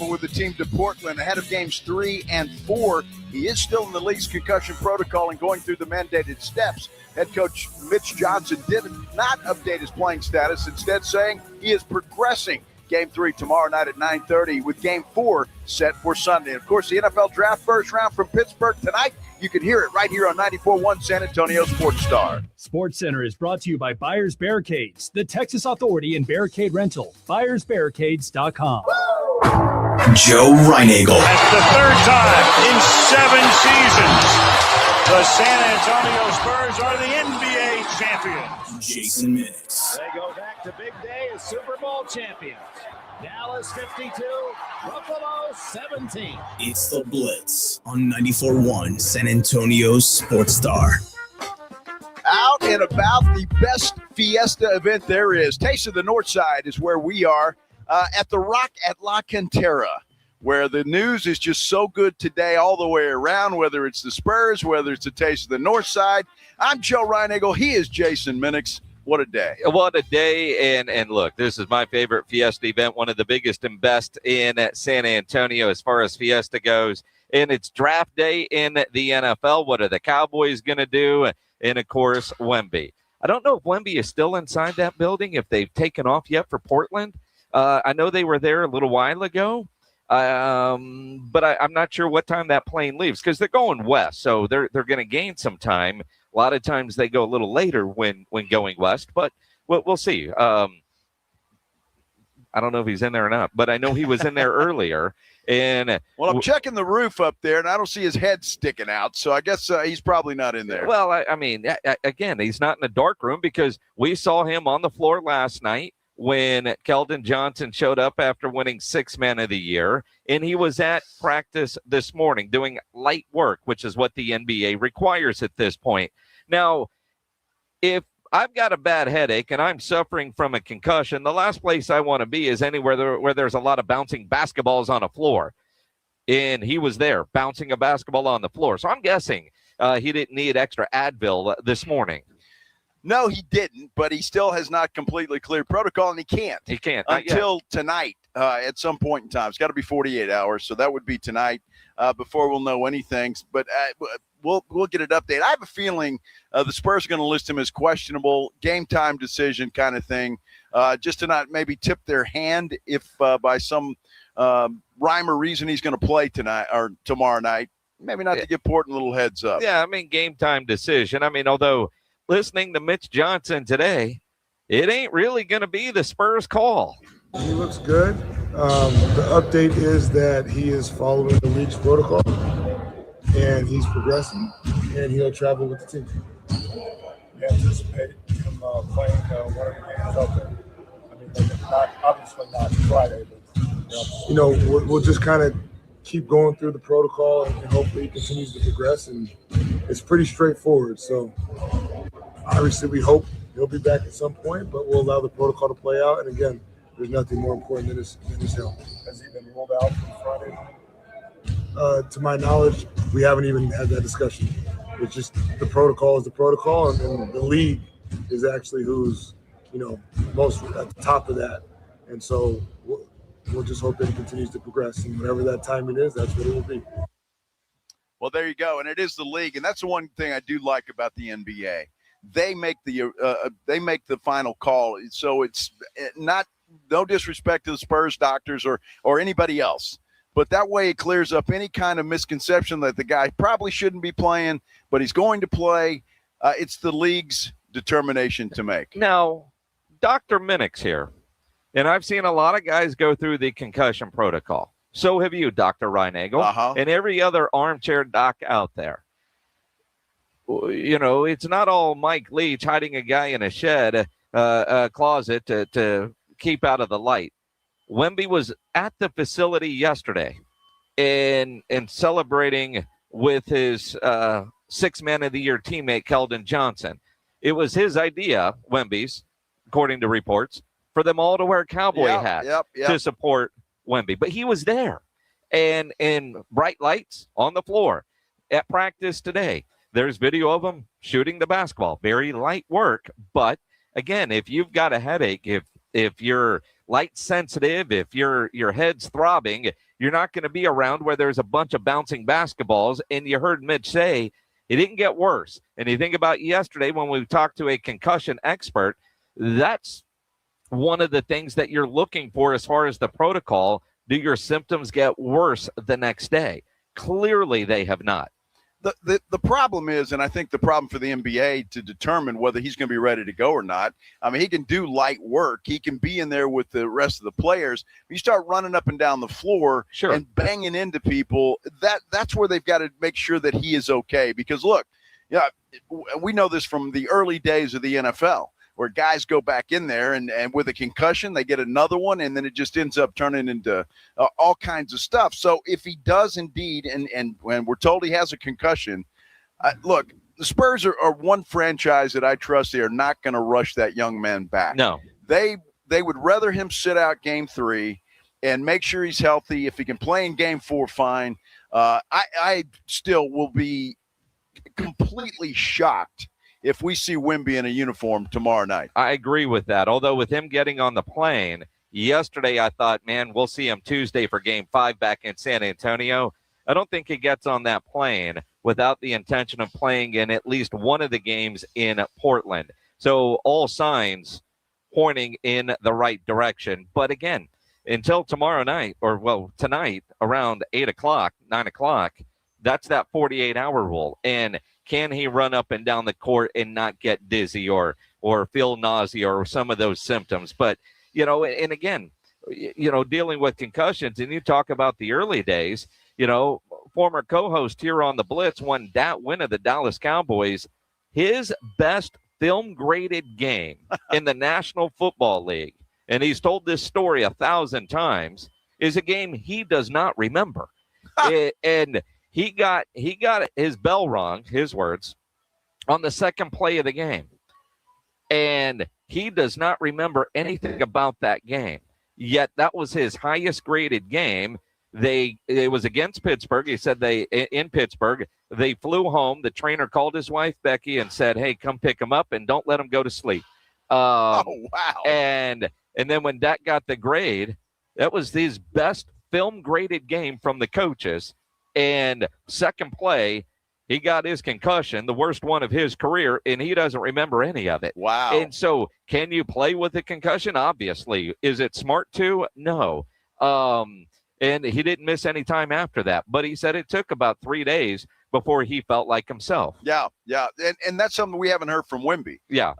travel with the team to Portland ahead of games 3 and 4. He is still in the league's concussion protocol and going through the mandated steps. Head coach Mitch Johnson did not update his playing status, instead saying he is progressing. Game 3 tomorrow night at 9:30 with Game 4 set for Sunday. And of course, the NFL Draft first round from Pittsburgh tonight. You can hear it right here on 94.1 San Antonio Sports Star. Sports Center is brought to you by Buyers Barricades, the Texas Authority in Barricade Rental. BuyersBarricades.com. Joe Reinagel. That's the third time in 7 seasons. The San Antonio Spurs are the NBA champions. Jason Minix. They go back to big day as Super Bowl champions. Dallas 52, Buffalo 17. It's the Blitz on 94.1 San Antonio Sports Star. Out and about, the best fiesta event there is. Taste of the Northside is where we are at the Rock at LaCantera, where the news is just so good today all the way around, whether it's the Spurs, whether it's the Taste of the Northside. I'm Joe Reinagel. He is Jason Minix. What a day. What a day. And look, this is my favorite Fiesta event, one of the biggest and best in San Antonio as far as Fiesta goes. And it's draft day in the NFL. What are the Cowboys going to do? And, of course, Wemby. I don't know if Wemby is still inside that building, if they've taken off yet for Portland. I know they were there a little while ago. But I'm not sure what time that plane leaves because they're going west. So they're going to gain some time. A lot of times they go a little later when going west, but we'll see. I don't know if he's in there or not, but I know he was in there earlier. And well, I'm checking the roof up there, and I don't see his head sticking out, so I guess he's probably not in there. Well, I mean, again, he's not in the dark room because we saw him on the floor last night when Keldon Johnson showed up after winning 6th Man of the Year, and he was at practice this morning doing light work, which is what the NBA requires at this point. Now, if I've got a bad headache and I'm suffering from a concussion, the last place I want to be is anywhere where there's a lot of bouncing basketballs on a floor. And he was there bouncing a basketball on the floor. So I'm guessing he didn't need extra Advil this morning. No, he didn't, but he still has not completely cleared protocol, and he can't. He can't. Until tonight at some point in time. It's got to be 48 hours, so that would be tonight before we'll know anything. But we'll get it updated. I have a feeling the Spurs are going to list him as questionable, game time decision kind of thing, just to not maybe tip their hand if by some rhyme or reason he's going to play tonight or tomorrow night. Maybe not to give Portland a little heads up. Yeah, I mean, game time decision. I mean, although listening to Mitch Johnson today, it ain't really going to be the Spurs call. He looks good. The update is that he is following the league's protocol, and he's progressing, and he'll travel with the team. You anticipate him playing one of the games out there? I mean, obviously not Friday, but we'll just kind of keep going through the protocol, and hopefully he continues to progress. And it's pretty straightforward. So obviously, we hope he'll be back at some point, but we'll allow the protocol to play out. And again, there's nothing more important than his health. Has he been ruled out from Friday? To my knowledge, we haven't even had that discussion. It's just the protocol is the protocol, and the league is actually who's, most at the top of that. And so we'll just hope that he continues to progress, and whatever that timing is, that's what it will be. Well, there you go, and it is the league, and that's the one thing I do like about the NBA. They make the final call, so it's not no disrespect to the Spurs doctors or anybody else. But that way it clears up any kind of misconception that the guy probably shouldn't be playing, but he's going to play. It's the league's determination to make. Now, Dr. Minix here, and I've seen a lot of guys go through the concussion protocol. So have you, Dr. Reinagel, and every other armchair doc out there. It's not all Mike Leach hiding a guy in a shed, a closet to keep out of the light. Wemby was at the facility yesterday and celebrating with his 6th Man of the Year teammate, Keldon Johnson. It was his idea, Wemby's, according to reports, for them all to wear cowboy hats to support Wemby. But he was there and bright lights on the floor at practice today. There's video of him shooting the basketball. Very light work. But, again, if you've got a headache, if you're light sensitive, if your head's throbbing, You're not going to be around where there's a bunch of bouncing basketballs. And you heard Mitch say it didn't get worse. And you think about yesterday when we talked to a concussion expert, that's one of the things that you're looking for as far as the protocol. Do your symptoms get worse the next day? Clearly, they have not. The problem is, and I think the problem for the NBA to determine whether he's going to be ready to go or not, I mean, he can do light work. He can be in there with the rest of the players. You start running up and down the floor and banging into people, that's where they've got to make sure that he is okay. Because, look, we know this from the early days of the NFL, where guys go back in there and with a concussion, they get another one, and then it just ends up turning into all kinds of stuff. So if he does indeed, and when we're told he has a concussion, look, the Spurs are one franchise that I trust. They are not going to rush that young man back. No. They would rather him sit out game 3 and make sure he's healthy. If he can play in game 4, fine. I still will be completely shocked if we see Wemby in a uniform tomorrow night. I agree with that. Although with him getting on the plane yesterday, I thought, man, we'll see him Tuesday for game 5 back in San Antonio. I don't think he gets on that plane without the intention of playing in at least one of the games in Portland. So all signs pointing in the right direction. But again, until tomorrow night, or well, tonight around 8 o'clock, 9 o'clock, that's that 48-hour rule. And can he run up and down the court and not get dizzy or feel nausea or some of those symptoms? But, and again, dealing with concussions, and you talk about the early days, former co-host here on the Blitz won that win of the Dallas Cowboys. His best film-graded game in the National Football League, and he's told this story 1,000 times, is a game he does not remember. And He got his bell rung, his words, on the second play of the game. And he does not remember anything about that game. Yet that was his highest graded game. It was against Pittsburgh. He said in Pittsburgh, they flew home. The trainer called his wife, Becky, and said, hey, come pick him up and don't let him go to sleep. Oh, wow. And then when Dak got the grade, that was his best film graded game from the coaches. And second play, he got his concussion, the worst one of his career, and he doesn't remember any of it. Wow. And so can you play with a concussion? Obviously. Is it smart to? No. And he didn't miss any time after that. But he said it took about 3 days before he felt like himself. Yeah. And that's something we haven't heard from Wemby. Yeah.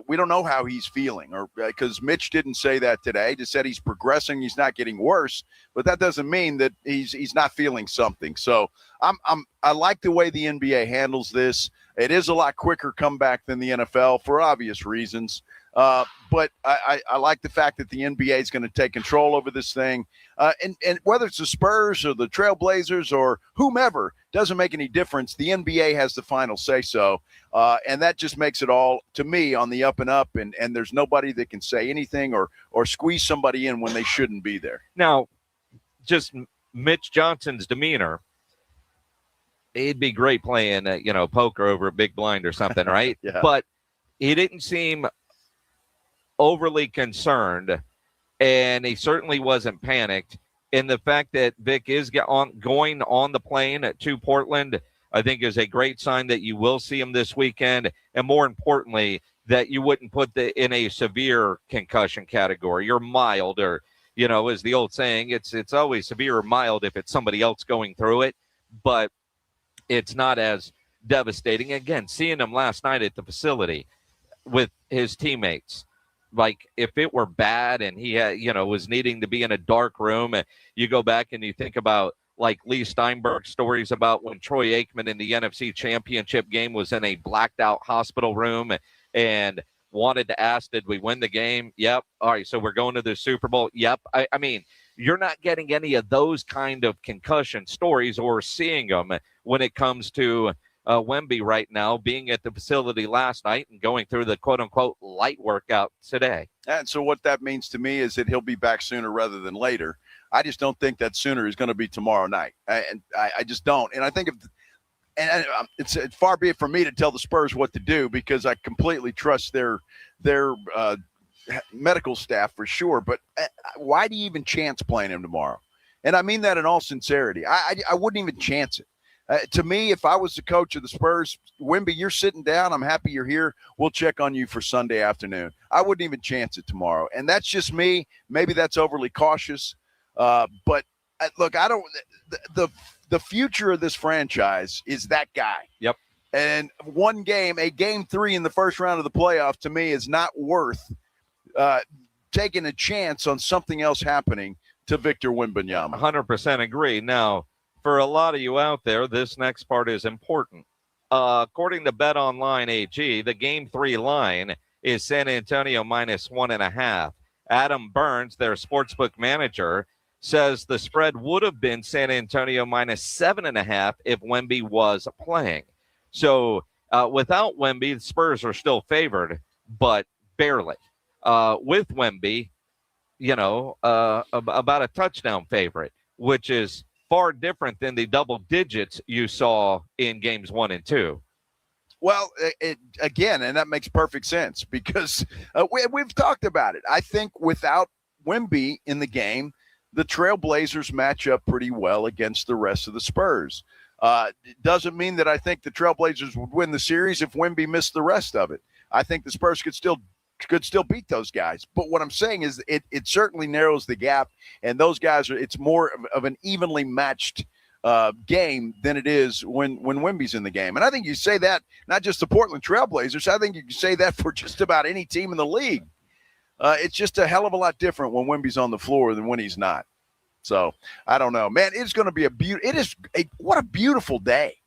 We don't know how he's feeling, or because Mitch didn't say that today. He just said he's progressing. He's not getting worse, but that doesn't mean that he's not feeling something. So I like the way the NBA handles this. It is a lot quicker comeback than the NFL for obvious reasons. But I like the fact that the NBA is going to take control over this thing. And whether it's the Spurs or the Trailblazers or whomever, doesn't make any difference. The NBA has the final say-so. And that just makes it all, to me, on the up and up. And there's nobody that can say anything or squeeze somebody in when they shouldn't be there. Now, just Mitch Johnson's demeanor, he'd be great playing, poker over a big blind or something, right? Yeah. But he didn't seem overly concerned, and he certainly wasn't panicked. And the fact that Vic is going on the plane to Portland, I think is a great sign that you will see him this weekend, and more importantly, that you wouldn't put in a severe concussion category or mild, or, as the old saying, it's always severe or mild if it's somebody else going through it, but it's not as devastating. Again, seeing him last night at the facility with his teammates, like if it were bad and he had, was needing to be in a dark room, and you go back and you think about like Lee Steinberg's stories about when Troy Aikman in the NFC Championship game was in a blacked out hospital room and wanted to ask, did we win the game? Yep. All right, so we're going to the Super Bowl. Yep. I mean, you're not getting any of those kind of concussion stories or seeing them when it comes to Wemby right now, being at the facility last night and going through the quote-unquote light workout today. And so what that means to me is that he'll be back sooner rather than later. I just don't think that sooner is going to be tomorrow night. I just don't. And I think it's far be it from me to tell the Spurs what to do, because I completely trust their medical staff for sure. But why do you even chance playing him tomorrow? And I mean that in all sincerity. I wouldn't even chance it. To me, if I was the coach of the Spurs, Wemby, you're sitting down. I'm happy you're here. We'll check on you for Sunday afternoon. I wouldn't even chance it tomorrow. And that's just me. Maybe that's overly cautious. But look, I don't – the future of this franchise is that guy. Yep. And one game, a game 3 in the first round of the playoff, to me is not worth taking a chance on something else happening to Victor Wembanyama. 100% agree. Now, for a lot of you out there, this next part is important. According to BetOnline AG, the Game 3 line is San Antonio -1.5. Adam Burns, their sportsbook manager, says the spread would have been San Antonio -7.5 if Wemby was playing. So without Wemby, the Spurs are still favored, but barely. With Wemby, about a touchdown favorite, which is far different than the double digits you saw in games 1 and 2. Well, again, and that makes perfect sense because we've talked about it. I think without Wemby in the game, the Trailblazers match up pretty well against the rest of the Spurs. It doesn't mean that I think the Trailblazers would win the series if Wemby missed the rest of it. I think the Spurs could still beat those guys. But what I'm saying is it certainly narrows the gap, and those guys it's more of an evenly matched game than it is when Wemby's in the game. And I think you say that not just the Portland Trailblazers, I think you can say that for just about any team in the league. It's just a hell of a lot different when Wemby's on the floor than when he's not. So I don't know, man. It's going to be what a beautiful day.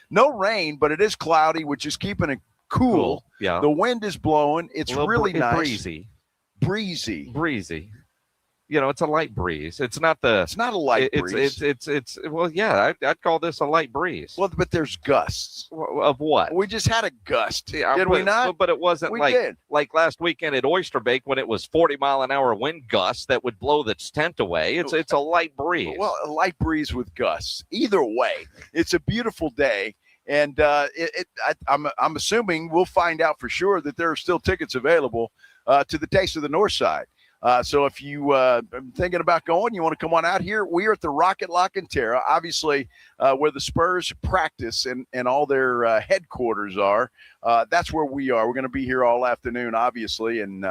No rain, but it is cloudy, which is keeping it cool. Yeah. The wind is blowing. It's really nice. Breezy. It's a light breeze. It's not a light breeze. It's well, yeah, I'd call this a light breeze. Well, but there's gusts. Of what? We just had a gust. Did we not? But it wasn't like last weekend at Oyster Bake when it was 40-mile-an-hour wind gusts that would blow the tent away. It's a light breeze. Well, a light breeze with gusts. Either way, it's a beautiful day. And I'm assuming we'll find out for sure that there are still tickets available to the Taste of the Northside. So if you are thinking about going, you want to come on out here, we are at the Rocket LaCantera, obviously where the Spurs practice and all their headquarters are. That's where we are. We're going to be here all afternoon, obviously, and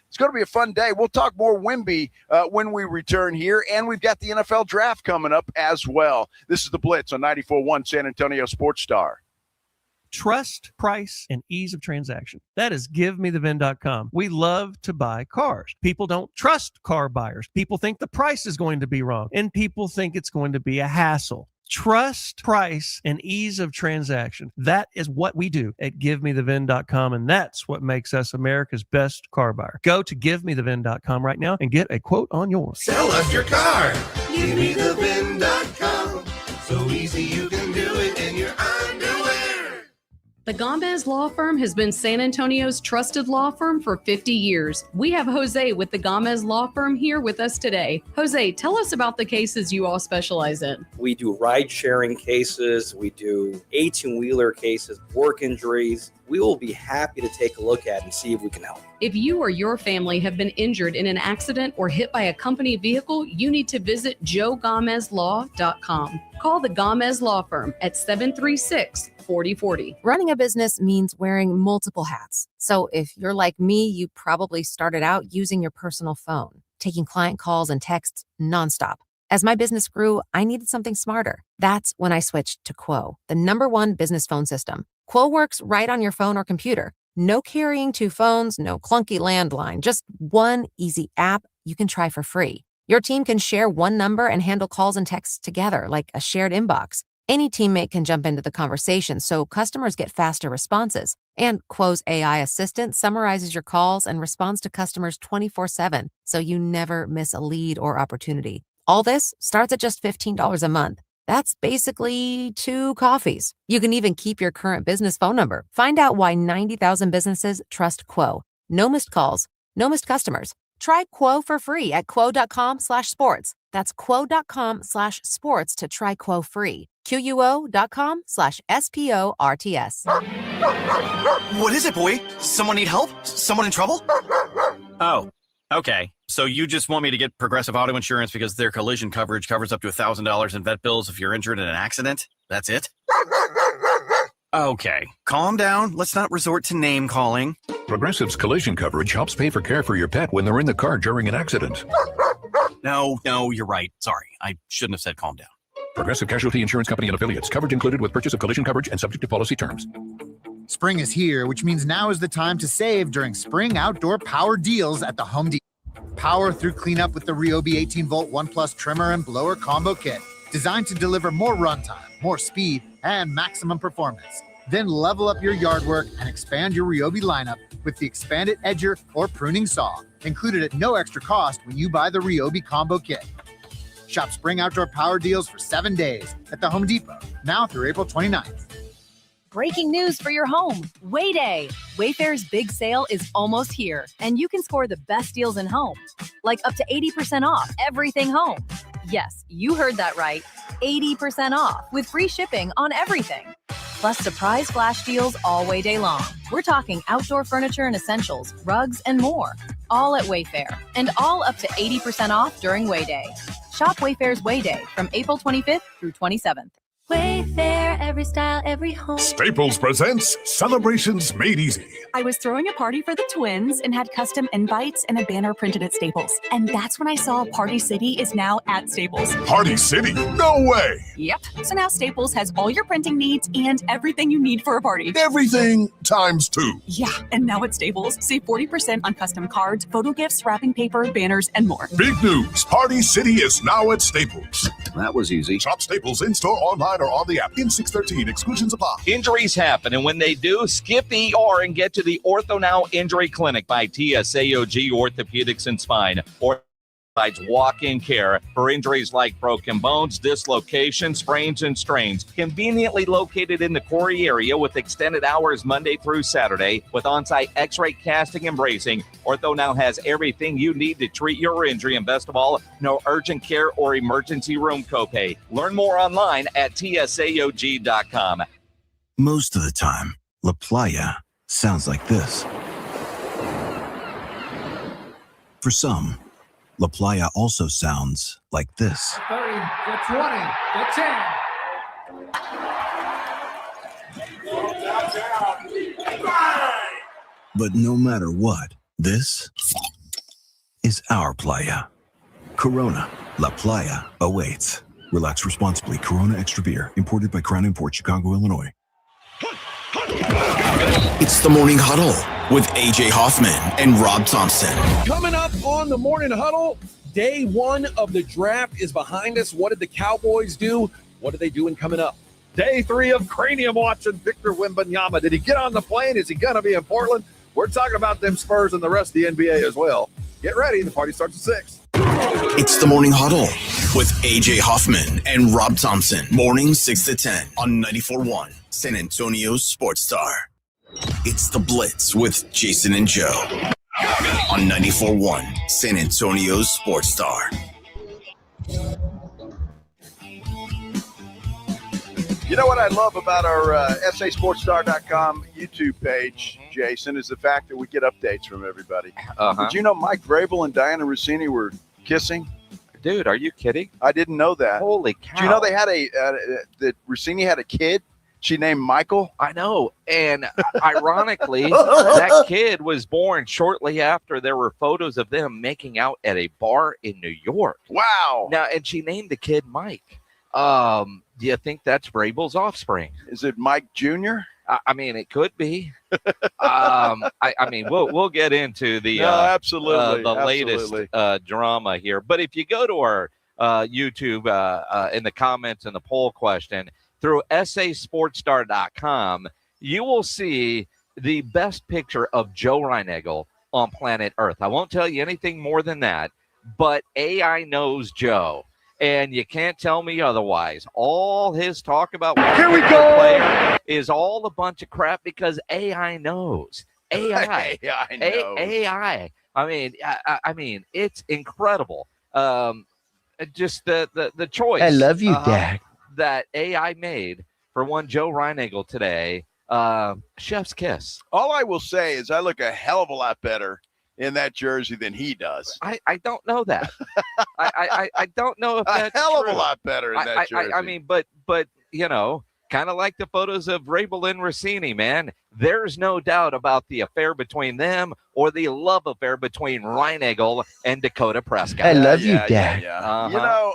it's going to be a fun day. We'll talk more Wemby when we return here, and we've got the NFL Draft coming up as well. This is the Blitz on 94.1 San Antonio Sports Star. Trust, price, and ease of transaction. That is GiveMeTheVin.com. We love to buy cars. People don't trust car buyers. People think the price is going to be wrong, and people think it's going to be a hassle. Trust, price, and ease of transaction. That is what we do at GiveMeTheVin.com, and that's what makes us America's best car buyer. Go to GiveMeTheVin.com right now and get a quote on yours. Sell us your car. GiveMeTheVin.com. So easy you can do it in your underwear. The Gomez Law Firm has been San Antonio's trusted law firm for 50 years. We have Jose with the Gomez Law Firm here with us today. Jose, tell us about the cases you all specialize in. We do ride-sharing cases. We do 18-wheeler cases, work injuries. We will be happy to take a look at and see if we can help. If you or your family have been injured in an accident or hit by a company vehicle, you need to visit joegomezlaw.com. Call the Gomez Law Firm at 736-4040. Running a business means wearing multiple hats. So if you're like me, you probably started out using your personal phone, taking client calls and texts nonstop. As my business grew, I needed something smarter. That's when I switched to Quo, the #1 business phone system. Quo works right on your phone or computer. No carrying 2 phones, no clunky landline, just one easy app you can try for free. Your team can share one number and handle calls and texts together like a shared inbox. Any teammate can jump into the conversation, so customers get faster responses. And Quo's AI assistant summarizes your calls and responds to customers 24/7, so you never miss a lead or opportunity. All this starts at just $15 a month. That's basically 2 coffees. You can even keep your current business phone number. Find out why 90,000 businesses trust Quo. No missed calls, no missed customers. Try Quo for free at quo.com/sports. That's quo.com/sports to try Quo free. QUO.com/SPORTS. What is it, boy? Someone need help? Someone in trouble? Oh, Okay, so you just want me to get Progressive Auto Insurance because their collision coverage covers up to $1,000 in vet bills if you're injured in an accident? That's it? Okay, calm down. Let's not resort to name calling. Progressive's collision coverage helps pay for care for your pet when they're in the car during an accident. No, you're right. Sorry, I shouldn't have said calm down. Progressive Casualty Insurance Company and Affiliates. Coverage included with purchase of collision coverage and subject to policy terms. Spring is here, which means now is the time to save during spring outdoor power deals at the Home Depot. Power through cleanup with the Ryobi 18-volt ONE+ trimmer and blower combo kit, designed to deliver more runtime, more speed, and maximum performance. Then level up your yard work and expand your Ryobi lineup with the expanded edger or pruning saw, included at no extra cost when you buy the Ryobi combo kit. Shop spring outdoor power deals for 7 days at the Home Depot, now through April 29th. Breaking news for your home. Way Day. Wayfair's big sale is almost here, and you can score the best deals in home, like up to 80% off everything home. Yes, you heard that right. 80% off with free shipping on everything. Plus surprise flash deals all Way Day long. We're talking outdoor furniture and essentials, rugs, and more. All at Wayfair, and all up to 80% off during Way Day. Shop Wayfair's Way Day from April 25th through 27th. Wayfair, every style, every home. Staples presents Celebrations Made Easy. I was throwing a party for the twins and had custom invites and a banner printed at Staples. And that's when I saw Party City is now at Staples. Party City? No way! Yep. So now Staples has all your printing needs and everything you need for a party. Everything times 2. Yeah, and now at Staples, save 40% on custom cards, photo gifts, wrapping paper, banners, and more. Big news! Party City is now at Staples. That was easy. Shop Staples in-store, online, or on the app. In 613, exclusions apply. Injuries happen, and when they do, skip the ER and get to the Ortho Now Injury Clinic by TSAOG Orthopedics and Spine. Provides walk-in care for injuries like broken bones, dislocations, sprains, and strains. Conveniently located in the Corey area with extended hours Monday through Saturday with on-site x-ray casting and bracing. Ortho Now has everything you need to treat your injury, and best of all, no urgent care or emergency room copay. Learn more online at tsaog.com. Most of the time, La Playa sounds like this. For some, La Playa also sounds like this. 30, the 20, the 10. But no matter what, this is our playa. Corona, La Playa awaits. Relax responsibly. Corona Extra Beer, imported by Crown Imports, Chicago, Illinois. It's the Morning Huddle with AJ Hoffman and Rob Thompson. Coming up on the Morning Huddle, day one of the draft is behind us. What did the Cowboys do? What are they doing coming up? Day 3 of Cranium watching Victor Wembanyama. Did he get on the plane? Is he going to be in Portland? We're talking about them Spurs and the rest of the NBA as well. Get ready. The party starts at 6. It's the Morning Huddle with AJ Hoffman and Rob Thompson. Morning 6 to 10 on 94.1 San Antonio's Sports Star. It's the Blitz with Jason and Joe on 94.1 San Antonio's Sports Star. You know what I love about our SASportsStar.com YouTube page, Jason, is the fact that we get updates from everybody. Did you know Mike Vrabel and Diana Rossini were kissing? Dude, are you kidding? I didn't know that. Holy cow. Do you know they had that Rossini had a kid? She named Michael? I know. And ironically, that kid was born shortly after there were photos of them making out at a bar in New York. Wow. Now, and she named the kid Mike. Do you think that's Vrabel's offspring? Is it Mike Jr.? I mean, it could be. I mean, we'll get into the latest drama here. But if you go to our YouTube in the comments and the poll question through SASportsStar.com, you will see the best picture of Joe Reinagle on planet Earth. I won't tell you anything more than that, but AI knows Joe. And you can't tell me otherwise. All his talk about here we go player is all a bunch of crap because AI knows. AI knows. AI. I mean, it's incredible. Just the choice. I love you, Dad. That AI made for one Joe Reinagle today. Chef's kiss. All I will say is I look a hell of a lot better in that jersey than he does. I don't know that. I don't know if that's a hell true. of a lot better in that jersey. I mean, but kind of like the photos of Rabel and Rossini, man. There's no doubt about the affair between them or the love affair between Reinagel and Dakota Prescott. I love you, Dak. Yeah.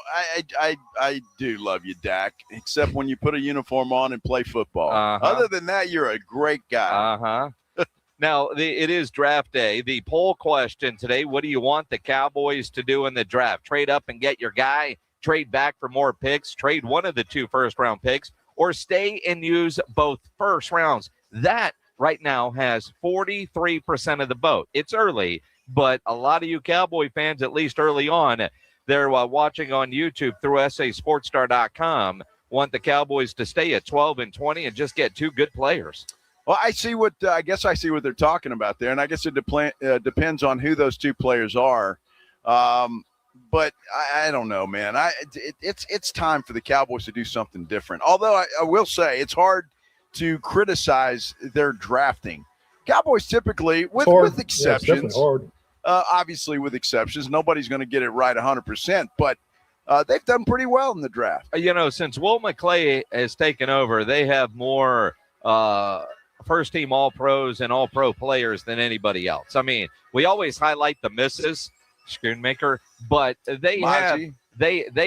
I do love you, Dak, except when you put a uniform on and play football. Other than that, you're a great guy. Now, it is draft day. The poll question today, what do you want the Cowboys to do in the draft? Trade up and get your guy, trade back for more picks, trade one of the 2 first-round picks, or stay and use both first rounds. That right now has 43% of the vote. It's early, but a lot of you Cowboy fans, at least early on, they're watching on YouTube through sasportstar.com, want the Cowboys to stay at 12-20 and just get 2 good players. Well, I guess I see what they're talking about there, and I guess it depends on who those 2 players are. But I don't know, man. It's time for the Cowboys to do something different. Although I will say it's hard to criticize their drafting. Cowboys typically, with exceptions, obviously with exceptions, nobody's going to get it right 100%, but they've done pretty well in the draft. Since Will McClain has taken over, they have more first-team All-Pros and All-Pro players than anybody else. I mean, we always highlight the misses, Schoonmaker, but they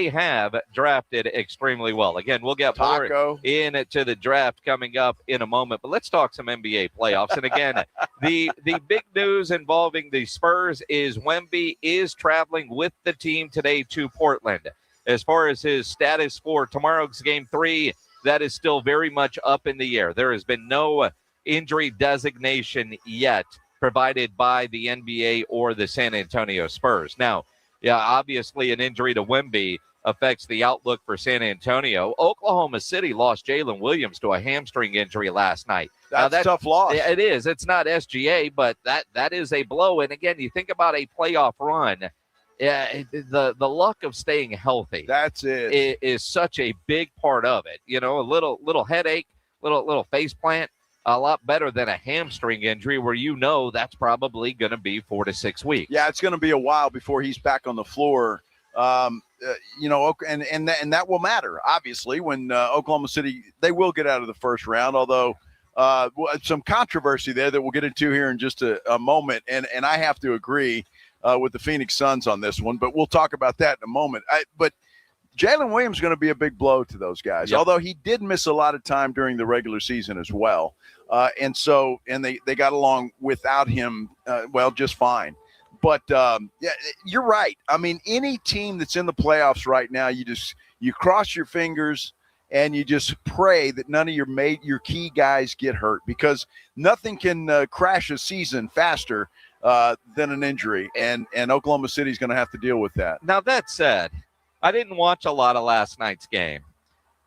have drafted extremely well. Again, we'll get more into the draft coming up in a moment, but let's talk some NBA playoffs. And again, the big news involving the Spurs is Wemby is traveling with the team today to Portland. As far as his status for tomorrow's Game 3, that is still very much up in the air. There has been no injury designation yet provided by the NBA or the San Antonio Spurs. Now, obviously an injury to Wemby affects the outlook for San Antonio. Oklahoma City lost Jalen Williams to a hamstring injury last night. That's a tough loss. It is. It's not SGA, but that is a blow. And again, you think about a playoff run. The luck of staying healthy. That's it. Is such a big part of it. A little headache, little face plant. A lot better than a hamstring injury where that's probably going to be 4 to 6 weeks. Yeah, it's going to be a while before he's back on the floor. And that will matter, obviously, when Oklahoma City, they will get out of the first round, although some controversy there that we'll get into here in just a moment. And I have to agree with the Phoenix Suns on this one, but we'll talk about that in a moment. But Jalen Williams is going to be a big blow to those guys, although he did miss a lot of time during the regular season as well. And they got along without him, just fine. But, you're right. I mean, any team that's in the playoffs right now, you cross your fingers and you just pray that none of your key guys get hurt, because nothing can crash a season faster than an injury. And Oklahoma City is going to have to deal with that. Now, that said, I didn't watch a lot of last night's game.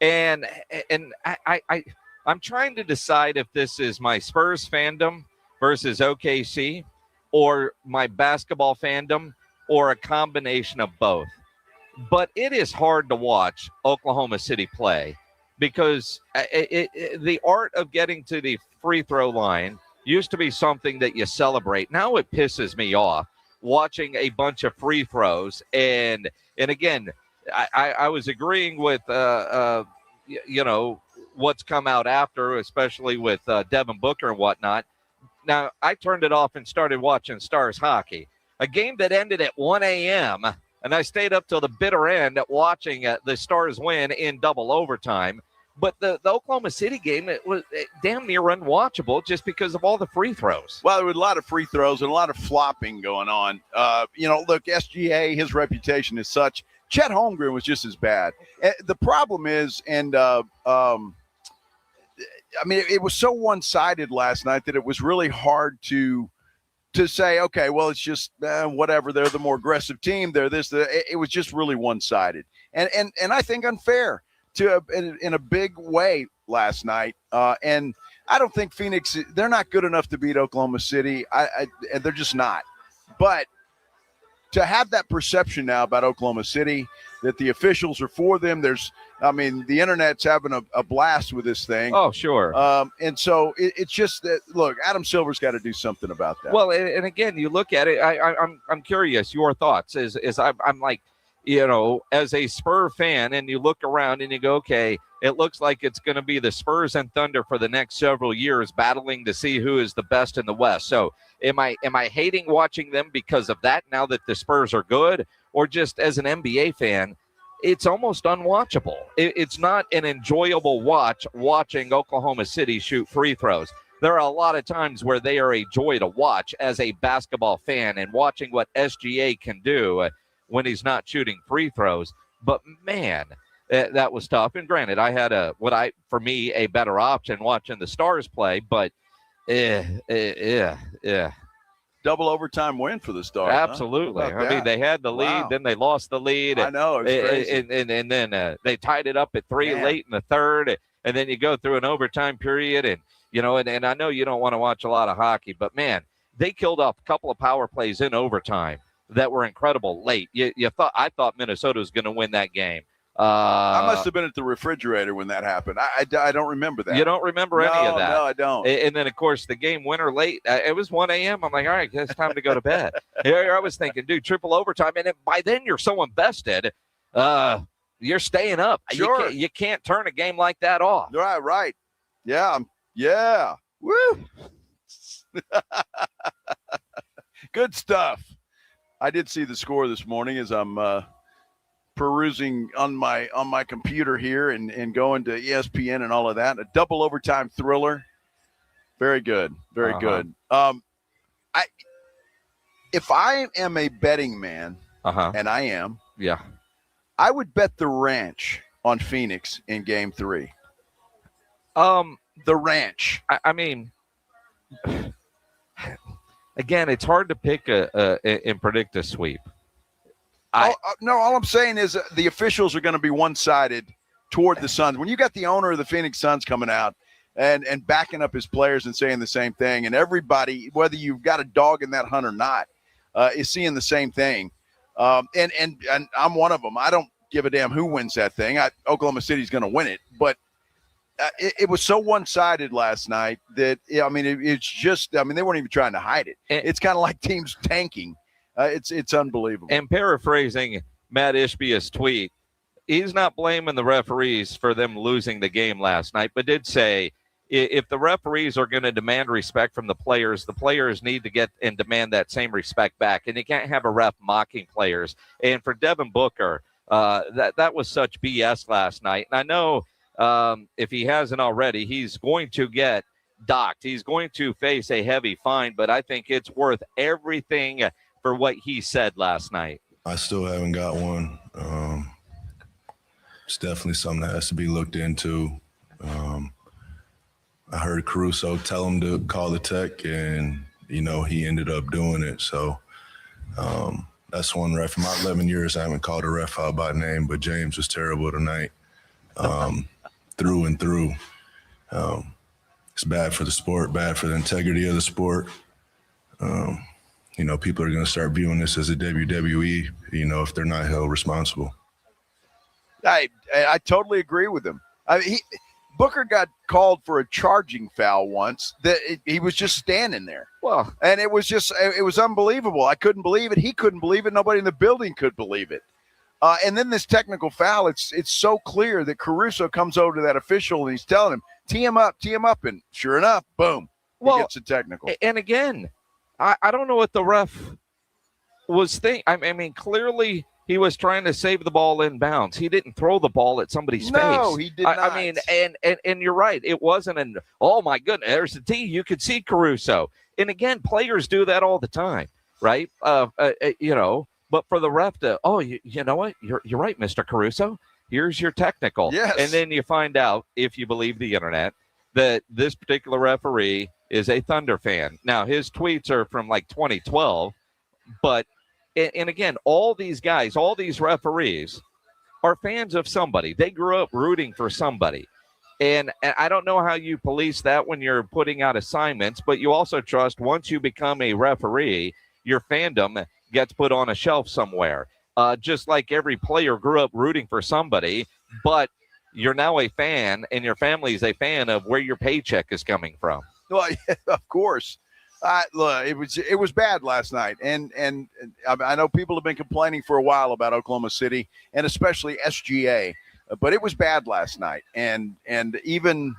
And I'm trying to decide if this is my Spurs fandom versus OKC or my basketball fandom or a combination of both. But it is hard to watch Oklahoma City play because the art of getting to the free throw line used to be something that you celebrate. Now it pisses me off watching a bunch of free throws. And again, I was agreeing with, what's come out after, especially with Devin Booker and whatnot. Now, I turned it off and started watching Stars hockey, a game that ended at 1 a.m., and I stayed up till the bitter end watching the Stars win in double overtime. But the Oklahoma City game, it was damn near unwatchable just because of all the free throws. Well, there were a lot of free throws and a lot of flopping going on. Look, SGA, his reputation is such. Chet Holmgren was just as bad. The problem is, it was so one-sided last night that it was really hard to say, okay, well, it's just whatever. They're the more aggressive team. They're this. It was just really one-sided, and I think unfair in a big way last night. And I don't think Phoenix. They're not good enough to beat Oklahoma City. They're just not. But to have that perception now about Oklahoma City, that the officials are for them. The internet's having a blast with this thing. Oh, sure. And so it's just that, look, Adam Silver's got to do something about that. Well, and again, you look at it, I'm curious, your thoughts is I'm like, as a Spur fan, and you look around and you go, okay, it looks like it's going to be the Spurs and Thunder for the next several years battling to see who is the best in the West. So am I hating watching them because of that now that the Spurs are good, or just as an NBA fan, it's almost unwatchable. It's not an enjoyable watching Oklahoma City shoot free throws. There are a lot of times where they are a joy to watch as a basketball fan, and watching what SGA can do when he's not shooting free throws. But man, that was tough. And granted, I had a better option watching the Stars play, but double overtime win for the Stars. Absolutely. Huh? I mean, they had the lead, then they lost the lead. I know. It's crazy. And then they tied it up at 3 late in the third. And then you go through an overtime period. And, and I know you don't want to watch a lot of hockey, but, man, they killed off a couple of power plays in overtime that were incredible late. I thought Minnesota was going to win that game. I must have been at the refrigerator when that happened. I don't remember that. You don't remember any of that? No, I don't. And then, of course, the game winner late. It was 1 a.m. I'm like, all right, it's time to go to bed. Here I was thinking, dude, triple overtime. And by then you're so invested, you're staying up. Sure. You can't turn a game like that off. Right. Yeah. Woo. Good stuff. I did see the score this morning as I'm perusing on my computer here and going to ESPN and all of that. A double overtime thriller. Very good. Very good. If I am a betting man, and I am, I would bet the ranch on Phoenix in Game 3. The ranch. I mean, again, it's hard to pick and predict a sweep. All I'm saying is the officials are going to be one-sided toward the Suns. When you got the owner of the Phoenix Suns coming out and backing up his players and saying the same thing, and everybody, whether you've got a dog in that hunt or not, is seeing the same thing. And I'm one of them. I don't give a damn who wins that thing. Oklahoma City's going to win it, but it was so one-sided last night that it's just. They weren't even trying to hide it. It's kind of like teams tanking. It's unbelievable. And paraphrasing Matt Ishbia's tweet, he's not blaming the referees for them losing the game last night, but did say if the referees are going to demand respect from the players need to get and demand that same respect back. And you can't have a ref mocking players. And for Devin Booker, that was such BS last night. And I know if he hasn't already, he's going to get docked. He's going to face a heavy fine, but I think it's worth everything for what he said last night. I still haven't got one. It's definitely something that has to be looked into. I heard Caruso tell him to call the tech, and, he ended up doing it. So that's one ref. In my 11 years, I haven't called a ref out by name, but James was terrible tonight, through and through. It's bad for the sport, bad for the integrity of the sport. People are going to start viewing this as a WWE, if they're not held responsible. I totally agree with him. Booker got called for a charging foul once that he was just standing there. Well, and it was unbelievable. I couldn't believe it. He couldn't believe it. Nobody in the building could believe it. And then this technical foul, it's so clear that Caruso comes over to that official and he's telling him, tee him up. And sure enough, boom, he gets a technical. And again, I don't know what the ref was thinking. I mean, clearly he was trying to save the ball in bounds. He didn't throw the ball at somebody's face. No, he did not. I mean, and you're right. It wasn't oh my goodness, there's the tee. You could see Caruso. And again, players do that all the time, right? But for the ref to, you know what? You're right, Mr. Caruso. Here's your technical. Yes. And then you find out, if you believe the internet, that this particular referee is a Thunder fan. Now, his tweets are from like 2012, but, and again, all these guys, all these referees are fans of somebody. They grew up rooting for somebody. And I don't know how you police that when you're putting out assignments, but you also trust once you become a referee, your fandom gets put on a shelf somewhere. just like every player grew up rooting for somebody, but you're now a fan and your family is a fan of where your paycheck is coming from. Well, yeah, of course. Look, it was bad last night, and I know people have been complaining for a while about Oklahoma City and especially SGA, but it was bad last night, and even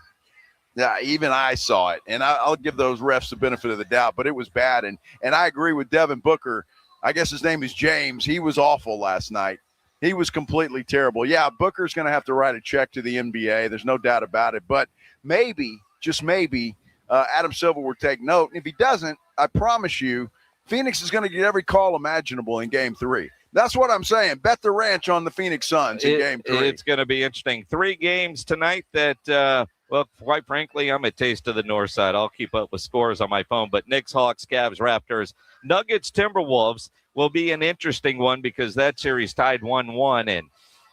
I saw it, and I'll give those refs the benefit of the doubt, but it was bad, and I agree with Devin Booker. I guess his name is James. He was awful last night. He was completely terrible. Yeah, Booker's going to have to write a check to the NBA. There's no doubt about it, but maybe, just maybe, Adam Silver will take note. And if he doesn't, I promise you, Phoenix is going to get every call imaginable in Game 3. That's what I'm saying. Bet the ranch on the Phoenix Suns in Game 3. It's going to be interesting. 3 games tonight that, well, quite frankly, I'm a taste of the Northside. I'll keep up with scores on my phone. But Knicks, Hawks, Cavs, Raptors, Nuggets, Timberwolves will be an interesting one because that series tied 1-1. And,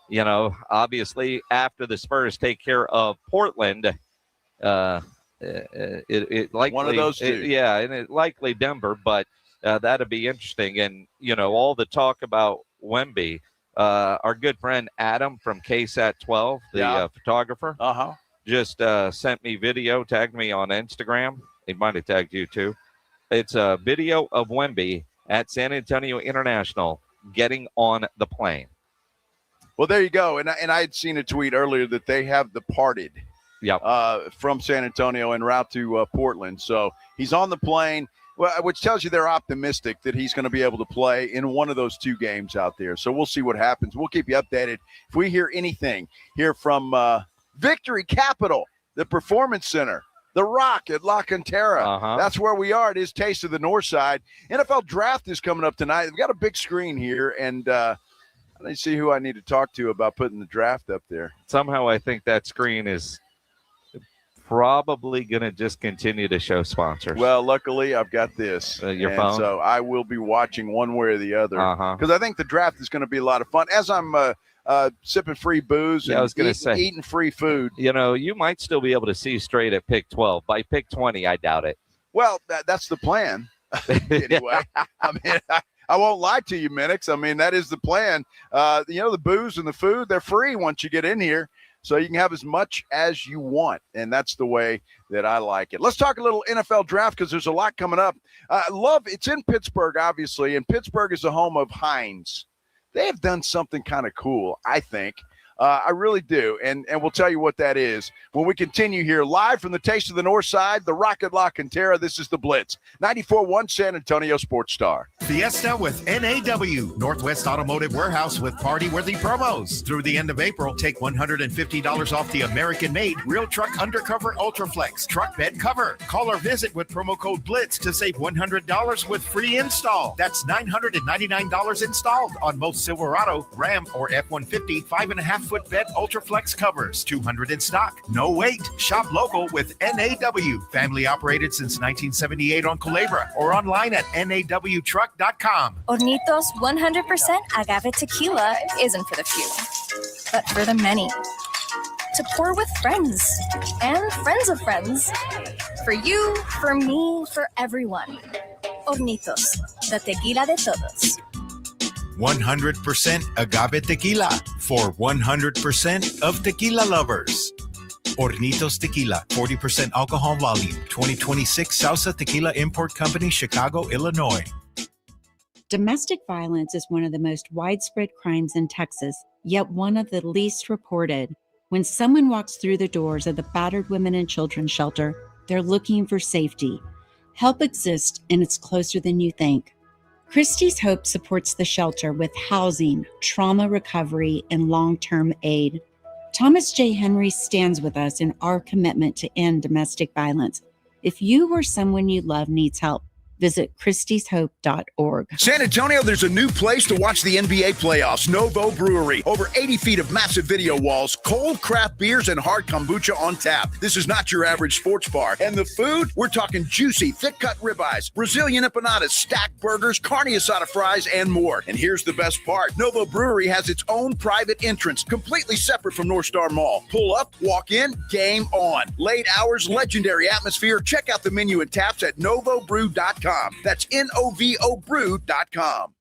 you know, obviously after the Spurs take care of Portland, it likely one of those two. And it likely Denver, but that'll be interesting. And you know, all the talk about Wemby, our good friend Adam from KSAT 12, the photographer, just sent me video, tagged me on Instagram. He might have tagged you too. It's a video of Wemby at San Antonio International getting on the plane. Well, there you go. And I had seen a tweet earlier that they have departed. From San Antonio en route to Portland. So he's on the plane, which tells you they're optimistic that he's going to be able to play in one of those 2 games out there. So we'll see what happens. We'll keep you updated. If we hear anything here from Victory Capital, the Performance Center, The Rock at LaCantera. That's where we are. It is Taste of the Northside. NFL Draft is coming up tonight. We've got a big screen here, and I need to see who I need to talk to about putting the draft up there. Somehow I think that screen is probably going to just continue to show sponsors. Well, luckily I've got this. Your phone? So I will be watching one way or the other because I think the draft is going to be a lot of fun as I'm sipping free booze and eating free food. You know, you might still be able to see straight at pick 12. By pick 20, I doubt it. Well, that's the plan. Anyway, I mean, I won't lie to you, Minix. I mean, that is the plan. You know, the booze and the food, they're free once you get in here. So you can have as much as you want, and that's the way that I like it. Let's talk a little NFL draft because there's a lot coming up. It's in Pittsburgh, obviously, and Pittsburgh is the home of Heinz. They have done something kind of cool, I think. I really do, and we'll tell you what that is when we continue here live from the Taste of the Northside, the Rocket LaCantera. This is the Blitz, 94.1 San Antonio Sports Star. Fiesta with NAW, Northwest Automotive Warehouse with party-worthy promos. Through the end of April, take $150 off the American-made Real Truck Undercover Ultraflex truck bed cover. Call or visit with promo code BLITZ to save $100 with free install. That's $999 installed on most Silverado, Ram, or F-150 5.5-foot bed Ultraflex covers. 200 in stock. No wait. Shop local with NAW. Family operated since 1978 on Culebra or online at nawtruck.com. Hornitos 100% agave tequila isn't for the few, but for the many. To pour with friends and friends of friends. For you, for me, for everyone. Hornitos, the tequila de todos. 100% agave tequila for 100% of tequila lovers. Hornitos Tequila, 40% alcohol volume, 2026 Salsa Tequila Import Company, Chicago, Illinois. Domestic violence is one of the most widespread crimes in Texas, yet one of the least reported. When someone walks through the doors of the Battered Women and Children Shelter, they're looking for safety. Help exists, and it's closer than you think. Christie's Hope supports the shelter with housing, trauma recovery, and long-term aid. Thomas J. Henry stands with us in our commitment to end domestic violence. If you or someone you love needs help, visit christieshope.org. San Antonio, there's a new place to watch the NBA playoffs, Novo Brewery. Over 80 feet of massive video walls, cold craft beers, and hard kombucha on tap. This is not your average sports bar. And the food? We're talking juicy, thick-cut ribeyes, Brazilian empanadas, stacked burgers, carne asada fries, and more. And here's the best part. Novo Brewery has its own private entrance, completely separate from North Star Mall. Pull up, walk in, game on. Late hours, legendary atmosphere. Check out the menu and taps at novobrew.com. That's NOVO brew.com.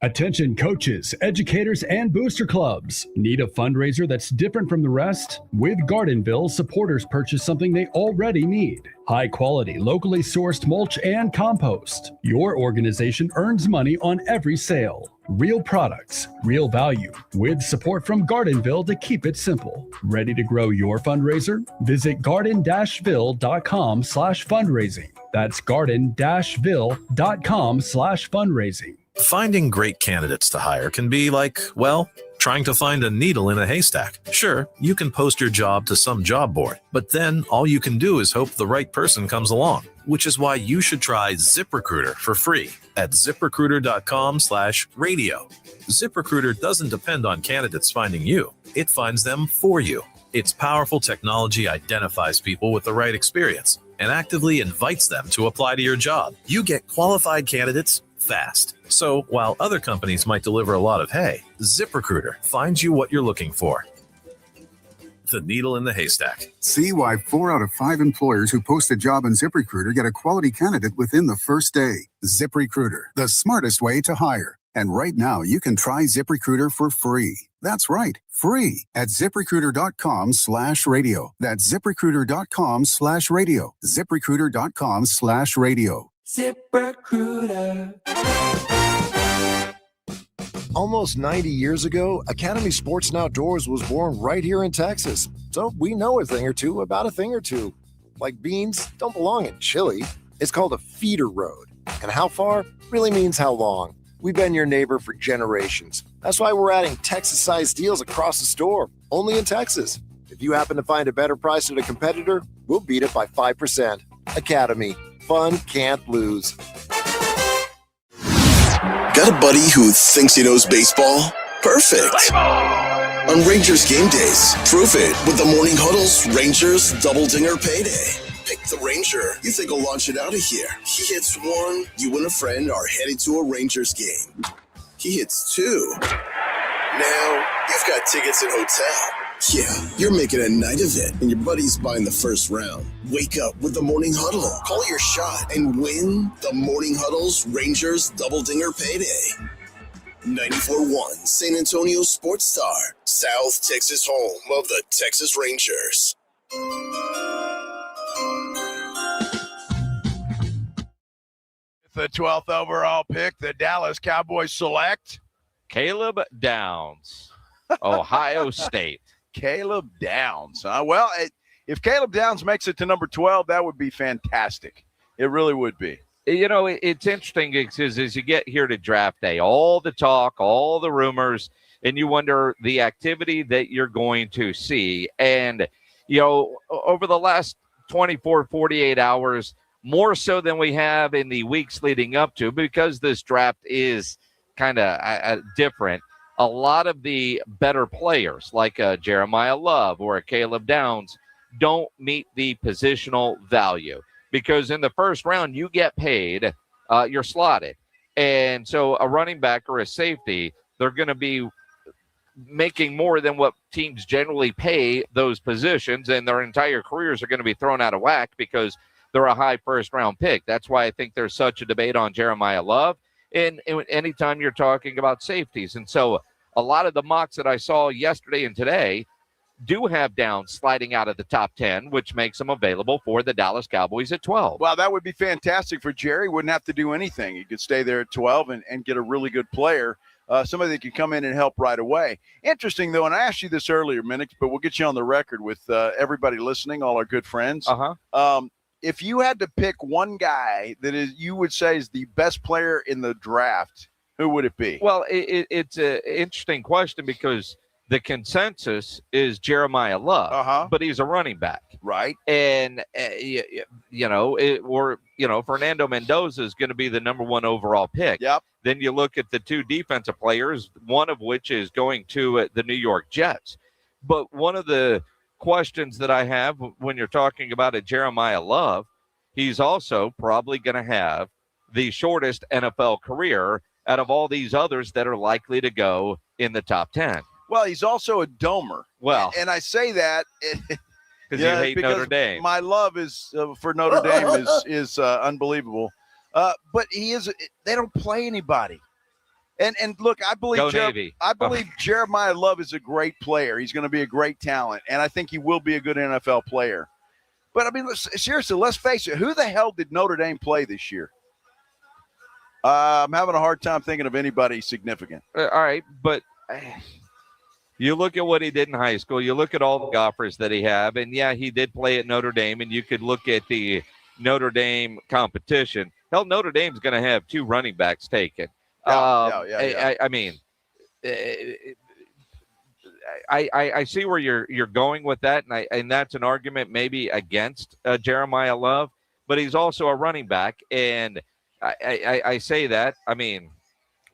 Attention coaches, educators, and booster clubs. Need a fundraiser that's different from the rest? With Gardenville, supporters purchase something they already need. High quality, locally sourced mulch and compost. Your organization earns money on every sale. Real products, real value, with support from Gardenville to keep it simple. Ready to grow your fundraiser? Visit garden-ville.com/fundraising. That's garden-ville.com/fundraising. Finding great candidates to hire can be like, well, trying to find a needle in a haystack. Sure, you can post your job to some job board, but then all you can do is hope the right person comes along, which is why you should try ZipRecruiter for free at ZipRecruiter.com/radio. ZipRecruiter doesn't depend on candidates finding you. It finds them for you. Its powerful technology identifies people with the right experience and actively invites them to apply to your job. You get qualified candidates fast. So while other companies might deliver a lot of hay, ZipRecruiter finds you what you're looking for. The needle in the haystack. See why 4 out of 5 employers who post a job on ZipRecruiter get a quality candidate within the first day. ZipRecruiter, the smartest way to hire. And right now, you can try ZipRecruiter for free. That's right, free at ZipRecruiter.com/radio. That's ZipRecruiter.com/radio. ZipRecruiter.com/radio. ZipRecruiter. Almost 90 years ago, Academy Sports and Outdoors was born right here in Texas. So we know a thing or two about a thing or two. Like beans don't belong in Chile. It's called a feeder road. And how far really means how long. We've been your neighbor for generations. That's why we're adding Texas-sized deals across the store, only in Texas. If you happen to find a better price at a competitor, we'll beat it by 5%. Academy. Fun can't lose. Got a buddy who thinks he knows baseball? Perfect. On Rangers game days, prove it with the Morning Huddle's Rangers Double Dinger Payday. Pick the Ranger you think will launch it out of here. He hits 1, you and a friend are headed to a Rangers game. He hits 2. Now, you've got tickets and hotel. Yeah, you're making a night of it, and your buddy's buying the first round. Wake up with the Morning Huddle. Call your shot and win the Morning Huddle's Rangers Double Dinger Payday. 94.1 San Antonio Sports Star, South Texas home of the Texas Rangers. The 12th overall pick, the Dallas Cowboys select Caleb Downs, Ohio State. Caleb Downs. Well, if Caleb Downs makes it to number 12, that would be fantastic. It really would be. You know, it's interesting because as you get here to draft day, all the talk, all the rumors, and you wonder the activity that you're going to see. And, you know, over the last 24, 48 hours, more so than we have in the weeks leading up to, because this draft is kind of different. A lot of the better players like Jeremiah Love or Caleb Downs don't meet the positional value because in the first round you get paid, you're slotted. And so a running back or a safety, they're going to be making more than what teams generally pay those positions, and their entire careers are going to be thrown out of whack because they're a high first-round pick. That's why I think there's such a debate on Jeremiah Love. And anytime you're talking about safeties. And so a lot of the mocks that I saw yesterday and today do have Downs sliding out of the top 10, which makes him available for the Dallas Cowboys at 12. Well, that would be fantastic for Jerry. Wouldn't have to do anything. He could stay there at 12 and get a really good player, somebody that could come in and help right away. Interesting, though, and I asked you this earlier, Minix, but we'll get you on the record with everybody listening, all our good friends. If you had to pick one guy that is you would say is the best player in the draft, who would it be? Well, it's an interesting question because the consensus is Jeremiah Love, but he's a running back. Right. And, Fernando Mendoza is going to be the number 1 overall pick. Yep. Then you look at the 2 defensive players, one of which is going to the New York Jets. But one of the questions that I have when you're talking about a Jeremiah Love, he's also probably going to have the shortest NFL career out of all these others that are likely to go in the top 10. Well, he's also a domer. Well, and I say that because you hate Notre Dame. My love is for Notre Dame is unbelievable. But he is. They don't play anybody. And look, I believe Go Navy. I believe Jeremiah Love is a great player. He's going to be a great talent, and I think he will be a good NFL player. But I mean, seriously, let's face it. Who the hell did Notre Dame play this year? I'm having a hard time thinking of anybody significant. All right, but you look at what he did in high school. You look at all the offers that he had, and yeah, he did play at Notre Dame, and you could look at the Notre Dame competition. Hell, Notre Dame's going to have 2 running backs taken. I mean, I see where you're going with that, and that's an argument maybe against Jeremiah Love, but he's also a running back, and I say that. I mean,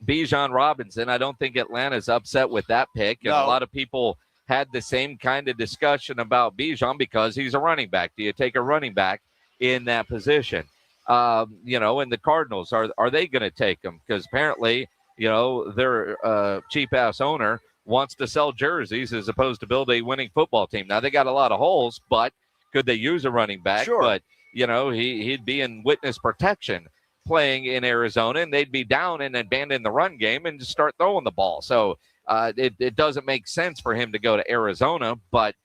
Bijan Robinson, I don't think Atlanta's upset with that pick, and a lot of people had the same kind of discussion about Bijan because he's a running back. Do you take a running back in that position? And the Cardinals, are they going to take him? Because apparently, their cheap-ass owner wants to sell jerseys as opposed to build a winning football team. Now, they got a lot of holes, but could they use a running back? Sure. But, he'd be in witness protection playing in Arizona, and they'd be down and abandon the run game and just start throwing the ball. So it doesn't make sense for him to go to Arizona, but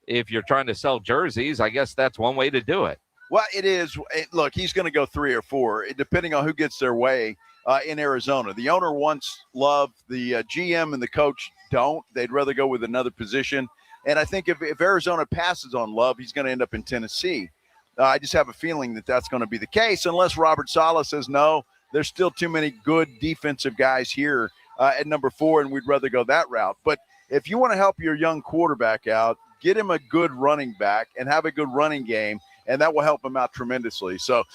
if you're trying to sell jerseys, I guess that's one way to do it. Well, it is. Look, he's going to go 3 or 4, depending on who gets their way in Arizona. The owner wants Love. The GM and the coach don't. They'd rather go with another position. And I think if Arizona passes on Love, he's going to end up in Tennessee. I just have a feeling that that's going to be the case, unless Robert Saleh says no. There's still too many good defensive guys here at number 4, and we'd rather go that route. But if you want to help your young quarterback out, get him a good running back and have a good running game, and that will help him out tremendously. So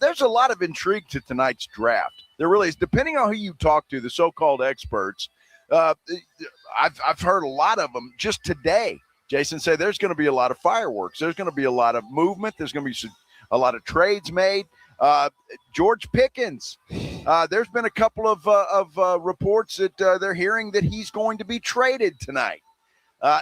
there's a lot of intrigue to tonight's draft. There really is. Depending on who you talk to, the so-called experts, I've heard a lot of them just today. Jason said there's going to be a lot of fireworks. There's going to be a lot of movement. There's going to be a lot of trades made. George Pickens, there's been a couple of reports that they're hearing that he's going to be traded tonight.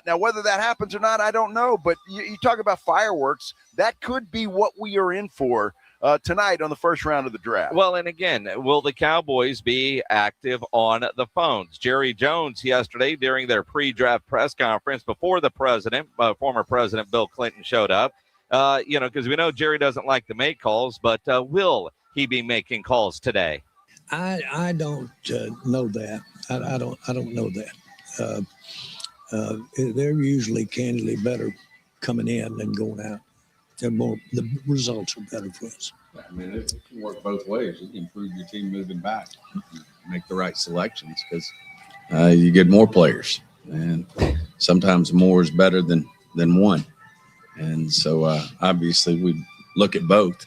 Now, whether that happens or not, I don't know. But you talk about fireworks, that could be what we are in for tonight on the first round of the draft. Well, and again, will the Cowboys be active on the phones? Jerry Jones yesterday during their pre-draft press conference before the president, former President Bill Clinton showed up, because we know Jerry doesn't like to make calls, but will he be making calls today? I don't know that. I don't know that. They're usually candidly better coming in than going out. The results are better for us. I mean, it can work both ways. You can improve your team moving back, make the right selections because you get more players, and sometimes more is better than one. And so obviously we look at both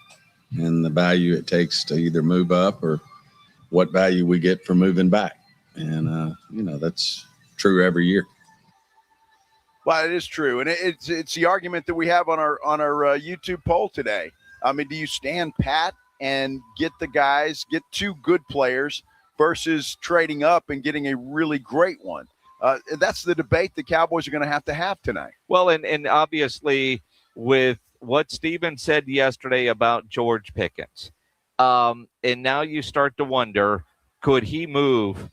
and the value it takes to either move up or what value we get for moving back. And, that's true every year. Well, it is true, and it's the argument that we have on our YouTube poll today. I mean, do you stand pat and get 2 good players versus trading up and getting a really great one? That's the debate the Cowboys are going to have tonight. Well, and obviously with what Steven said yesterday about George Pickens, and now you start to wonder, could he move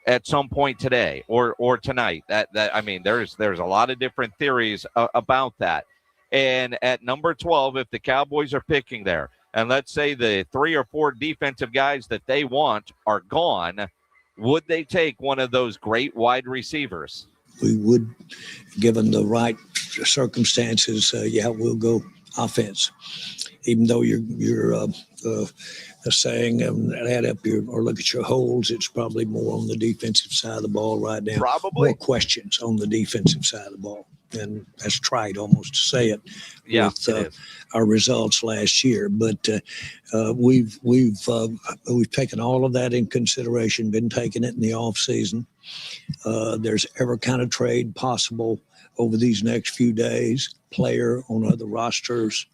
at some point today or tonight? That I mean, there's a lot of different theories about that. And at number 12, if the Cowboys are picking there, and let's say the 3 or 4 defensive guys that they want are gone, would they take one of those great wide receivers? We would, given the right circumstances, we'll go offense. Even though you're saying add up or look at your holes, it's probably more on the defensive side of the ball right now. Probably more questions on the defensive side of the ball, and that's tried almost to say it. Yeah, with our results last year, but we've taken all of that in consideration. Been taking it in the off season. There's every kind of trade possible over these next few days. Player on other rosters.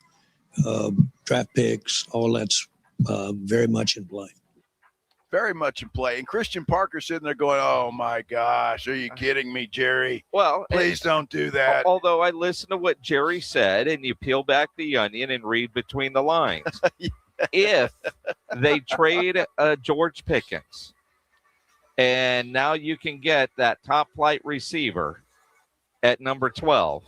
Draft picks, all that's very much in play. Very much in play. And Christian Parker sitting there going, oh, my gosh, are you kidding me, Jerry? Well, please don't do that. Although I listened to what Jerry said, and you peel back the onion and read between the lines. If they trade George Pickens, and now you can get that top flight receiver at number 12,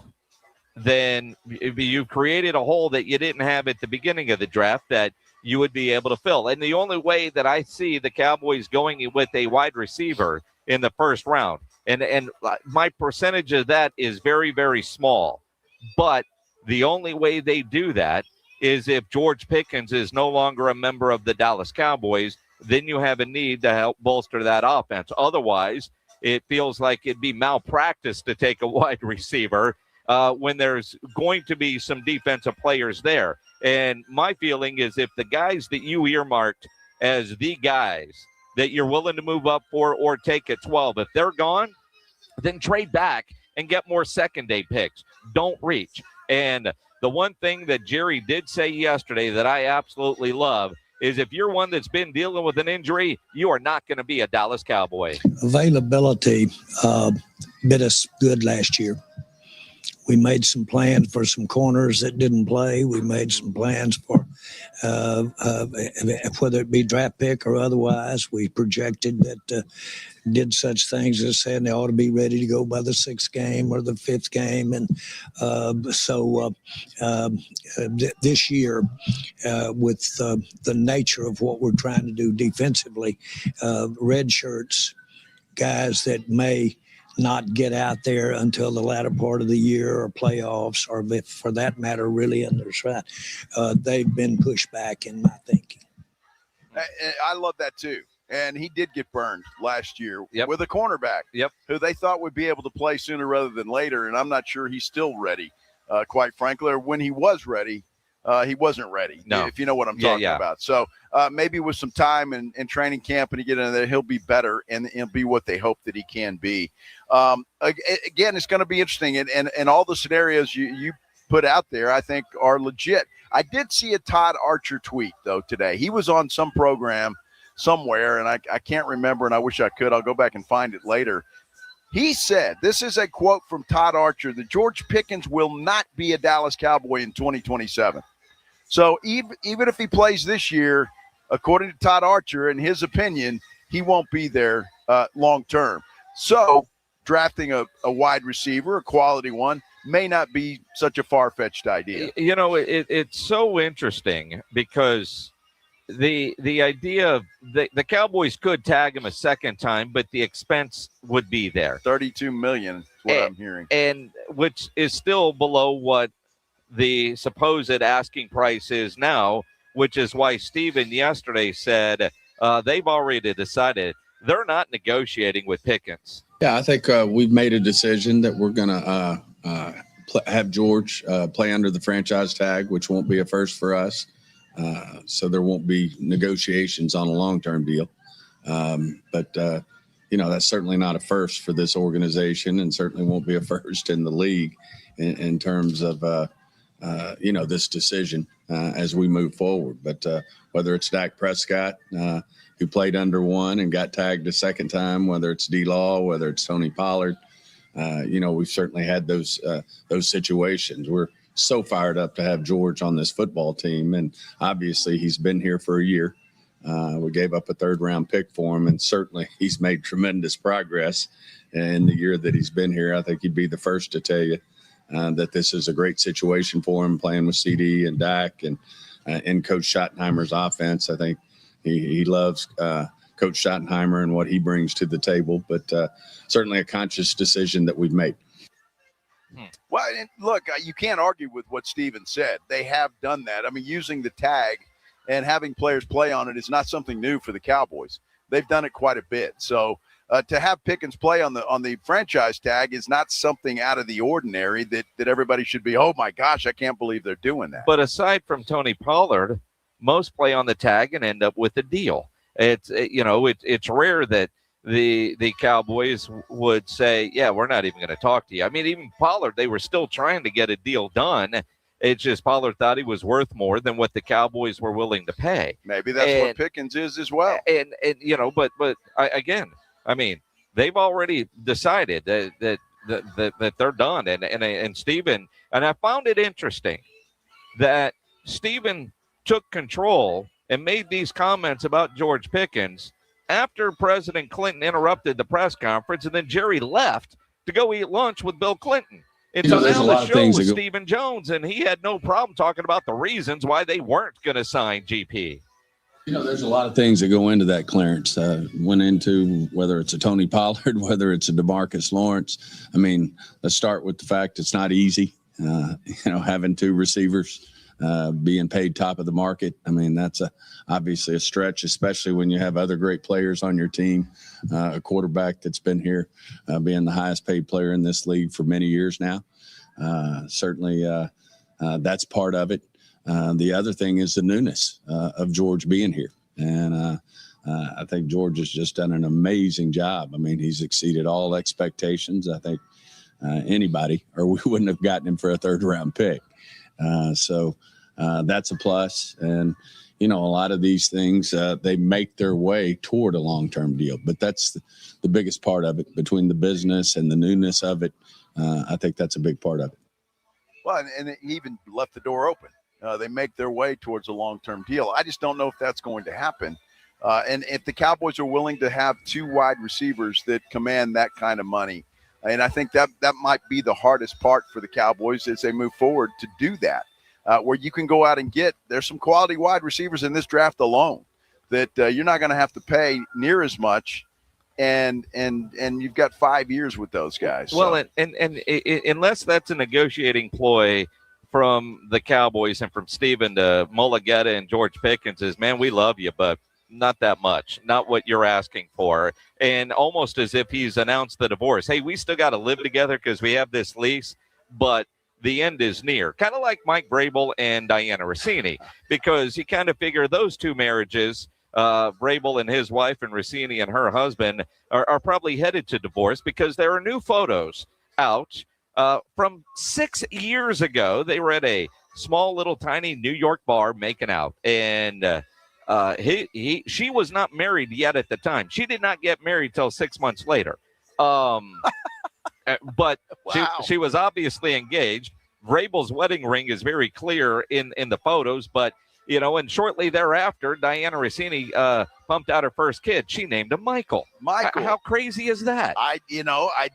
then you've created a hole that you didn't have at the beginning of the draft that you would be able to fill. And the only way that I see the Cowboys going with a wide receiver in the first round, and my percentage of that is very, very small, but the only way they do that is if George Pickens is no longer a member of the Dallas Cowboys. Then you have a need to help bolster that offense. Otherwise, it feels like it'd be malpractice to take a wide receiver when there's going to be some defensive players there. And my feeling is if the guys that you earmarked as the guys that you're willing to move up for or take at 12, if they're gone, then trade back and get more second-day picks. Don't reach. And the one thing that Jerry did say yesterday that I absolutely love is if you're one that's been dealing with an injury, you are not going to be a Dallas Cowboy. Availability bit us good last year. We made some plans for some corners that didn't play. We made some plans for whether it be draft pick or otherwise. We projected that did such things as saying they ought to be ready to go by the 6th game or the 5th game. And this year, with the nature of what we're trying to do defensively, red shirts, guys that may not get out there until the latter part of the year or playoffs, or if, for that matter, really in their stride, they've been pushed back in my thinking. I love that too. And he did get burned last year with a cornerback who they thought would be able to play sooner rather than later. And I'm not sure he's still ready, quite frankly, or when he was ready, he wasn't ready, if you know what I'm talking about. So maybe with some time and training camp and he get in there, he'll be better and he'll be what they hope that he can be. Again, it's going to be interesting. And all the scenarios you put out there, I think, are legit. I did see a Todd Archer tweet, though, today. He was on some program somewhere, and I can't remember, and I wish I could. I'll go back and find it later. He said, this is a quote from Todd Archer, that George Pickens will not be a Dallas Cowboy in 2027. So even if he plays this year, according to Todd Archer, in his opinion, he won't be there long term. So drafting a wide receiver, a quality one, may not be such a far-fetched idea. You know, it's so interesting because the idea of the Cowboys could tag him a second time, but the expense would be there. $32 million is what I'm hearing. And which is still below what the supposed asking price is now, which is why Steven yesterday said they've already decided they're not negotiating with Pickens. Yeah, I think we've made a decision that we're going to have George play under the franchise tag, which won't be a first for us. So there won't be negotiations on a long-term deal. But that's certainly not a first for this organization, and certainly won't be a first in the league in terms of, this decision as we move forward. But whether it's Dak Prescott, who played under one and got tagged a second time, whether it's D-Law, whether it's Tony Pollard, we've certainly had those situations. We're so fired up to have George on this football team. And obviously he's been here for a year. We gave up a 3rd-round pick for him, and certainly he's made tremendous progress in the year that he's been here. I think he'd be the first to tell you that this is a great situation for him, playing with CD and Dak and in Coach Schottenheimer's offense. I think he loves Coach Schottenheimer and what he brings to the table, but certainly a conscious decision that we've made. Well, look, you can't argue with what Steven said. They have done that. I mean, using the tag and having players play on it is not something new for the Cowboys. They've done it quite a bit. So to have Pickens play on the franchise tag is not something out of the ordinary that everybody should be, oh, my gosh, I can't believe they're doing that. But aside from Tony Pollard, most play on the tag and end up with a deal. It's rare that the Cowboys would say, yeah, we're not even going to talk to you. I mean, even Pollard, they were still trying to get a deal done. It's just Pollard thought he was worth more than what the Cowboys were willing to pay. Maybe that's what Pickens is as well. And I mean, they've already decided that they're done. And Steven, and I found it interesting that Steven took control and made these comments about George Pickens after President Clinton interrupted the press conference, and then Jerry left to go eat lunch with Bill Clinton. And so now the show was Stephen Jones, and he had no problem talking about the reasons why they weren't going to sign GP. There's a lot of things that go into that clearance. Went into whether it's a Tony Pollard, whether it's a DeMarcus Lawrence. I mean, let's start with the fact it's not easy. Having 2 receivers, being paid top of the market. I mean, that's obviously a stretch, especially when you have other great players on your team. A quarterback that's been here, being the highest paid player in this league for many years now. Certainly, that's part of it. The other thing is the newness of George being here. And I think George has just done an amazing job. I mean, he's exceeded all expectations. I think anybody, or we wouldn't have gotten him for a 3rd-round pick. So that's a plus. And, a lot of these things, they make their way toward a long-term deal. But that's the biggest part of it, between the business and the newness of it. I think that's a big part of it. Well, and he even left the door open. They make their way towards a long-term deal. I just don't know if that's going to happen. And if the Cowboys are willing to have 2 wide receivers that command that kind of money, and I think that might be the hardest part for the Cowboys as they move forward to do that, where you can go out and there's some quality wide receivers in this draft alone that you're not going to have to pay near as much. And you've got 5 years with those guys. Well, so. and unless that's a negotiating ploy from the Cowboys and from Steven to Mulligetta and George Pickens is, man, we love you, but not that much, not what you're asking for. And almost as if he's announced the divorce. Hey, we still got to live together because we have this lease, but the end is near. Kind of like Mike Vrabel and Diana Rossini, because you kind of figure those 2 marriages, Vrabel and his wife and Rossini and her husband, are probably headed to divorce because there are new photos out from 6 years ago. They were at a small little tiny New York bar making out, and she was not married yet at the time. She did not get married till 6 months later. But wow. she was obviously engaged. Vrabel's wedding ring is very clear in the photos, but and shortly thereafter, Diana Rossini pumped out her first kid. She named him Michael. How crazy is that? I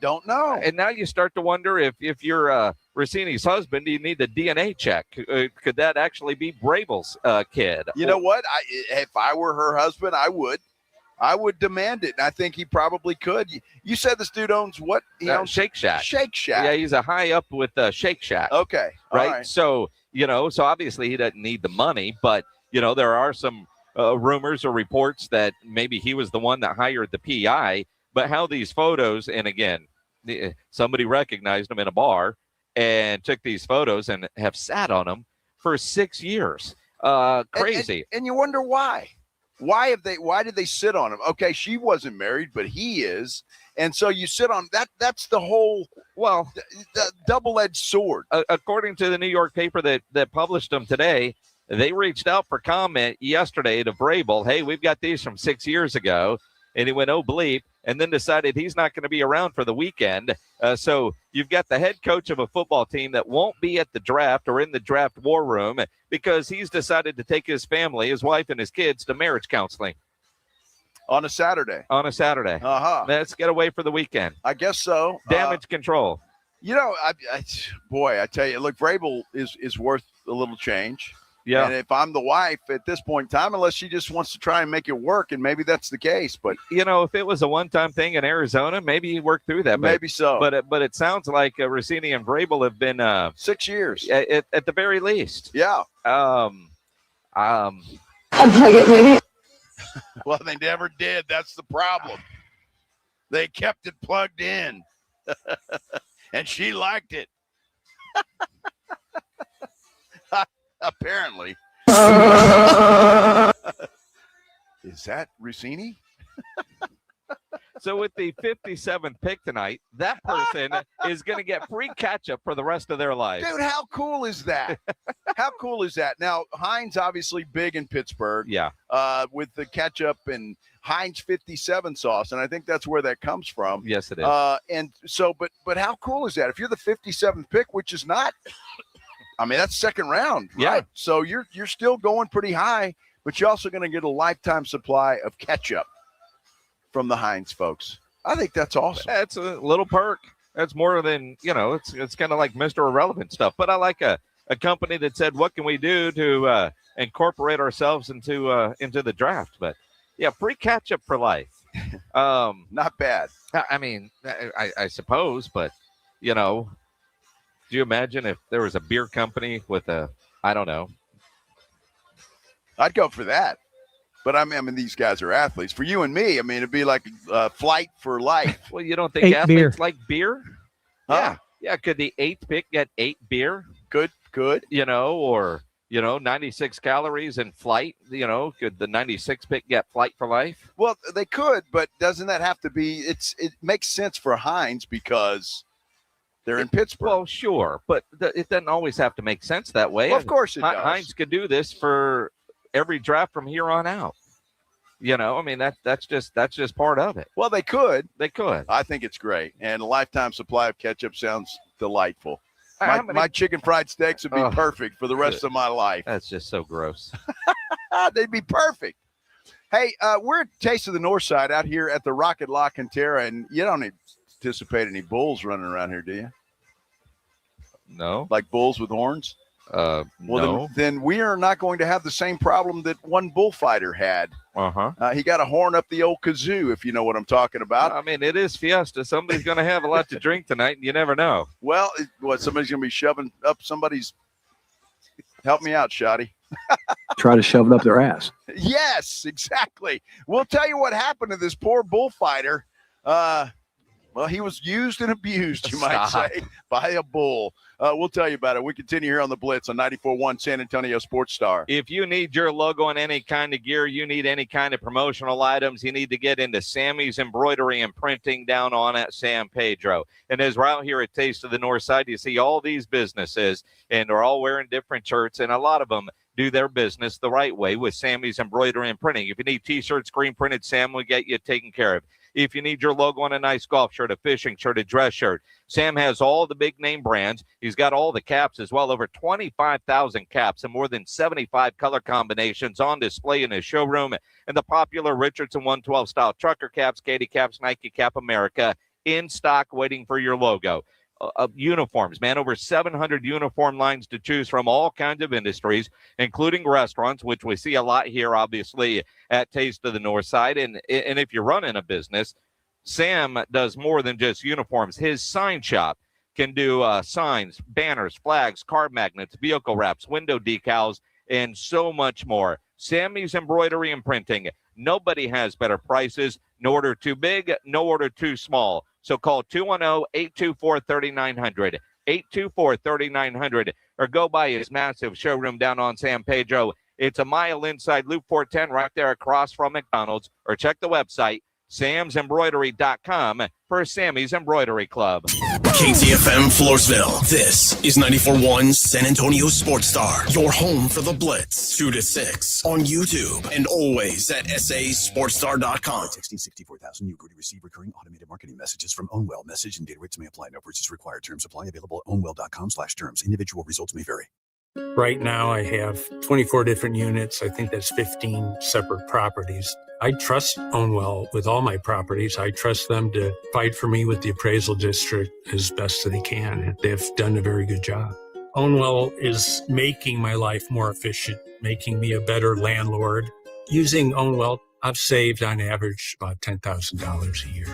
don't know. And now you start to wonder if you're Rossini's husband, do you need the DNA check? Could that actually be Vrabel's kid? You know what? If I were her husband, I would demand it, and I think he probably could. You said this dude owns what? He owns Shake Shack. Shake Shack. Yeah, he's a high up with Shake Shack. Okay. Right? So, so obviously he doesn't need the money, but, there are some rumors or reports that maybe he was the one that hired the PI. But how these photos, and again, somebody recognized him in a bar and took these photos and have sat on them for 6 years. Crazy. And you wonder why. Why did they sit on him? Okay, she wasn't married, but he is. And so you sit on that. That's the whole, the double-edged sword. According to the New York paper that published them today, they reached out for comment yesterday to Vrabel. Hey, we've got these from 6 years ago. And he went, oh, bleep, and then decided he's not going to be around for the weekend. So you've got the head coach of a football team that won't be at the draft or in the draft war room because he's decided to take his family, his wife and his kids, to marriage counseling. On a Saturday. Uh-huh. Let's get away for the weekend. I guess so. Damage control. I tell you, look, Vrabel is worth a little change. Yeah. And if I'm the wife at this point in time, unless she just wants to try and make it work, and maybe that's the case. But if it was a one-time thing in Arizona, maybe you work through that. Maybe so. But it sounds like Rossini and Vrabel have been 6 years at the very least. Yeah. Unplug it, maybe. Well, they never did. That's the problem. They kept it plugged in, and she liked it. Apparently. Is that Rossini? So with the 57th pick tonight, that person is going to get free ketchup for the rest of their lives. Dude, how cool is that? How cool is that? Now, Heinz obviously big in Pittsburgh. Yeah. With the ketchup and Heinz 57 sauce, and I think that's where that comes from. Yes, it is. And so, but how cool is that? If you're the 57th pick, which is not, I mean, that's second round, right? Yeah. So you're still going pretty high, but you're also going to get a lifetime supply of ketchup. from the Heinz folks. I think that's awesome. That's a little perk. That's more than, it's kind of like Mr. Irrelevant stuff. But I like a company that said, what can we do to incorporate ourselves into the draft? But, yeah, free ketchup for life. Not bad. I mean, I suppose, but, do you imagine if there was a beer company with I don't know. I'd go for that. But I mean, these guys are athletes. For you and me, I mean, it'd be like flight for life. Well, you don't think athletes like beer? Huh? Yeah. Could the 8th pick get 8 beer? Could. Or 96 calories in flight. Could the 96 pick get flight for life? Well, they could, but doesn't that have to be? It makes sense for Heinz because they're in Pittsburgh. Well, sure, but it doesn't always have to make sense that way. Well, of course it does. Heinz could do this for every draft from here on out. I mean, that's just part of it. Well, they could. I think it's great. And a lifetime supply of ketchup sounds delightful. My chicken fried steaks would be perfect for the rest of my life. That's just so gross. They'd be perfect. Hey, we're at Taste of the Northside out here at the Rocket LaCantera, and you don't anticipate any bulls running around here, do you? No. Like bulls with horns? No. Then we are not going to have the same problem that one bullfighter had. He got a horn up the old kazoo, if you know what I'm talking about. I mean, it is Fiesta. Somebody's going to have a lot to drink tonight, and you never know. Well, somebody's going to be shoving up somebody's. Help me out, Shotty. Try to shove it up their ass. Yes, exactly. We'll tell you what happened to this poor bullfighter. Well, he was used and abused, you might say, by a bull. We'll tell you about it. We continue here on the Blitz on 94.1 San Antonio Sports Star. If you need your logo on any kind of gear, you need any kind of promotional items, you need to get into Sammy's Embroidery and Printing down on at San Pedro. And as we're out here at Taste of the Northside, you see all these businesses, and they're all wearing different shirts, and a lot of them do their business the right way with Sammy's Embroidery and Printing. If you need T-shirts, screen printed, Sam will get you taken care of. If you need your logo on a nice golf shirt, a fishing shirt, a dress shirt, Sam has all the big name brands. He's got all the caps as well, over 25,000 caps and more than 75 color combinations on display in his showroom. And the popular Richardson 112 style trucker caps, Katie caps, Nike Cap America in stock waiting for your logo. Uniforms, man, over 700 uniform lines to choose from, all kinds of industries, including restaurants, which we see a lot here, obviously, at Taste of the Northside. And if you're running a business, Sam does more than just uniforms. His sign shop can do signs, banners, flags, card magnets, vehicle wraps, window decals, and so much more. Sammy's Embroidery and Printing. Nobody has better prices. No order too big, no order too small. So call 210-824-3900, 824-3900, or go by his massive showroom down on San Pedro. It's a mile inside Loop 410 right there across from McDonald's, or check the website, samsembroidery.com, for Sammy's Embroidery Club. KTFM Floresville. This is 94.1 San Antonio Sports Star, your home for the Blitz, 2 to 6 on YouTube and always at sasportstar.com. Texting 64,000. You agree to receive recurring automated marketing messages from Ownwell. Message and data rates may apply. No purchase required. Terms apply. Available at ownwell.com/terms. Individual results may vary. Right now, I have 24 different units. I think that's 15 separate properties. I trust Ownwell with all my properties. I trust them to fight for me with the appraisal district as best that they can. And they've done a very good job. Ownwell is making my life more efficient, making me a better landlord. Using Ownwell, I've saved on average about $10,000 a year.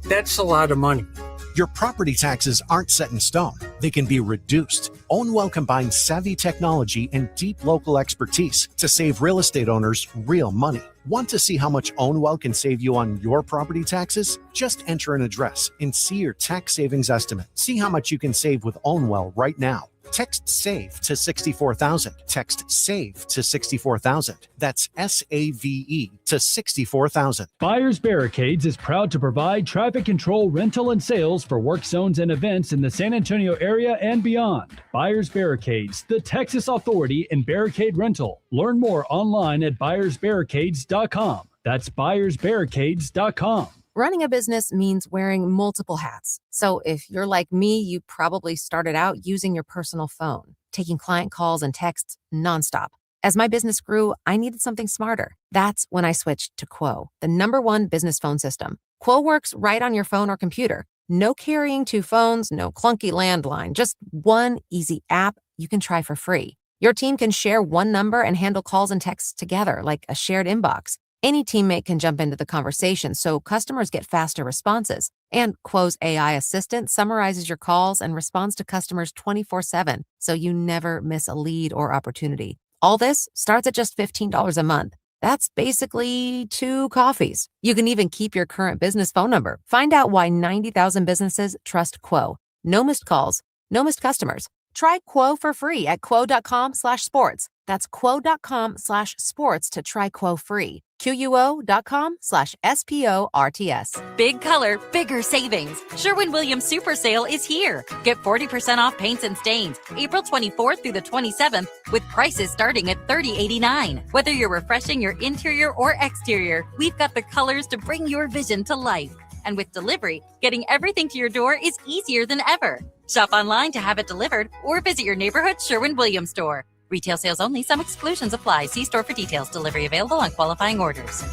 That's a lot of money. Your property taxes aren't set in stone. They can be reduced. Ownwell combines savvy technology and deep local expertise to save real estate owners real money. Want to see how much Ownwell can save you on your property taxes? Just enter an address and see your tax savings estimate. See how much you can save with Ownwell right now. Text SAVE to 64,000. Text SAVE to 64,000. That's SAVE to 64,000. Buyers Barricades is proud to provide traffic control, rental, and sales for work zones and events in the San Antonio area and beyond. Buyers Barricades, the Texas authority in barricade rental. Learn more online at buyersbarricades.com. That's buyersbarricades.com. Running a business means wearing multiple hats. So if you're like me, you probably started out using your personal phone, taking client calls and texts nonstop. As my business grew, I needed something smarter. That's when I switched to Quo, the #1 business phone system. Quo works right on your phone or computer. No carrying 2 phones, no clunky landline, just one easy app you can try for free. Your team can share one number and handle calls and texts together like a shared inbox. Any teammate can jump into the conversation, so customers get faster responses. And Quo's AI assistant summarizes your calls and responds to customers 24/7, so you never miss a lead or opportunity. All this starts at just $15 a month. That's basically 2 coffees. You can even keep your current business phone number. Find out why 90,000 businesses trust Quo. No missed calls, no missed customers. Try Quo for free at quo.com/sports. That's quo.com/sports to try Quo free. QUO.com/SPORTS. Big color, bigger savings. Sherwin-Williams Super Sale is here. Get 40% off paints and stains April 24th through the 27th with prices starting at $30.89. Whether you're refreshing your interior or exterior, we've got the colors to bring your vision to life. And with delivery, getting everything to your door is easier than ever. Shop online to have it delivered or visit your neighborhood Sherwin-Williams store. Retail sales only. Some exclusions apply. See store for details. Delivery available on qualifying orders.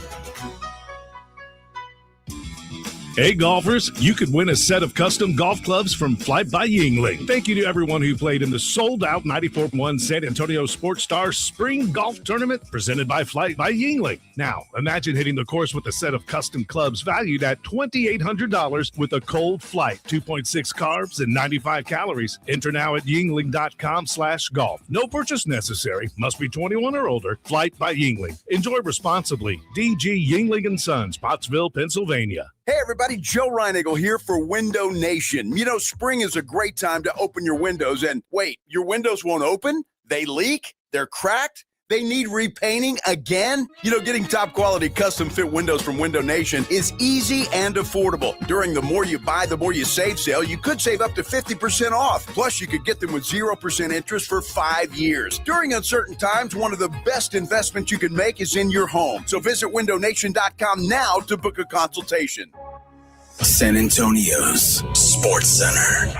Hey golfers, you could win a set of custom golf clubs from Flight by Yingling. Thank you to everyone who played in the sold-out 94.1 San Antonio Sports Star Spring Golf Tournament presented by Flight by Yingling. Now, imagine hitting the course with a set of custom clubs valued at $2,800 with a cold flight, 2.6 carbs, and 95 calories. Enter now at yingling.com/golf. No purchase necessary. Must be 21 or older. Flight by Yingling. Enjoy responsibly. DG Yingling & Sons, Pottsville, Pennsylvania. Hey everybody, Joe Reinagle here for Window Nation. You know, spring is a great time to open your windows, and wait, your windows won't open? They leak? They're cracked? They need repainting again? You know, getting top quality custom fit windows from Window Nation is easy and affordable. During the More You Buy, the More You Save sale, you could save up to 50% off. Plus, you could get them with 0% interest for 5 years. During uncertain times, one of the best investments you can make is in your home. So visit windownation.com now to book a consultation. San Antonio's Sports Center.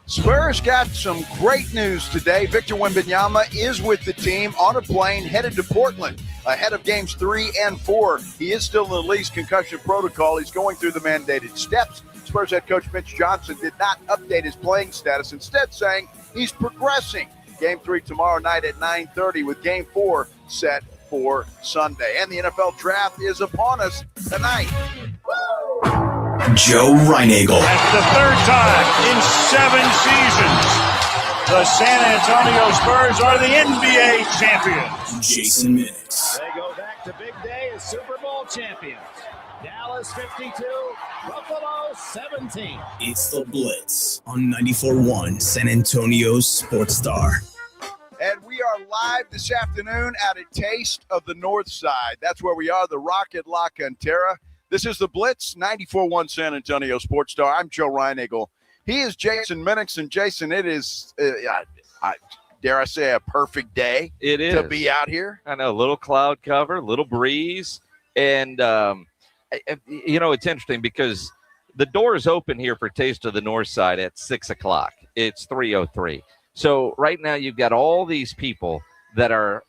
Spurs got some great news today. Victor Wembanyama is with the team on a plane headed to Portland ahead of games 3 and 4. He is still in the least concussion protocol. He's going through the mandated steps. Spurs head coach Mitch Johnson did not update his playing status, instead saying he's progressing. Game 3 tomorrow night at 9:30 with game 4 set for Sunday. And the NFL draft is upon us tonight. Joe Reinagle. That's the 3rd time in 7 seasons the San Antonio Spurs are the NBA champions. Jason Minix. They go back to big day as Super Bowl champions. Dallas 52, Buffalo 17. It's the Blitz on 94.1 San Antonio's Sports Star. And we are live this afternoon at a taste of the Northside. That's where we are, the Rocket LaCantera. This is the Blitz, 94.1 San Antonio Sports Star. I'm Joe Reinagle. He is Jason Minix. And Jason, it is, dare I say, a perfect day it is to be out here. I know, little cloud cover, little breeze. And, you know, it's interesting because the doors open here for Taste of the Northside at 6 o'clock. It's 3:03. So right now you've got all these people that are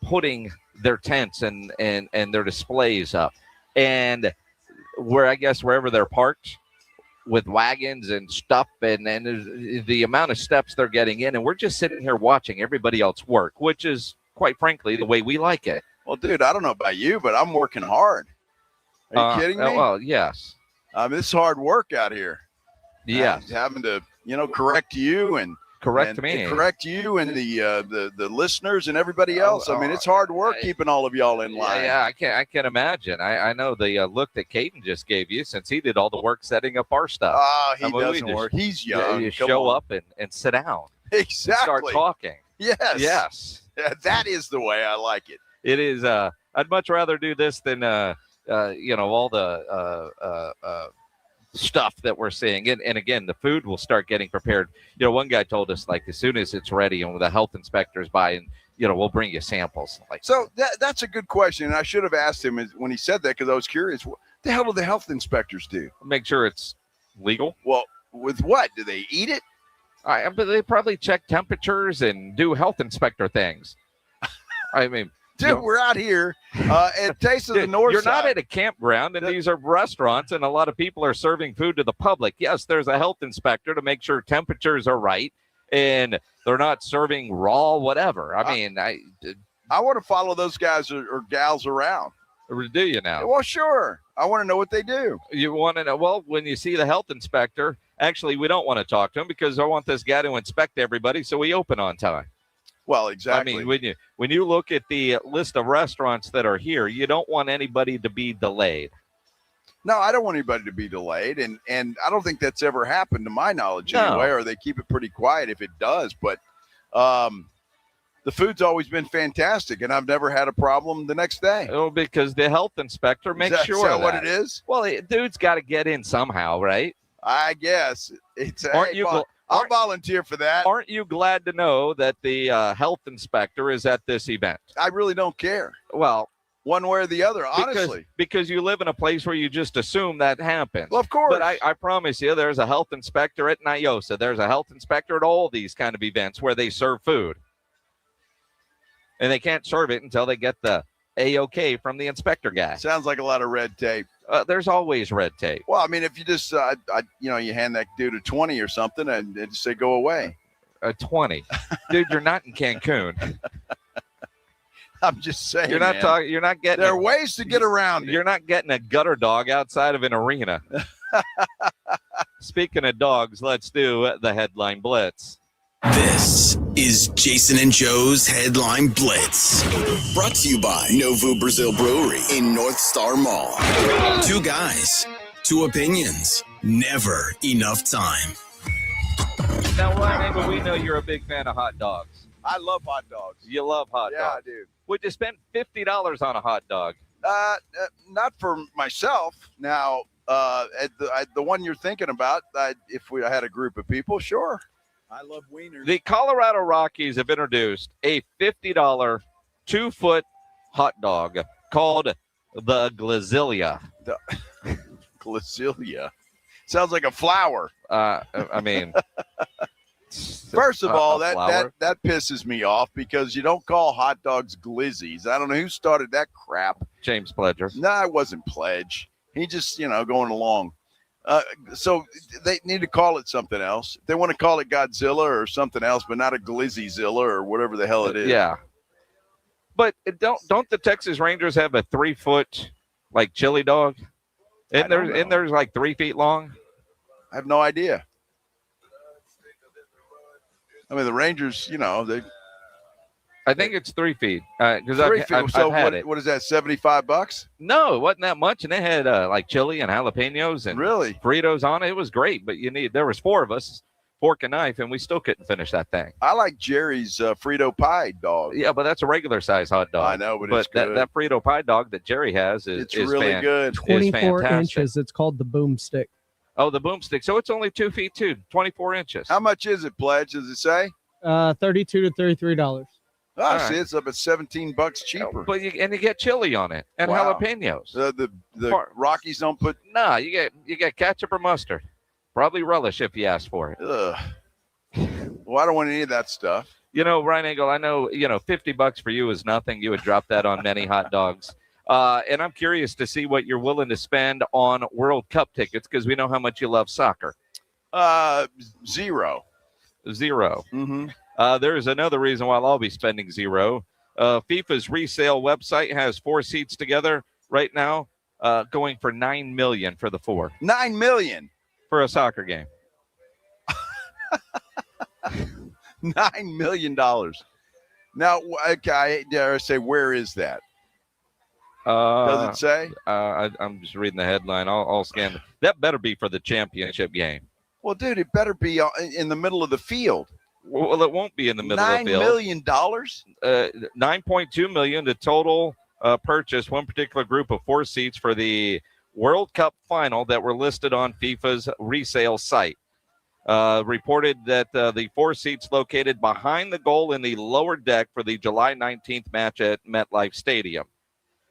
putting their tents and their displays up. And where I guess wherever they're parked with wagons and stuff and the amount of steps they're getting in. And we're just sitting here watching everybody else work, which is quite frankly the way we like it. Well, dude, I don't know about you, but I'm working hard. Are you kidding me? Well, yes. It's hard work out here. Yes. Having to, correct you and correct me. Correct you and the listeners and everybody else. I mean, it's hard work keeping all of y'all in line. Yeah, I can't imagine. I know the look that Caden just gave you since he did all the work setting up our stuff. He doesn't work. He's young. You show up and sit down. Exactly. Start talking. Yes. Yes. Yeah, that is the way I like it. It is. I'd much rather do this than all the stuff that we're seeing. And again, the food will start getting prepared. One guy told us, like, as soon as it's ready and the health inspectors by, and we'll bring you samples. So that's a good question. And I should have asked him when he said that, because I was curious. What the hell do the health inspectors do? Make sure it's legal. Well, with what? Do they eat it? But they probably check temperatures and do health inspector things. I mean, dude, we're out here at Taste of the Northside. You're not at a campground, and these are restaurants, and a lot of people are serving food to the public. Yes, there's a health inspector to make sure temperatures are right, and they're not serving raw whatever. I mean, I want to follow those guys or gals around. Do you now? Well, sure. I want to know what they do. You want to know? Well, when you see the health inspector, actually, we don't want to talk to him because I want this guy to inspect everybody so we open on time. Well, exactly. I mean, when you look at the list of restaurants that are here, you don't want anybody to be delayed. No, I don't want anybody to be delayed, and I don't think that's ever happened to my knowledge anyway, or they keep it pretty quiet if it does. But the food's always been fantastic, and I've never had a problem the next day. Oh, because the health inspector makes sure is that what it is? Well, dude's got to get in somehow, right? I guess. I'll volunteer for that. Aren't you glad to know that the health inspector is at this event? I really don't care. Well, one way or the other, honestly. Because you live in a place where you just assume that happens. Well, of course. But I promise you, there's a health inspector at Nyosa. There's a health inspector at all these kind of events where they serve food. And they can't serve it until they get the A-OK from the inspector guy. Sounds like a lot of red tape. There's always red tape. Well, I mean, if you just, you hand that dude a 20 or something and just say, go away. A 20. Dude, you're not in Cancun. I'm just saying, You're not talking. You're not getting. There are ways to get around it. You're not getting a gutter dog outside of an arena. Speaking of dogs, let's do the headline blitz. This is Jason and Joe's Headline Blitz. Brought to you by Novo Brazil Brewery in North Star Mall. Two guys, two opinions, never enough time. Now, Ryan, we know you're a big fan of hot dogs. I love hot dogs. You love hot dogs? Yeah, I do. Would you spend $50 on a hot dog? Not for myself. Now, the one you're thinking about, if I had a group of people, sure. I love wieners. The Colorado Rockies have introduced a $50 2-foot hot dog called the Glazilla. Glazilla. Sounds like a flower. I mean, first of all, that pisses me off because you don't call hot dogs glizzies. I don't know who started that crap. James Pledger. No, it wasn't Pledge. He just, going along. So they need to call it something else. They want to call it Godzilla or something else, but not a Glizzyzilla or whatever the hell it is. Yeah. But don't the Texas Rangers have a 3-foot like chili dog? And there's like 3 feet long. I have no idea. I mean, the Rangers, they. I think it's 3 feet. Because I've had it. What is that? $75? No, it wasn't that much, and they had like chili and jalapenos and Fritos on it. It was great, but there was 4 of us, fork and knife, and we still couldn't finish that thing. I like Jerry's Frito pie dog. Yeah, but that's a regular size hot dog. I know, but it's good. That Frito pie dog that Jerry has is really good. 24 inches. It's called the Boomstick. Oh, the Boomstick. So it's only 2 feet too, 24 inches. How much is it, Pledge? Does it say? $32 to $33. Oh, see, it's up at $17 cheaper. But you get chili on it and jalapenos. The Rockies don't put. No, you get ketchup or mustard, probably relish if you ask for it. Ugh. Well, I don't want any of that stuff. Ryan Engel, I know $50 for you is nothing. You would drop that on many hot dogs. And I'm curious to see what you're willing to spend on World Cup tickets because we know how much you love soccer. $0. Mm-hmm. There's another reason why I'll be spending $0. FIFA's resale website has 4 seats together right now, going for $9 million for the 4. $9 million for a soccer game. $9 million. Now, okay, dare I say, where is that? Does it say? I'm just reading the headline. I'll scan. That better be for the championship game. Well, dude, it better be in the middle of the field. Well, it won't be in the middle of the field. $9 million? $9.2 million to total purchase one particular group of 4 seats for the World Cup final that were listed on FIFA's resale site. Reported that the 4 seats located behind the goal in the lower deck for the July 19th match at MetLife Stadium.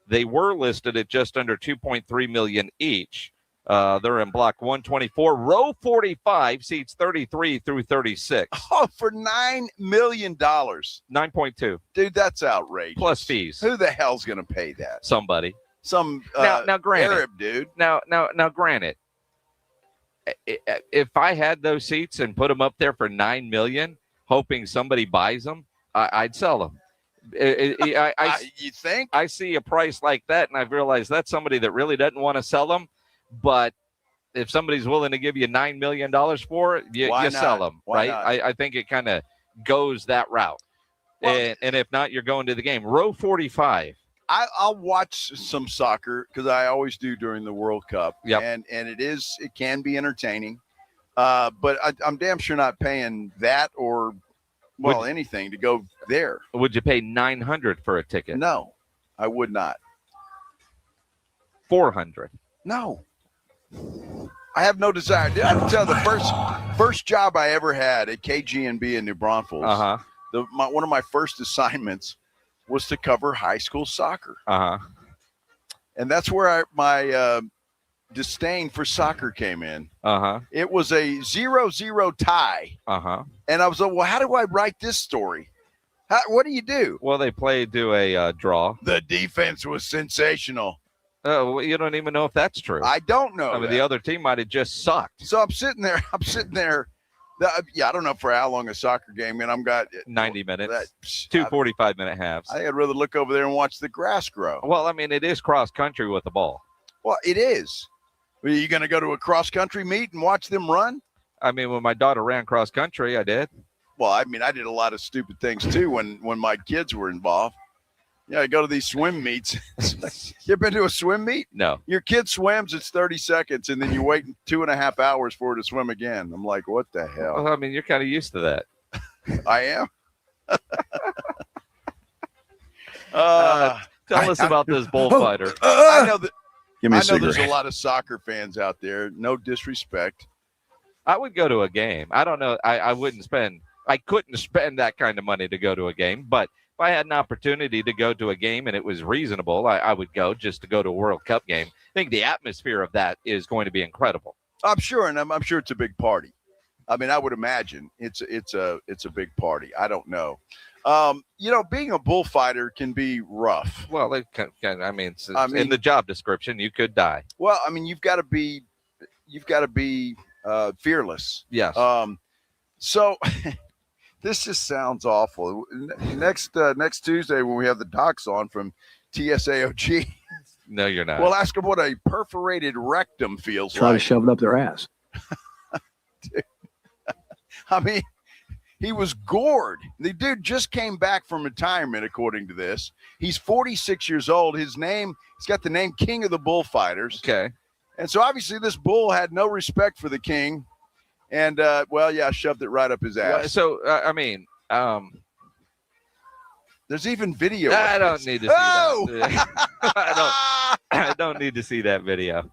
They were listed at just under $2.3 million each. They're in block 124. Row 45 seats 33 through 36. Oh, for $9 million. 9.2. Dude, that's outrageous. Plus fees. Who the hell's going to pay that? Somebody. Some now granted, Arab dude. Now, granted, if I had those seats and put them up there for $9 million, hoping somebody buys them, I'd sell them. You think? I see a price like that, and I've realized that's somebody that really doesn't want to sell them. But if somebody's willing to give you $9 million for it, you sell them, right? I think it kind of goes that route. Well, and if not, you're going to the game. Row 45. I'll watch some soccer because I always do during the World Cup. Yep. And it can be entertaining. But I'm damn sure not paying that or anything to go there. Would you pay $900 for a ticket? No, I would not. $400. No. I have no desire. I can tell the first job I ever had at KGNB in New Braunfels. One of my first assignments was to cover high school soccer. And that's where my disdain for soccer came in. It was a 0-0 tie. And I was like, well, how do I write this story? What do you do? Well, they played to a draw. The defense was sensational. Oh, you don't even know if that's true. I don't know. I mean, the other team might have just sucked. So I'm sitting there. I don't know for how long a soccer game, and I'm got 90 minutes, 2 45-minute halves. I think I'd rather look over there and watch the grass grow. Well, I mean, it is cross country with the ball. Well, it is. Are you going to go to a cross country meet and watch them run? I mean, when my daughter ran cross country, I did. Well, I mean, I did a lot of stupid things too when my kids were involved. Yeah, I go to these swim meets. You ever been to a swim meet? No. Your kid swims, it's 30 seconds, and then you wait 2.5 hours for her to swim again. I'm like, what the hell? Well, I mean, you're kind of used to that. I am. Tell us about this bullfighter. I know that. Give me a I know there's cigarette. a lot of soccer fans out there. No disrespect. I would go to a game. I don't know. I couldn't spend that kind of money to go to a game, but if I had an opportunity to go to a game and it was reasonable, I would go just to go to a World Cup game. I think the atmosphere of that is going to be incredible. I'm sure, and I'm sure it's a big party. I mean, I would imagine it's a big party. I don't know. Being a bullfighter can be rough. Well, in the job description, you could die. Well, I mean, you've got to be fearless. Yes. So this just sounds awful. Next Tuesday when we have the docs on from TSAOG. No, you're not. We'll ask them what a perforated rectum feels Try like. to shove it up their ass. Dude. I mean, he was gored. The dude just came back from retirement, according to this. He's 46 years old. He's got the name King of the Bullfighters. Okay. And so obviously this bull had no respect for the king. And, shoved it right up his ass. There's even video. I don't need to see that. I don't need to see that video.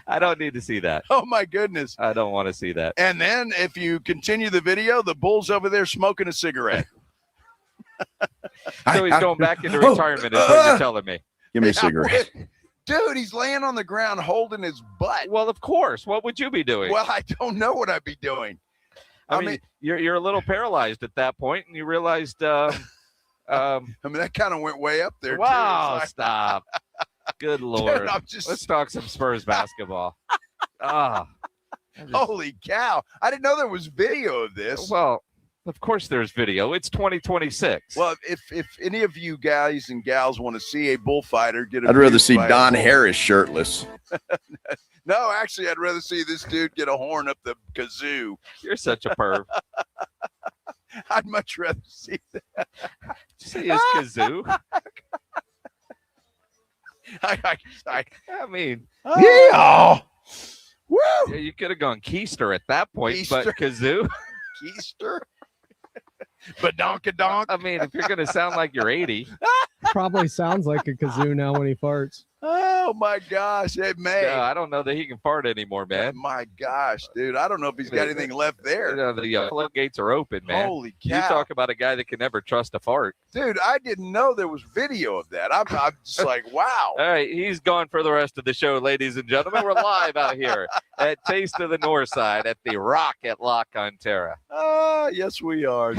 I don't need to see that. Oh, my goodness. I don't want to see that. And then if you continue the video, the bull's over there smoking a cigarette. So he's going back into retirement is what you're telling me. Give me a cigarette. Dude, he's laying on the ground holding his butt. Well, of course. What would you be doing? Well, I don't know what I'd be doing. I mean, you're a little paralyzed at that point, and you realized. I mean, that kind of went way up there. Wow! Too. Stop. Good Lord. Dude, Let's talk some Spurs basketball. Holy cow! I didn't know there was video of this. Well, of course there's video. It's 2026. Well, if any of you guys and gals want to see a bullfighter get, I'd rather see Don Harris shirtless. No, actually, I'd rather see this dude get a horn up the kazoo. You're such a perv. I'd much rather see that. See his kazoo. I mean, yeah. Woo! Yeah, you could have gone keister at that point, Keister. but kazoo. Keister. Badonkadonk. I mean, if you're going to sound like you're 80, Probably sounds like a kazoo now when he farts. Oh my gosh, it may. No, I don't know that he can fart anymore, man. My gosh, dude, I don't know if he's got anything left there. The floodgates are open, man. Holy You cow. talk about a guy that can never trust a fart. Dude, I didn't know there was video of that. I'm just like, wow. All right, he's gone for the rest of the show, ladies and gentlemen. We're live out here at Taste of the Northside at the Rock at LaCantera. Yes, we are.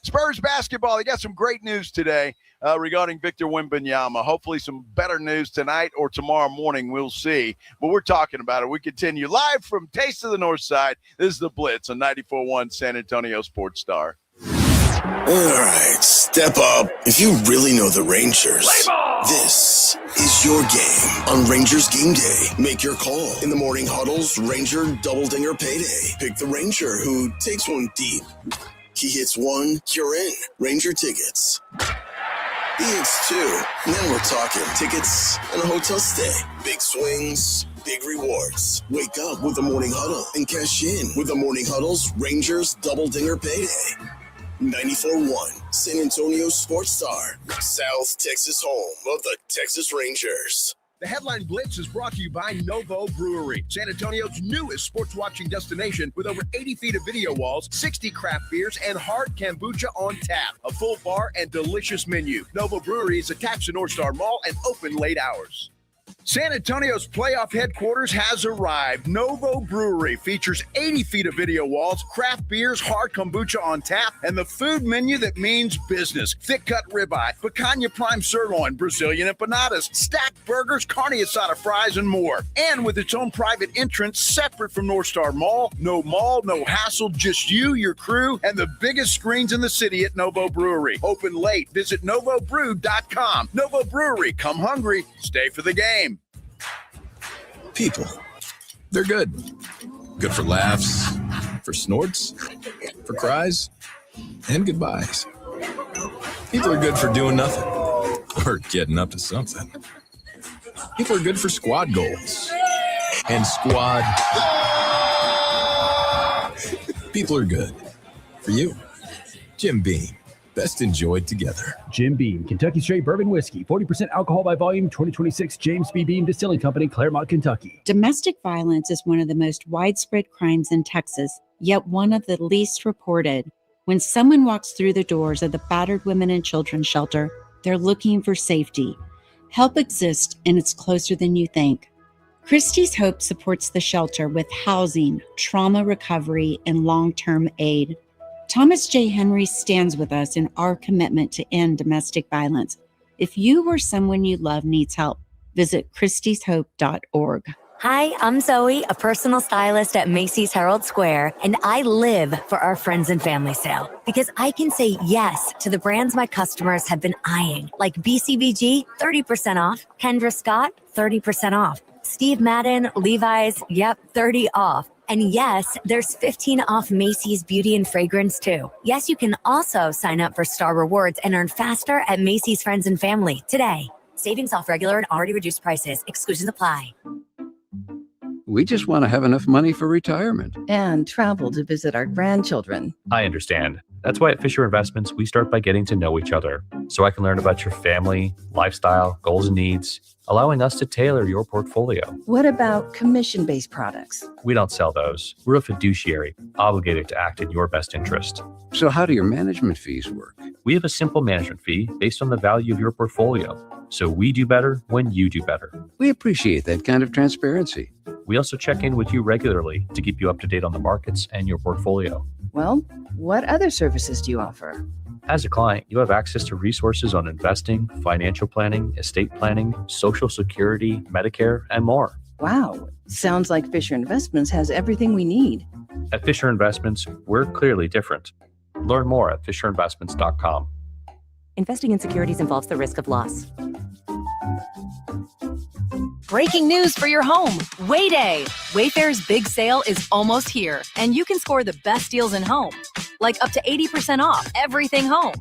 Spurs basketball, they got some great news today regarding Victor Wembanyama. Hopefully some better news tonight or tomorrow morning. We'll see. But we're talking about it. We continue live from Taste of the Northside. This is The Blitz on 94.1 San Antonio Sports Star. All right, step up. If you really know the Rangers, this is your game on Rangers Game Day. Make your call in the morning huddles, Ranger Double Dinger Payday. Pick the Ranger who takes one deep. He hits one, you're in. Ranger tickets. He hits two, and then we're talking tickets and a hotel stay. Big swings, big rewards. Wake up with the morning huddle and cash in with the morning huddle's Rangers Double Dinger Payday. 94.1 San Antonio Sports Star, South Texas home of the Texas Rangers. The Headline Blitz is brought to you by Novo Brewery, San Antonio's newest sports watching destination with over 80 feet of video walls, 60 craft beers, and hard kombucha on tap. A full bar and delicious menu. Novo Brewery is attached to Northstar Mall and open late hours. San Antonio's playoff headquarters has arrived. Novo Brewery features 80 feet of video walls, craft beers, hard kombucha on tap, and the food menu that means business. Thick-cut ribeye, picanha prime sirloin, Brazilian empanadas, stacked burgers, carne asada fries, and more. And with its own private entrance separate from Northstar Mall, no hassle, just you, your crew, and the biggest screens in the city at Novo Brewery. Open late. Visit novobrew.com. Novo Brewery. Come hungry. Stay for the game. People. They're good. Good for laughs, for snorts, for cries, and goodbyes. People are good for doing nothing or getting up to something. People are good for squad goals and squad. People are good for you. Jim Beam. Best enjoyed together. Jim Beam, Kentucky Straight Bourbon Whiskey, 40% alcohol by volume, 2026 James B. Beam Distilling Company, Claremont, Kentucky. Domestic violence is one of the most widespread crimes in Texas, yet one of the least reported. When someone walks through the doors of the Battered Women and Children Shelter, they're looking for safety. Help exists, and it's closer than you think. Christie's Hope supports the shelter with housing, trauma recovery, and long-term aid. Thomas J. Henry stands with us in our commitment to end domestic violence. If you or someone you love needs help, visit christieshope.org. Hi, I'm Zoe, a personal stylist at Macy's Herald Square, and I live for our friends and family sale because I can say yes to the brands my customers have been eyeing, like BCBG, 30% off, Kendra Scott, 30% off, Steve Madden, Levi's, 30 off. And yes, there's 15 off Macy's Beauty and Fragrance too. Yes, you can also sign up for Star Rewards and earn faster at Macy's Friends and Family today. Savings off regular and already reduced prices. Exclusions apply. We just want to have enough money for retirement. And travel to visit our grandchildren. I understand. That's why at Fisher Investments, we start by getting to know each other so I can learn about your family, lifestyle, goals and needs, allowing us to tailor your portfolio. What about commission-based products? We don't sell those. We're a fiduciary, obligated to act in your best interest. So how do your management fees work? We have a simple management fee based on the value of your portfolio. So we do better when you do better. We appreciate that kind of transparency. We also check in with you regularly to keep you up to date on the markets and your portfolio. Well, what other services do you offer? As a client, you have access to resources on investing, financial planning, estate planning, Social Security, Medicare, and more. Wow. Sounds like Fisher Investments has everything we need. At Fisher Investments, we're clearly different. Learn more at fisherinvestments.com. Investing in securities involves the risk of loss. Breaking news for your home. Wayday. Wayfair's big sale is almost here, and you can score the best deals in home, like up to 80% off everything home.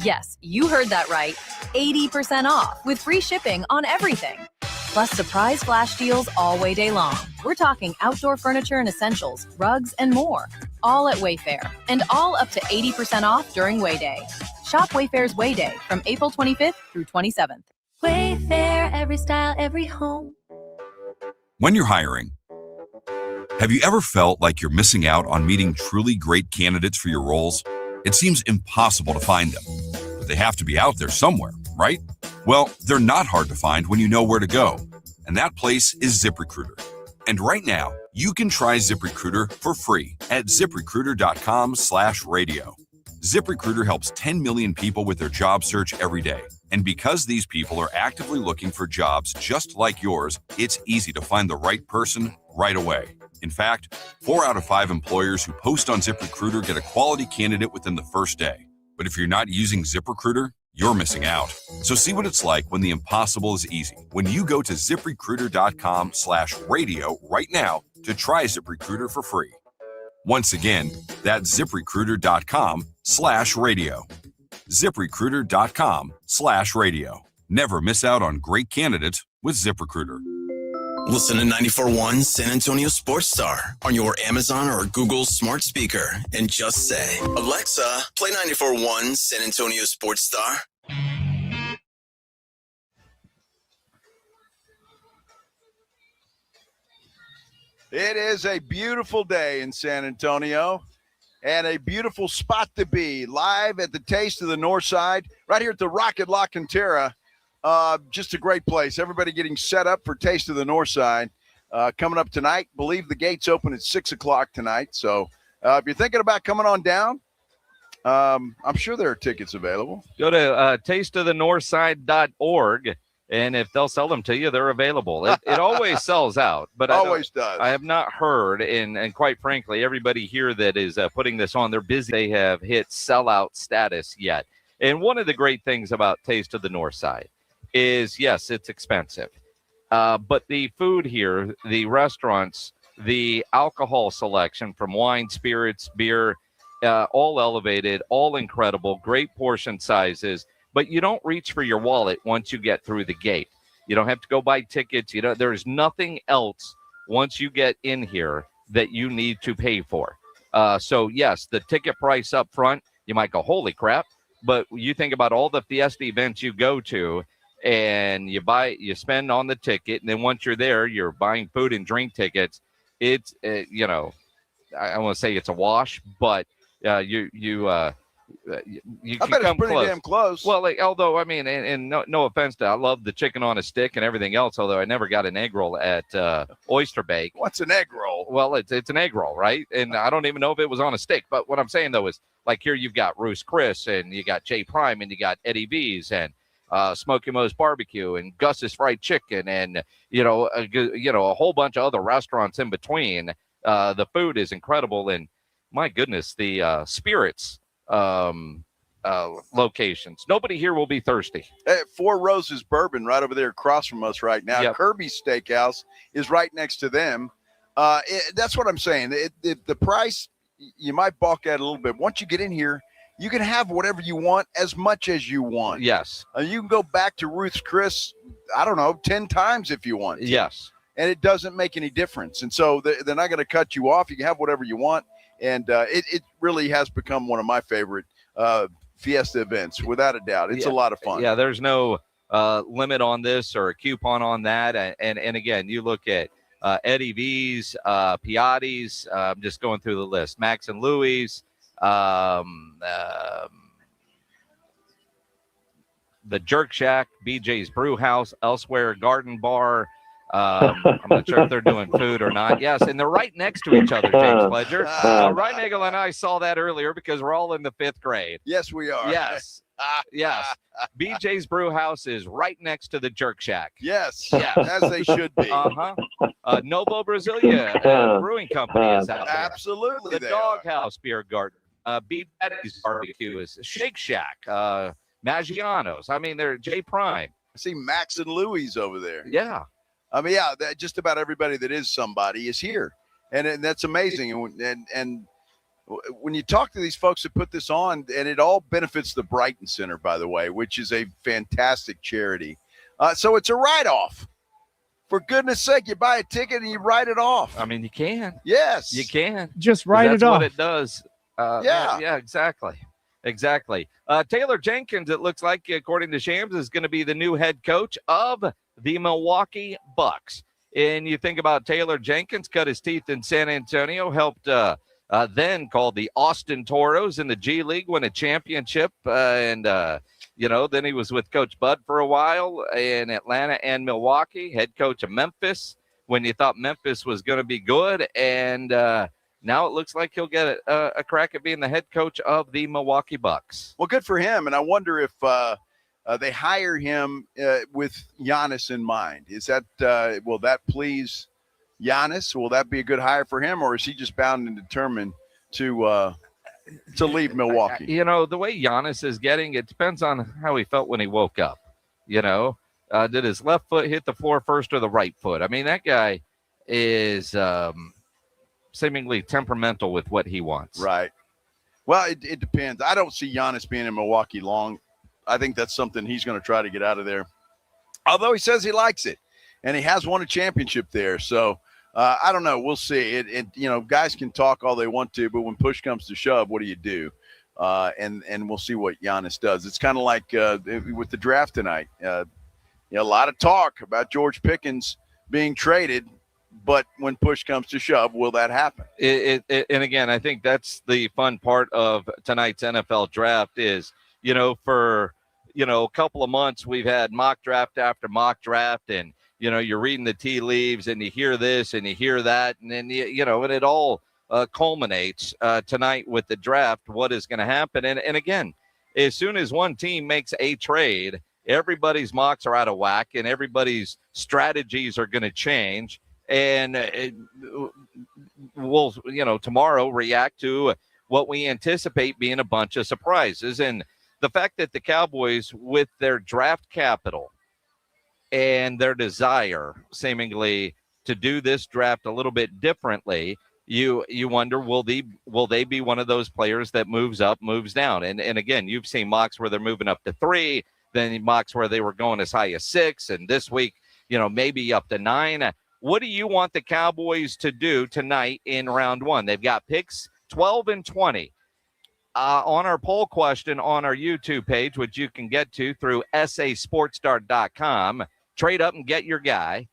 Yes, you heard that right. 80% off with free shipping on everything. Plus surprise flash deals all Wayday long. We're talking outdoor furniture and essentials, rugs, and more. All at Wayfair, and all up to 80% off during Wayday. Shop Wayfair's Way Day from April 25th through 27th. Wayfair, every style, every home. When you're hiring, have you ever felt like you're missing out on meeting truly great candidates for your roles? It seems impossible to find them, but they have to be out there somewhere, right? Well, they're not hard to find when you know where to go, and that place is ZipRecruiter. And right now, you can try ZipRecruiter for free at ZipRecruiter.com/radio. ZipRecruiter helps 10 million people with their job search every day. And because these people are actively looking for jobs just like yours, it's easy to find the right person right away. In fact, 4 out of 5 employers who post on ZipRecruiter get a quality candidate within the first day. But if you're not using ZipRecruiter, you're missing out. So see what it's like when the impossible is easy. When you go to ZipRecruiter.com/radio right now to try ZipRecruiter for free. Once again, that's ZipRecruiter.com/radio. ZipRecruiter.com/radio. Never miss out on great candidates with ZipRecruiter. Listen to 94.1 San Antonio Sports Star on your Amazon or Google smart speaker and just say, Alexa, play 94.1 San Antonio Sports Star. It is a beautiful day in San Antonio and a beautiful spot to be, live at the Taste of the Northside, right here at the Rocket LaCantera. Just a great place. Everybody getting set up for Taste of the Northside coming up tonight. Believe the gates open at 6 o'clock tonight. So if you're thinking about coming on down, I'm sure there are tickets available. Go to tasteofthenorthside.org, and if they'll sell them to you, they're available. It always sells out, but always does. I have not heard, and quite frankly, everybody here that is putting this on, they're busy. They have hit sellout status yet. And one of the great things about Taste of the Northside is, yes, it's expensive, but the food here, the restaurants, the alcohol selection from wine, spirits, beer, all elevated, all incredible, great portion sizes, but you don't reach for your wallet once you get through the gate. You don't have to go buy tickets. There's nothing else once you get in here that you need to pay for. So yes, the ticket price up front, you might go, holy crap, but you think about all the Fiesta events you go to, and you spend on the ticket, and then once you're there, you're buying food and drink tickets. It's I want to say it's a wash, but you can come pretty damn close. Well, although I mean, and no offense to, I love the chicken on a stick and everything else. Although I never got an egg roll at Oyster Bake. What's an egg roll? Well, it's an egg roll, right? And I don't even know if it was on a stick. But what I'm saying though is, like here you've got Roost Chris, and you got J Prime, and you got Eddie V's, and Smoky Mo's Barbecue, and Gus's Fried Chicken, and a whole bunch of other restaurants in between. The food is incredible, and my goodness, the spirits locations. Nobody here will be thirsty. Four Roses Bourbon right over there across from us right now. Yep. Kirby's Steakhouse is right next to them. That's what I'm saying. The price, you might balk at a little bit. Once you get in here, you can have whatever you want, as much as you want. Yes. You can go back to Ruth's Chris, 10 times if you want to. Yes. And it doesn't make any difference. And so they're not going to cut you off. You can have whatever you want. And it really has become one of my favorite Fiesta events, without a doubt. It's a lot of fun. Yeah, there's no limit on this or a coupon on that. And again, you look at Eddie V's, Piatti's, I'm just going through the list, Max and Louie's, the Jerk Shack, BJ's Brew House, Elsewhere Garden Bar. I'm not sure if they're doing food or not. Yes, and they're right next to each other, James Pledger. Reinagel and I saw that earlier because we're all in the 5th grade. Yes, we are. Yes. Yes. BJ's Brew House is right next to the Jerk Shack. Yes. Yes. As they should be. Novo Brasilia Brewing Company is out there. Absolutely. The Doghouse Beer Garden. Beef Betty's Barbecue is Shake Shack. Maggiano's. I mean, they're J Prime. I see Max and Louie's over there. Yeah. I mean, just about everybody that is somebody is here. And that's amazing. And when you talk to these folks that put this on, and it all benefits the Brighton Center, by the way, which is a fantastic charity. So it's a write-off. For goodness sake, you buy a ticket and you write it off. I mean, you can. Yes. You can. Just write it off. That's what it does. Yeah, exactly. Exactly. Taylor Jenkins, it looks like, according to Shams, is going to be the new head coach of the Milwaukee Bucks. And you think about Taylor Jenkins, cut his teeth in San Antonio, helped then called the Austin Toros in the G League, win a championship. Then he was with Coach Bud for a while in Atlanta and Milwaukee, head coach of Memphis when you thought Memphis was going to be good. And now it looks like he'll get a crack at being the head coach of the Milwaukee Bucks. Well, good for him. And I wonder if they hire him with Giannis in mind. Is that will that please Giannis? Will that be a good hire for him, or is he just bound and determined to leave Milwaukee? The way Giannis is getting, it depends on how he felt when he woke up. Did his left foot hit the floor first or the right foot? I mean, that guy is seemingly temperamental with what he wants. Right. Well, it depends. I don't see Giannis being in Milwaukee long. I think that's something he's going to try to get out of there. Although he says he likes it, and he has won a championship there. So I don't know. We'll see. Guys can talk all they want to, but when push comes to shove, what do you do? And we'll see what Giannis does. It's kind of like with the draft tonight. A lot of talk about George Pickens being traded, but when push comes to shove, will that happen? And again, I think that's the fun part of tonight's NFL draft is, for, a couple of months we've had mock draft after mock draft, and, you're reading the tea leaves and you hear this and you hear that. And then, and it all culminates tonight with the draft, what is going to happen. And again, as soon as one team makes a trade, everybody's mocks are out of whack and everybody's strategies are going to change. And we'll, tomorrow react to what we anticipate being a bunch of surprises. And the fact that the Cowboys, with their draft capital and their desire seemingly to do this draft a little bit differently, you wonder, will they be one of those players that moves up, moves down? And again, you've seen mocks where they're moving up to 3, then mocks where they were going as high as 6, and this week, maybe up to 9. What do you want the Cowboys to do tonight in round 1? They've got picks 12 and 20. On our poll question on our YouTube page, which you can get to through sasportstar.com, trade up and get your guy,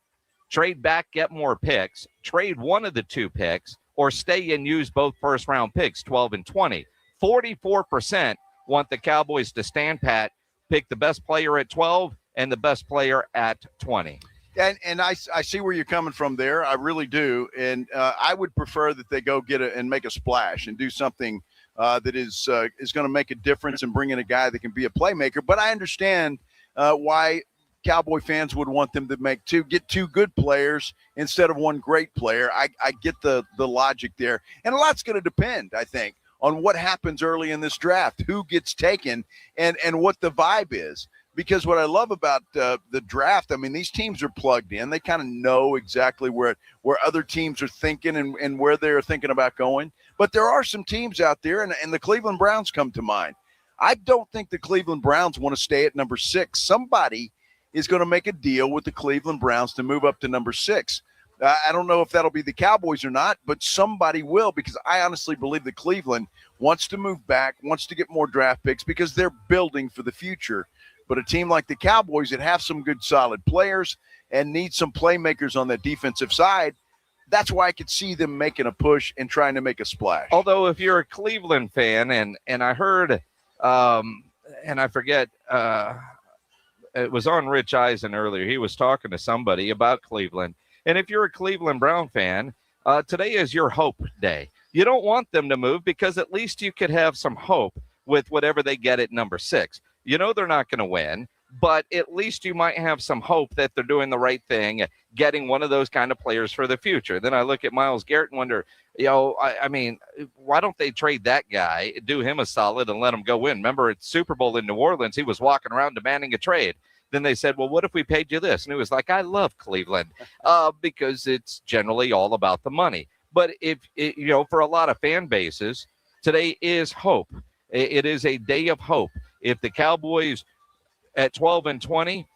trade back, get more picks, trade one of the 2 picks, or stay and use both first-round picks, 12 and 20. 44% want the Cowboys to stand pat, pick the best player at 12 and the best player at 20. And I see where you're coming from there. I really do. And I would prefer that they go get and make a splash and do something that is going to make a difference and bring in a guy that can be a playmaker. But I understand why Cowboy fans would want them to get 2 good players instead of 1 great player. I get the logic there. And a lot's going to depend, I think, on what happens early in this draft, who gets taken, and what the vibe is. Because what I love about the draft, I mean, these teams are plugged in. They kind of know exactly where other teams are thinking and where they're thinking about going. But there are some teams out there, and the Cleveland Browns come to mind. I don't think the Cleveland Browns want to stay at number 6. Somebody is going to make a deal with the Cleveland Browns to move up to number 6. I don't know if that'll be the Cowboys or not, but somebody will, because I honestly believe that Cleveland wants to move back, wants to get more draft picks because they're building for the future. But a team like the Cowboys that have some good, solid players and need some playmakers on the defensive side, that's why I could see them making a push and trying to make a splash. Although if you're a Cleveland fan, and I heard, and I forget, it was on Rich Eisen earlier. He was talking to somebody about Cleveland. And if you're a Cleveland Brown fan, today is your hope day. You don't want them to move because at least you could have some hope with whatever they get at number 6. They're not going to win, but at least you might have some hope that they're doing the right thing, getting one of those kind of players for the future. Then I look at Myles Garrett and wonder, I mean, why don't they trade that guy, do him a solid, and let him go win? Remember at Super Bowl in New Orleans, he was walking around demanding a trade. Then they said, well, what if we paid you this? And he was like, I love Cleveland because it's generally all about the money. But for a lot of fan bases, today is hope. It is a day of hope. If the Cowboys at 12 and 20,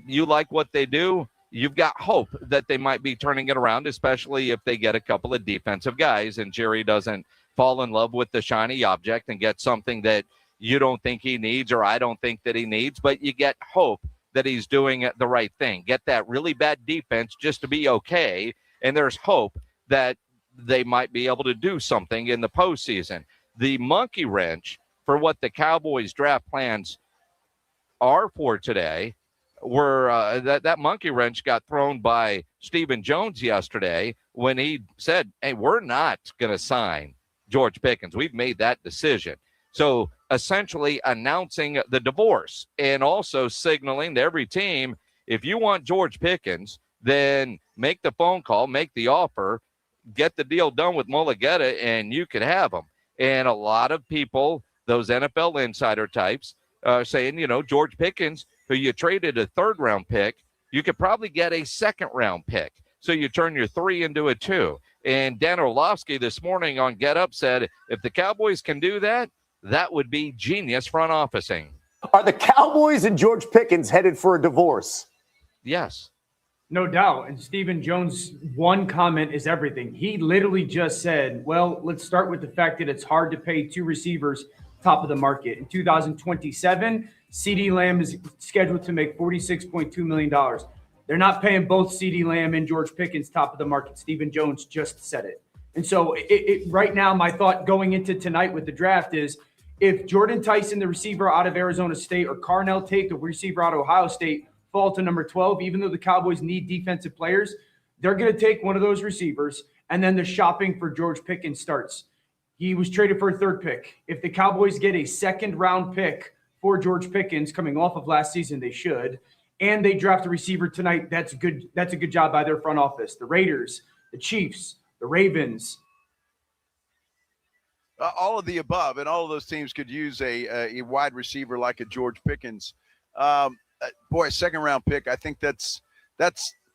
you like what they do, you've got hope that they might be turning it around, especially if they get a couple of defensive guys and Jerry doesn't fall in love with the shiny object and get something that, you don't think he needs, or I don't think that he needs, but you get hope that he's doing the right thing. Get that really bad defense just to be okay, and there's hope that they might be able to do something in the postseason. The monkey wrench for what the Cowboys draft plans are for today were that monkey wrench got thrown by Stephen Jones yesterday when he said, hey, we're not going to sign George Pickens. We've made that decision. So essentially announcing the divorce and also signaling to every team, if you want George Pickens, then make the phone call, make the offer, get the deal done with Mulligetta, and you could have him. And a lot of people, those NFL insider types, saying, George Pickens, who you traded a third-round pick, you could probably get a second-round pick. So you turn your 3 into a 2. And Dan Orlovsky this morning on Get Up said, if the Cowboys can do that, that would be genius front officing. Are the Cowboys and George Pickens headed for a divorce? Yes. No doubt. And Stephen Jones' one comment is everything. He literally just said, well, let's start with the fact that it's hard to pay 2 receivers top of the market. In 2027, CeeDee Lamb is scheduled to make $46.2 million. They're not paying both CeeDee Lamb and George Pickens top of the market. Stephen Jones just said it. And so right now, my thought going into tonight with the draft is if Jordan Tyson, the receiver out of Arizona State, or Carnell Tate, the receiver out of Ohio State, fall to number 12, even though the Cowboys need defensive players, they're going to take one of those receivers, and then the shopping for George Pickens starts. He was traded for a 3rd pick. If the Cowboys get a 2nd-round pick for George Pickens coming off of last season, they should, and they draft a receiver tonight, that's good. That's a good job by their front office. The Raiders, the Chiefs, the Ravens. All of the above, and all of those teams could use a wide receiver like a George Pickens. Boy, a 2nd-round pick, I think that's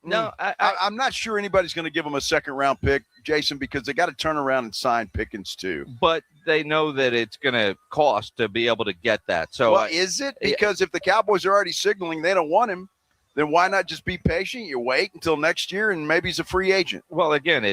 no. I'm not sure anybody's going to give them a 2nd-round pick, Jason, because they got to turn around and sign Pickens too. But they know that it's going to cost to be able to get that. So, is it? Because if the Cowboys are already signaling they don't want him, then why not just be patient? You wait until next year, and maybe he's a free agent. Well, again,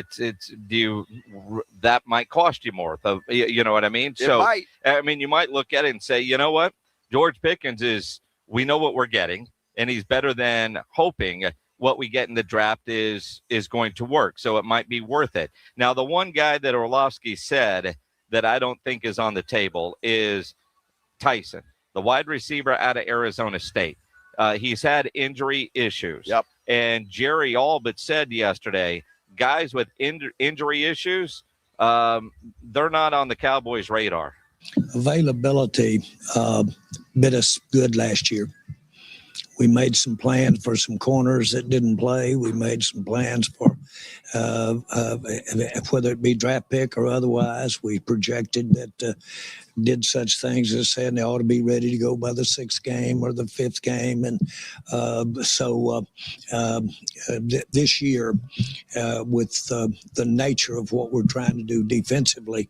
that might cost you more. You know what I mean? It might. I mean, you might look at it and say, you know what, George Pickens we know what we're getting, and he's better than hoping what we get in the draft is going to work. So it might be worth it. Now, the one guy that Orlovsky said that I don't think is on the table is Tyson, the wide receiver out of Arizona State. He's had injury issues. Yep. And Jerry Albert said yesterday, guys with injury issues, they're not on the Cowboys' radar. Availability bit us good last year. We made some plans for some corners that didn't play. We made some plans for whether it be draft pick or otherwise. We projected that did such things as saying they ought to be ready to go by the 6th game or the 5th game. And this year, with the nature of what we're trying to do defensively,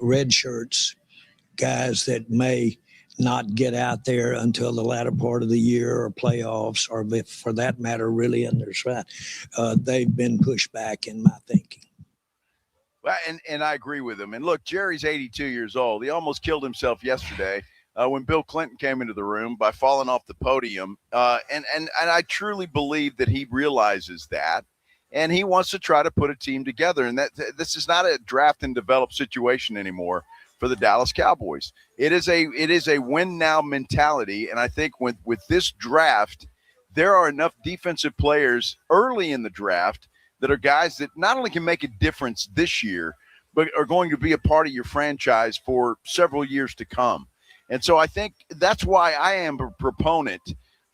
red shirts, guys that may not get out there until the latter part of the year or playoffs, or if, for that matter, really in their stride, they've been pushed back in my thinking. Well, and I agree with him. And look, Jerry's 82 years old. He almost killed himself yesterday when Bill Clinton came into the room by falling off the podium. And I truly believe that he realizes that, and he wants to try to put a team together. And that this is not a draft and develop situation anymore for the Dallas Cowboys. It is a win now mentality. And I think with this draft, there are enough defensive players early in the draft that are guys that not only can make a difference this year, but are going to be a part of your franchise for several years to come. And so I think that's why I am a proponent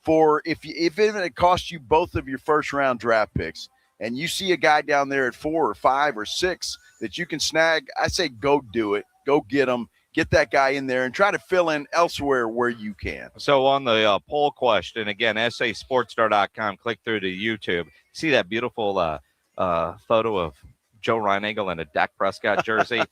for if it costs you both of your 1st-round draft picks and you see a guy down there at 4 or 5 or 6 that you can snag, I say go do it. Go get him. Get that guy in there and try to fill in elsewhere where you can. So on the poll question, again, sasportstar.com, click through to YouTube. See that beautiful photo of Joe Reinagle in a Dak Prescott jersey.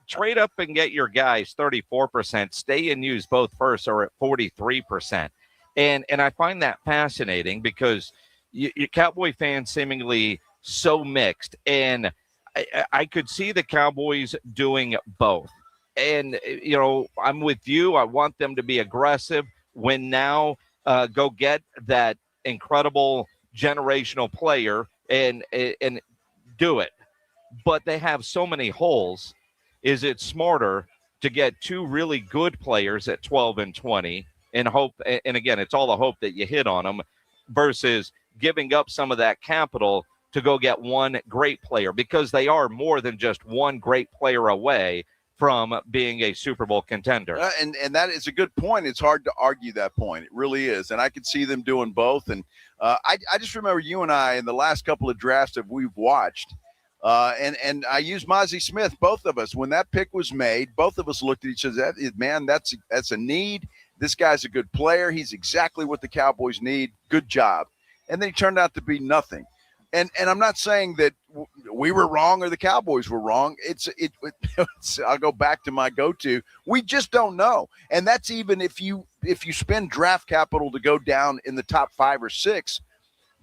Trade up and get your guys 34%. Stay and use both firsts are at 43%. And I find that fascinating because you Cowboy fans seemingly so mixed. And I could see the Cowboys doing both. And, I'm with you. I want them to be aggressive. Win now, go get that incredible generational player and do it. But they have so many holes. Is it smarter to get two really good players at 12 and 20 and hope, and again, it's all the hope that you hit on them, versus giving up some of that capital to go get one great player, because they are more than just one great player away from being a Super Bowl contender. And that is a good point. It's hard to argue that point. It really is. And I could see them doing both. And I just remember you and I in the last couple of drafts that we've watched, and I used Mozzie Smith, both of us. When that pick was made, both of us looked at each other, man, that's a need. This guy's a good player. He's exactly what the Cowboys need. Good job. And then he turned out to be nothing. And I'm not saying that we were wrong or the Cowboys were wrong. It's I'll go back to my go-to. We just don't know. And that's even if you spend draft capital to go down in the top 5 or 6,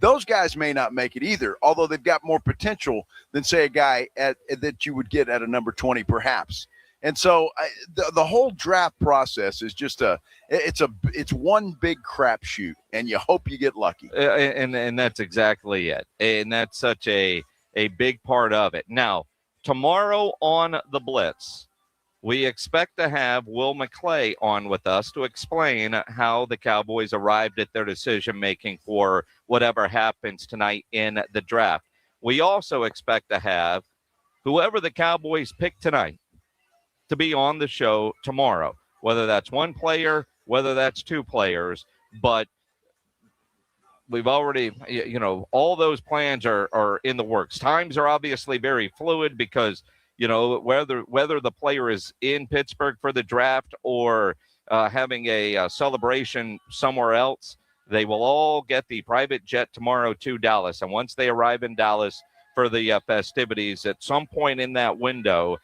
those guys may not make it either, although they've got more potential than, say, a guy that you would get at a number 20 perhaps. And so the whole draft process is just it's one big crapshoot, and you hope you get lucky. And that's exactly it. And that's such a big part of it. Now, tomorrow on the Blitz, we expect to have Will McClain on with us to explain how the Cowboys arrived at their decision-making for whatever happens tonight in the draft. We also expect to have whoever the Cowboys pick tonight to be on the show tomorrow, whether that's one player, whether that's two players. But we've already, all those plans are in the works. Times are obviously very fluid because, whether the player is in Pittsburgh for the draft or having a celebration somewhere else, they will all get the private jet tomorrow to Dallas. And once they arrive in Dallas for the festivities, at some point in that window,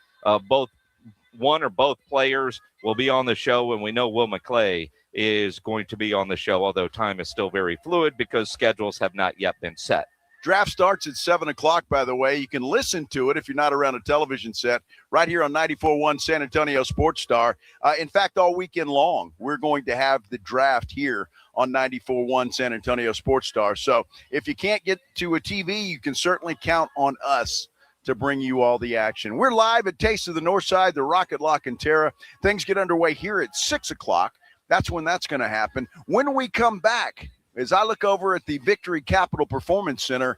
one or both players will be on the show, and we know Will McClain is going to be on the show, although time is still very fluid because schedules have not yet been set. Draft starts at 7 o'clock, by the way. You can listen to it if you're not around a television set right here on 94.1 San Antonio Sports Star. In fact, all weekend long, we're going to have the draft here on 94.1 San Antonio Sports Star. So if you can't get to a TV, you can certainly count on us to bring you all the action. We're live at Taste of the Northside, the Rock at LaCantera. Things get underway here at 6 o'clock. That's when that's going to happen. When we come back, as I look over at the Victory Capital Performance Center,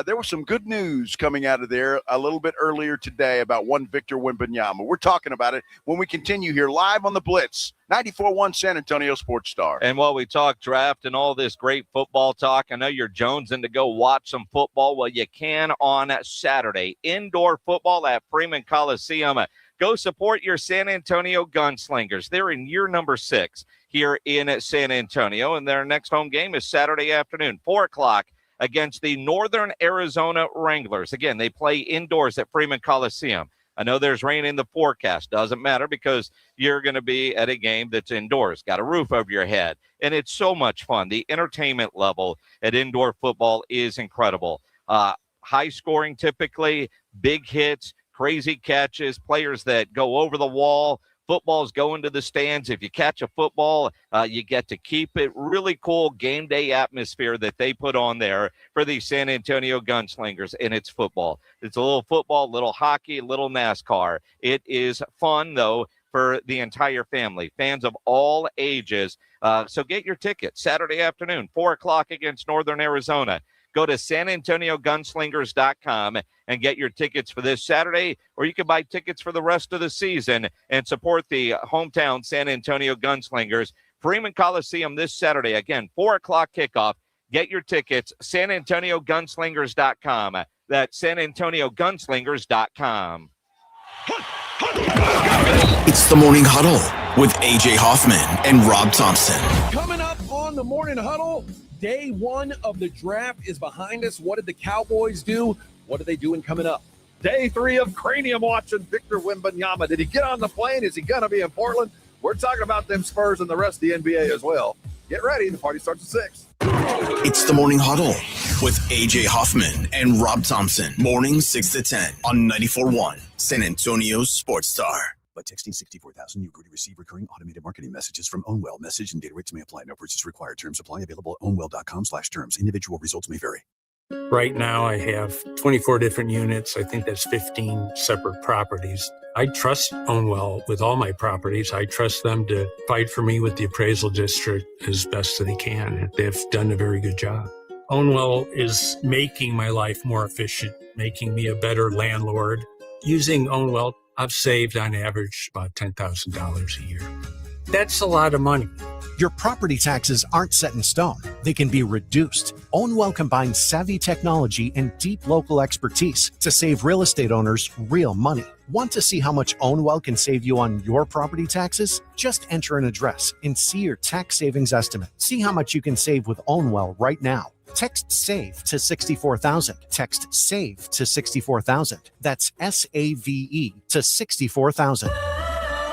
there was some good news coming out of there a little bit earlier today about one Victor Wembanyama. We're talking about it when we continue here live on the Blitz, 94.1 San Antonio Sports Star. And while we talk draft and all this great football talk, I know you're jonesing to go watch some football. Well, you can on Saturday. Indoor football at Freeman Coliseum. Go support your San Antonio Gunslingers. They're in year number 6 here in San Antonio, and their next home game is Saturday afternoon, 4 o'clock, against the Northern Arizona Wranglers. Again, they play indoors at Freeman Coliseum. I know there's rain in the forecast. Doesn't matter because you're going to be at a game that's indoors, got a roof over your head, and it's so much fun. The entertainment level at indoor football is incredible. High scoring typically, big hits, crazy catches, players that go over the wall. Footballs go into the stands. If you catch a football, you get to keep it. Really cool game day atmosphere that they put on there for the San Antonio Gunslingers, and it's football. It's a little football, little hockey, little NASCAR. It is fun, though, for the entire family, fans of all ages. So get your tickets Saturday afternoon, 4 o'clock against Northern Arizona. Go to SanAntonioGunslingers.com and get your tickets for this Saturday, or you can buy tickets for the rest of the season and support the hometown San Antonio Gunslingers. Freeman Coliseum this Saturday. Again, 4 o'clock kickoff. Get your tickets, SanAntonioGunslingers.com. That's SanAntonioGunslingers.com. It's the Morning Huddle with A.J. Hoffman and Rob Thompson. Coming up on the Morning Huddle, day 1 of the draft is behind us. What did the Cowboys do? What are they doing coming up? Day 3 of Cranium watching Victor Wembanyama. Did he get on the plane? Is he going to be in Portland? We're talking about them Spurs and the rest of the NBA as well. Get ready. The party starts at 6. It's the Morning Huddle with A.J. Hoffman and Rob Thompson. Morning 6 to 10 on 94.1 San Antonio Sports Star. By texting 64,000, you agree to receive recurring automated marketing messages from Ownwell. Message and data rates may apply. No purchase required. Terms apply. Available at ownwell.com/terms. Individual results may vary. Right now, I have 24 different units. I think that's 15 separate properties. I trust Ownwell with all my properties. I trust them to fight for me with the appraisal district as best that they can. They've done a very good job. Ownwell is making my life more efficient, making me a better landlord. Using Ownwell, I've saved on average about $10,000 a year. That's a lot of money. Your property taxes aren't set in stone. They can be reduced. Ownwell combines savvy technology and deep local expertise to save real estate owners real money. Want to see how much Ownwell can save you on your property taxes? Just enter an address and see your tax savings estimate. See how much you can save with Ownwell right now. Text SAVE to 64,000. Text SAVE to 64,000. That's SAVE to 64,000.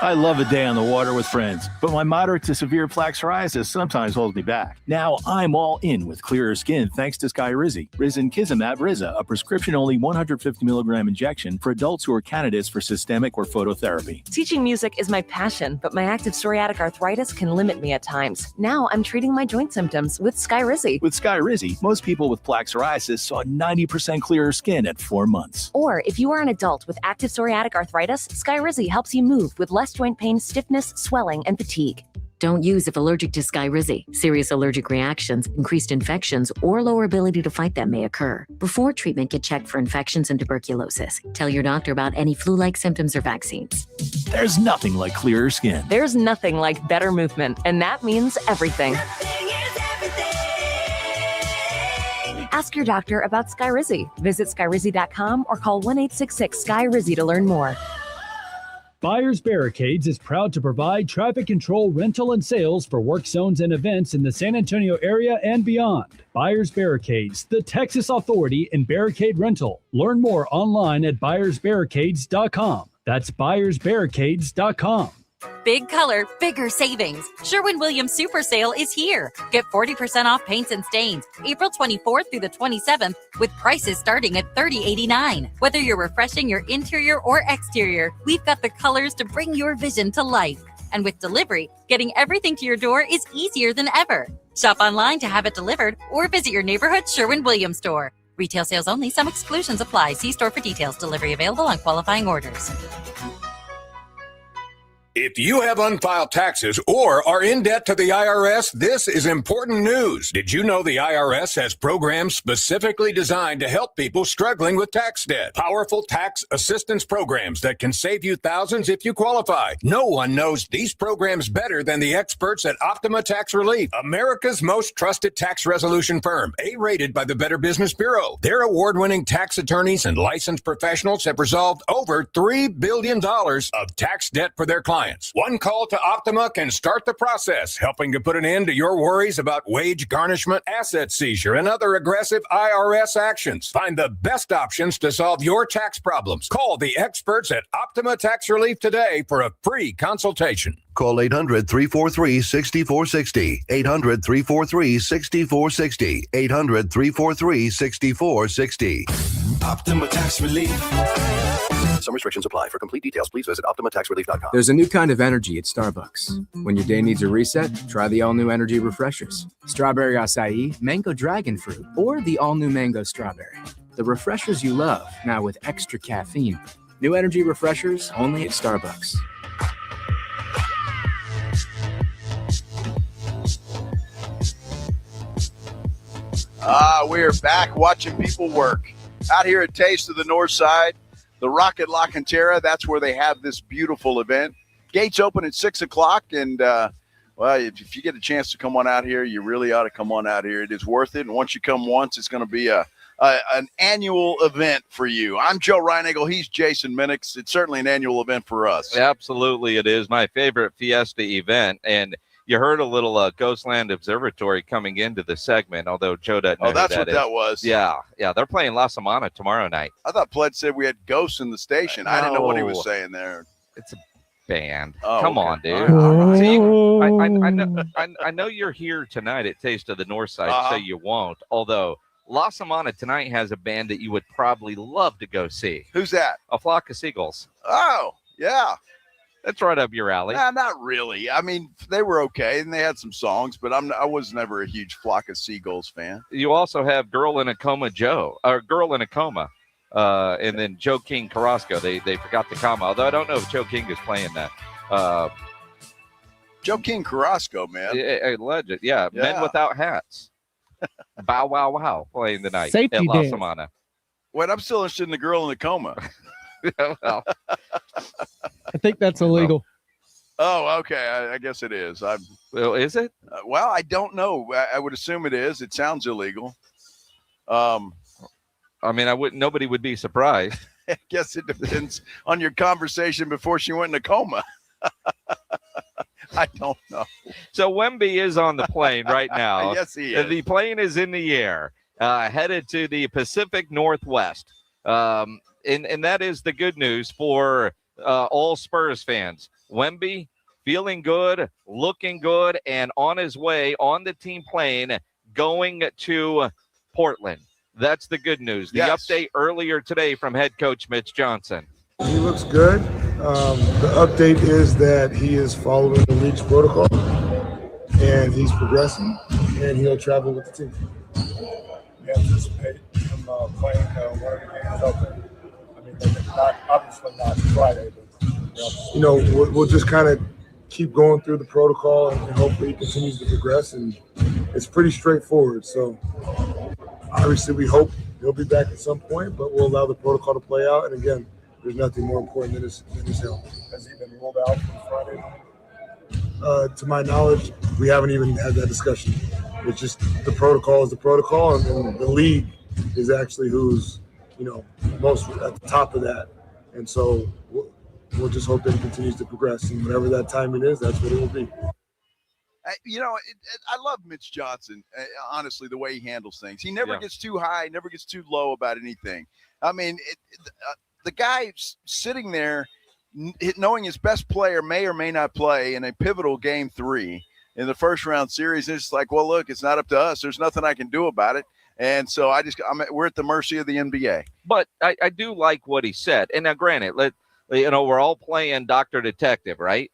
I love a day on the water with friends, but my moderate to severe plaque psoriasis sometimes holds me back. Now I'm all in with clearer skin thanks to Skyrizi. Risankizumab Riza, a prescription-only 150 milligram injection for adults who are candidates for systemic or phototherapy. Teaching music is my passion, but my active psoriatic arthritis can limit me at times. Now I'm treating my joint symptoms with Skyrizi. With Skyrizi, most people with plaque psoriasis saw 90% clearer skin at 4 months. Or if you are an adult with active psoriatic arthritis, Skyrizi helps you move with less joint pain, stiffness, swelling, and fatigue. Don't use if allergic to Skyrizi. Serious allergic reactions, increased infections, or lower ability to fight them may occur. Before treatment, get checked for infections and tuberculosis. Tell your doctor about any flu-like symptoms or vaccines. There's nothing like clearer skin. There's nothing like better movement, and that means everything. Ask your doctor about Skyrizi. Visit Skyrizi.com or call 1-866-SKY-RIZZI to learn more. Buyers Barricades is proud to provide traffic control, rental, and sales for work zones and events in the San Antonio area and beyond. Buyers Barricades, the Texas authority in barricade rental. Learn more online at buyersbarricades.com. That's buyersbarricades.com. Big color, bigger savings. Sherwin-Williams Super Sale is here. Get 40% off paints and stains April 24th through the 27th with prices starting at $30.89. Whether you're refreshing your interior or exterior, we've got the colors to bring your vision to life. And with delivery, getting everything to your door is easier than ever. Shop online to have it delivered or visit your neighborhood Sherwin-Williams store. Retail sales only. Some exclusions apply. See store for details. Delivery available on qualifying orders. If you have unfiled taxes or are in debt to the IRS, this is important news. Did you know the IRS has programs specifically designed to help people struggling with tax debt? Powerful tax assistance programs that can save you thousands if you qualify. No one knows these programs better than the experts at Optima Tax Relief, America's most trusted tax resolution firm, A-rated by the Better Business Bureau. Their award-winning tax attorneys and licensed professionals have resolved over $3 billion of tax debt for their clients. One call to Optima can start the process, helping to put an end to your worries about wage garnishment, asset seizure, and other aggressive IRS actions. Find the best options to solve your tax problems. Call the experts at Optima Tax Relief today for a free consultation. Call 800-343-6460. 800-343-6460. 800-343-6460. Optima Tax Relief. Some restrictions apply. For complete details, please visit OptimaTaxRelief.com. There's a new kind of energy at Starbucks. When your day needs a reset, try the all-new energy refreshers. Strawberry acai, mango dragon fruit, or the all-new mango strawberry. The refreshers you love, now with extra caffeine. New energy refreshers only at Starbucks. We're back watching people work out here at Taste of the Northside. The Rocket LaCantera, that's where they have this beautiful event. Gates open at 6 o'clock, and, well, if you get a chance to come on out here, you really ought to come on out here. It is worth it, and once you come once, it's going to be an annual event for you. I'm Joe Reinagle. He's Jason Minix. It's certainly an annual event for us. Absolutely, it is my favorite Fiesta event, and you heard a little Ghostland Observatory coming into the segment, although Joe doesn't know that's what that was. Yeah, they're playing La Samana tomorrow night. I thought Pled said we had ghosts in the station. I didn't know what he was saying there. It's a band. Oh, Come okay. on, dude. I know you're here tonight at Taste of the Northside, so you won't. Although La Samana tonight has a band that you would probably love to go see. Who's that? A Flock of Seagulls. Oh, yeah. That's right up your alley. Nah, not really. I mean, they were okay, and they had some songs, but I was never a huge Flock of Seagulls fan. You also have Girl in a Coma Joe, or Girl in a Coma, and then Joe King Carrasco. They forgot the comma, although I don't know if Joe King is playing that. Joe King Carrasco, man. A legend, yeah. Men Without Hats. Bow Wow Wow playing tonight Safety at La dance. Semana. Wait, I'm still interested in the Girl in the Coma. Well, I think that's illegal. Oh, okay. I guess it is. Well, is it? Well, I don't know. I would assume it is. It sounds illegal. I mean, nobody would be surprised. I guess it depends on your conversation before she went in a coma. I don't know. So Wemby is on the plane right now. Yes, he is. The plane is in the air, headed to the Pacific Northwest. And that is the good news for all Spurs fans. Wemby feeling good, looking good, and on his way on the team plane going to Portland. That's the good news. The update earlier today from head coach Mitch Johnson. He looks good. The update is that he is following the Leach protocol, and he's progressing, and he'll travel with the team. We anticipate him playing one of the games out there. I mean, obviously not Friday, but we'll just kind of keep going through the protocol, and hopefully he continues to progress. And it's pretty straightforward. So obviously we hope he'll be back at some point, but we'll allow the protocol to play out. And again, there's nothing more important than his health. Has he been ruled out from Friday? To my knowledge, we haven't even had that discussion. It's just the protocol is the protocol, and the league is actually who's most at the top of that. And so we'll just hope that he continues to progress, and whatever that timing is, that's what it will be. I love Mitch Johnson, honestly, the way he handles things. He never gets too high, never gets too low about anything. I mean, the guy sitting there knowing his best player may or may not play in a pivotal game 3 in the first round series. It's like, well, look, it's not up to us. There's nothing I can do about it. And so we're at the mercy of the NBA. But I do like what he said. And now, granted, we're all playing Dr. Detective, right?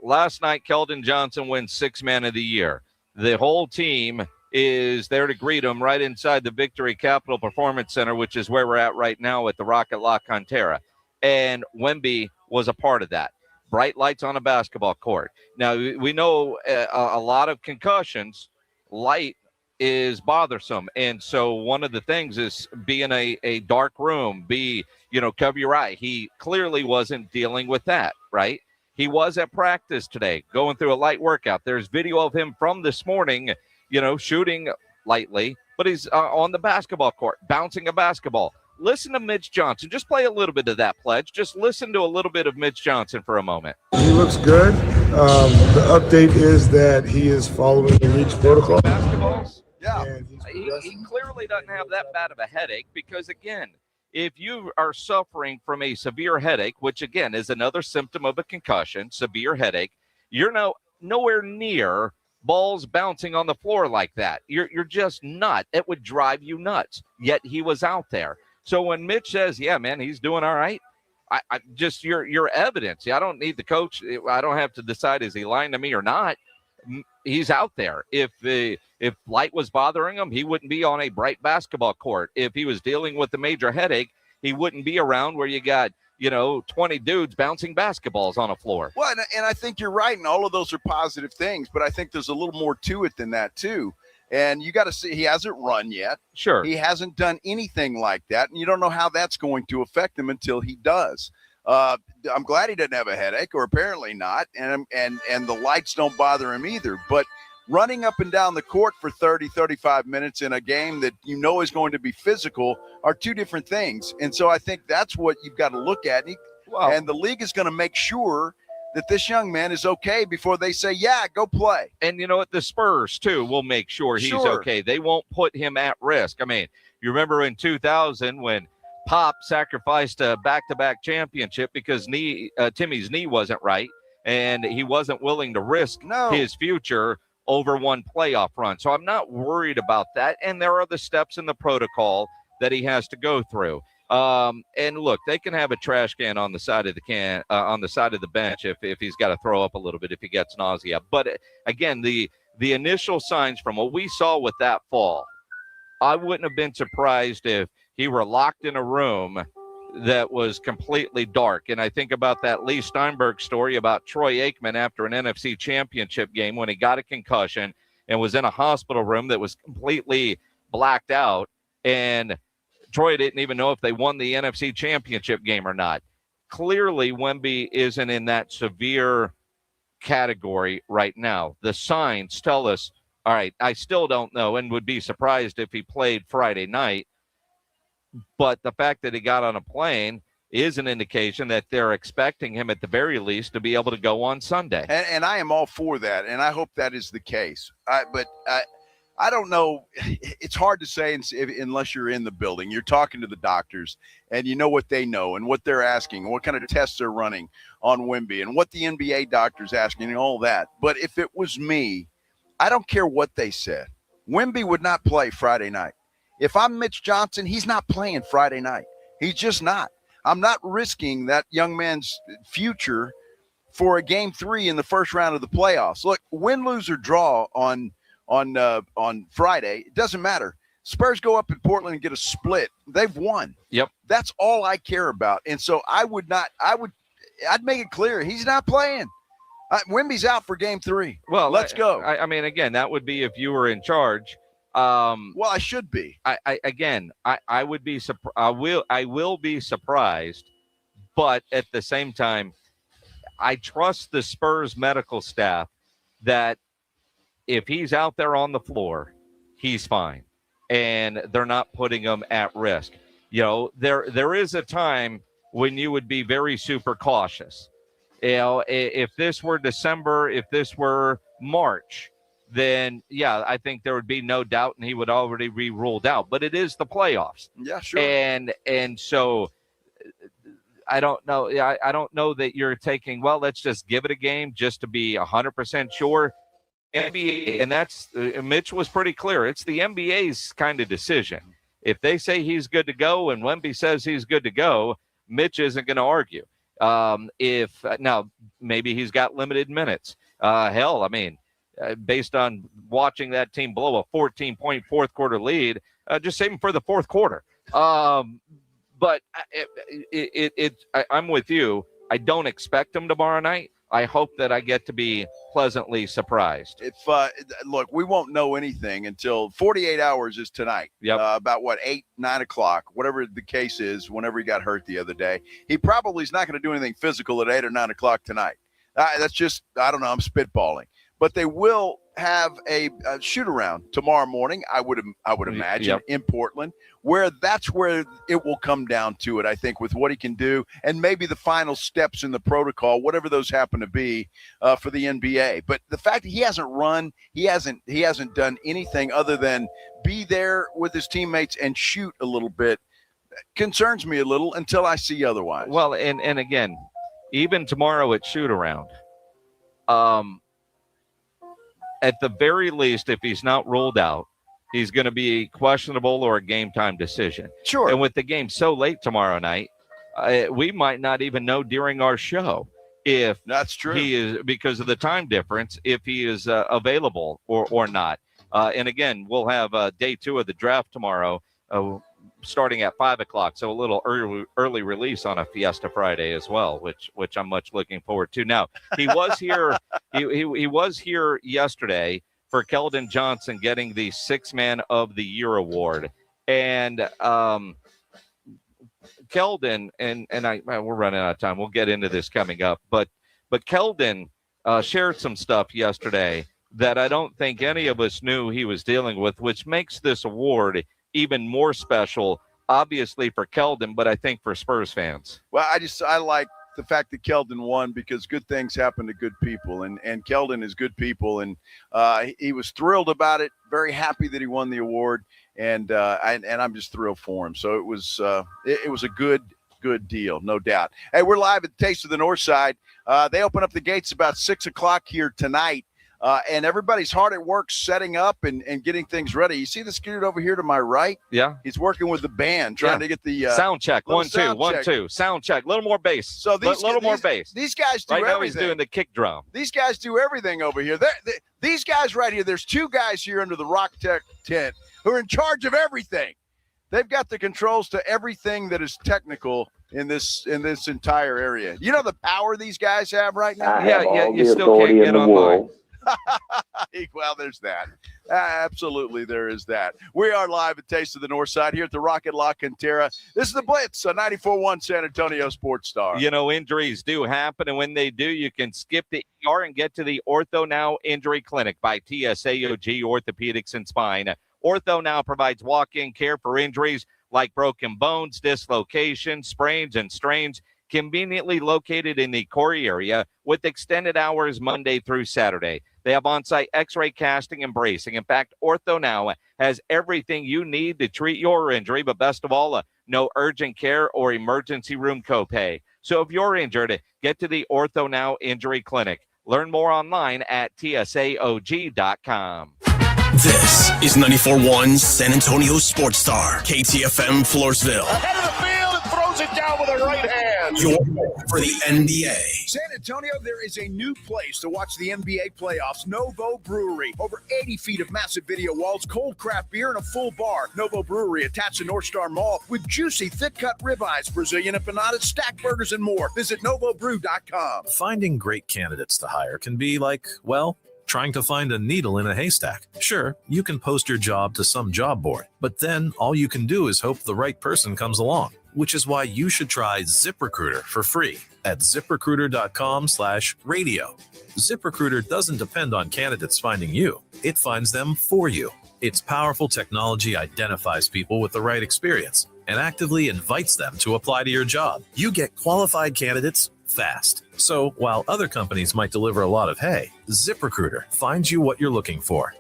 Last night, Keldon Johnson wins 6th Man of the Year. The whole team is there to greet him right inside the Victory Capital Performance Center, which is where we're at right now at the Rocket LaCantera. And Wemby was a part of that. Bright lights on a basketball court. Now, we know a lot of concussions, light is bothersome. And so one of the things is be in a dark room, cover your eye. He clearly wasn't dealing with that, right? He was at practice today, going through a light workout. There's video of him from this morning, shooting lightly, but he's on the basketball court, bouncing a basketball. Listen to Mitch Johnson. Just play a little bit of that, Pledge. Just listen to a little bit of Mitch Johnson for a moment. He looks good. The update is that he is following the Leach protocol. Basketballs? Yeah. He clearly doesn't have that bad of a headache because, again, if you are suffering from a severe headache, which, again, is another symptom of a concussion, severe headache, you're nowhere near balls bouncing on the floor like that. You're just not. It would drive you nuts. Yet he was out there. So when Mitch says, yeah, man, he's doing all right, I just your evidence. I don't need the coach. I don't have to decide is he lying to me or not. He's out there. If light was bothering him, he wouldn't be on a bright basketball court. If he was dealing with a major headache, he wouldn't be around where you got 20 dudes bouncing basketballs on a floor. Well, and I think you're right, and all of those are positive things, but I think there's a little more to it than that too. And you got to see, he hasn't run yet. Sure. He hasn't done anything like that, and you don't know how that's going to affect him until he does. I'm glad he doesn't have a headache, or apparently not, and the lights don't bother him either. But running up and down the court for 30, 35 minutes in a game that is going to be physical are two different things. And so I think that's what you've got to look at. And the league is going to make sure that this young man is okay before they say, yeah, go play. And you know what? The Spurs, too, will make sure he's okay. They won't put him at risk. I mean, you remember in 2000 when Pop sacrificed a back-to-back championship because Timmy's knee wasn't right, and he wasn't willing to risk his future over one playoff run. So I'm not worried about that. And there are the steps in the protocol that he has to go through. And look, they can have a trash can on the side of the on the side of the bench if he's got to throw up a little bit, if he gets nausea. But again, the initial signs from what we saw with that fall, I wouldn't have been surprised if he were locked in a room that was completely dark. And I think about that Lee Steinberg story about Troy Aikman after an NFC championship game when he got a concussion and was in a hospital room that was completely blacked out. And Troy didn't even know if they won the NFC championship game or not. Clearly, Wemby isn't in that severe category right now. The signs tell us, all right, I still don't know and would be surprised if he played Friday night. But the fact that he got on a plane is an indication that they're expecting him at the very least to be able to go on Sunday. And I am all for that, and I hope that is the case. But I don't know. It's hard to say unless you're in the building. You're talking to the doctors, and you know what they know and what they're asking and what kind of tests they're running on Wemby and what the NBA doctor's asking and all that. But if it was me, I don't care what they said. Wemby would not play Friday night. If I'm Mitch Johnson, he's not playing Friday night. He's just not. I'm not risking that young man's future for a game 3 in the first round of the playoffs. Look, win, lose, or draw on Friday, it doesn't matter. Spurs go up in Portland and get a split. They've won. Yep. That's all I care about. And so I'd make it clear he's not playing. Wemby's out for game 3. Well, let's go. I mean, again, that would be if you were in charge. Well, I should be. I would be I will be surprised, but at the same time, I trust the Spurs medical staff that if he's out there on the floor, he's fine, and they're not putting him at risk. You know, there is a time when you would be very super cautious. You know, if this were December, if this were March, then yeah, I think there would be no doubt, and he would already be ruled out. But it is the playoffs. Yeah, sure. And so I don't know. I don't know that you're taking, well, let's just give it a game just to be 100% sure. NBA, and that's Mitch was pretty clear. It's the NBA's kind of decision. If they say he's good to go and Wemby says he's good to go, Mitch isn't going to argue. If now maybe he's got limited minutes. Hell, I mean, based on watching that team blow a 14-point fourth quarter lead, just save him for the fourth quarter. But I'm with you. I don't expect him tomorrow night. I hope that I get to be pleasantly surprised. If look, we won't know anything until 48 hours is tonight. Yep. About 8, 9 o'clock, whatever the case is. Whenever he got hurt the other day, he probably is not going to do anything physical at 8 or 9 o'clock tonight. That's just, I don't know. I'm spitballing, but they will have a shoot around tomorrow morning. I would imagine in Portland, where that's where it will come down to it. I think with what he can do, and maybe the final steps in the protocol, whatever those happen to be for the NBA. But the fact that he hasn't run, he hasn't done anything other than be there with his teammates and shoot a little bit concerns me a little until I see otherwise. Well, and again, even tomorrow at shoot around, at the very least, if he's not ruled out, he's going to be questionable or a game time decision. Sure. And with the game so late tomorrow night, we might not even know during our show if that's true. He is, because of the time difference, if he is available or not. And again, we'll have day 2 of the draft tomorrow, starting at 5 o'clock. So a little early release on a Fiesta Friday as well, which I'm much looking forward to. Now, he was here. he was here yesterday for Keldon Johnson getting the 6th Man of the Year award. And Keldon, and we're running out of time. We'll get into this coming up. But Keldon shared some stuff yesterday that I don't think any of us knew he was dealing with, which makes this award even more special, obviously for Keldon, but I think for Spurs fans. Well, I like the fact that Keldon won because good things happen to good people, and Keldon is good people, and he was thrilled about it, very happy that he won the award, and I'm just thrilled for him. So it was a good deal, no doubt. Hey, we're live at the Taste of the Northside. They open up the gates about 6 o'clock here tonight. and everybody's hard at work setting up and getting things ready. You see this dude over here to my right? Yeah. He's working with the band, trying to get the sound check. little 1 2 sound 1 check. 2. Sound check. A little more bass. So more bass. These guys do right everything. now he's doing the kick drum. These guys do everything over here. These guys right here, there's two guys here under the Rock Tech tent who are in charge of everything. They've got the controls to everything that is technical in this entire area. You know the power these guys have right now? Yeah, you still can't get online. Well, there's that. Absolutely, there is that. We are live at Taste of the Northside here at the Rocket LaCantera. This is the Blitz on 94.1 San Antonio Sports Star. You know, injuries do happen, and when they do, you can skip the ER and get to the Ortho Now Injury Clinic by TSAOG Orthopedics and Spine. Ortho Now provides walk-in care for injuries like broken bones, dislocations, sprains, and strains, conveniently located in the Corey area with extended hours Monday through Saturday. They have on-site x-ray casting and bracing. In fact, Ortho Now has everything you need to treat your injury, but best of all, no urgent care or emergency room copay. So if you're injured, get to the Ortho Now Injury Clinic. Learn more online at tsaog.com. This is 94.1 San Antonio Sports Star, KTFM Floresville. Ahead of the field and throws it down with a right hand. Your for the NBA. San Antonio, there is a new place to watch the NBA playoffs. Novo Brewery. Over 80 feet of massive video walls, cold craft beer, and a full bar. Novo Brewery attached to North Star Mall with juicy, thick-cut ribeyes, Brazilian empanadas, stack burgers, and more. Visit novobrew.com. Finding great candidates to hire can be like, well, trying to find a needle in a haystack. Sure, you can post your job to some job board, but then all you can do is hope the right person comes along, which is why you should try ZipRecruiter for free at ZipRecruiter.com/radio. ZipRecruiter doesn't depend on candidates finding you. It finds them for you. Its powerful technology identifies people with the right experience and actively invites them to apply to your job. You get qualified candidates fast. So while other companies might deliver a lot of hay, ZipRecruiter finds you what you're looking for.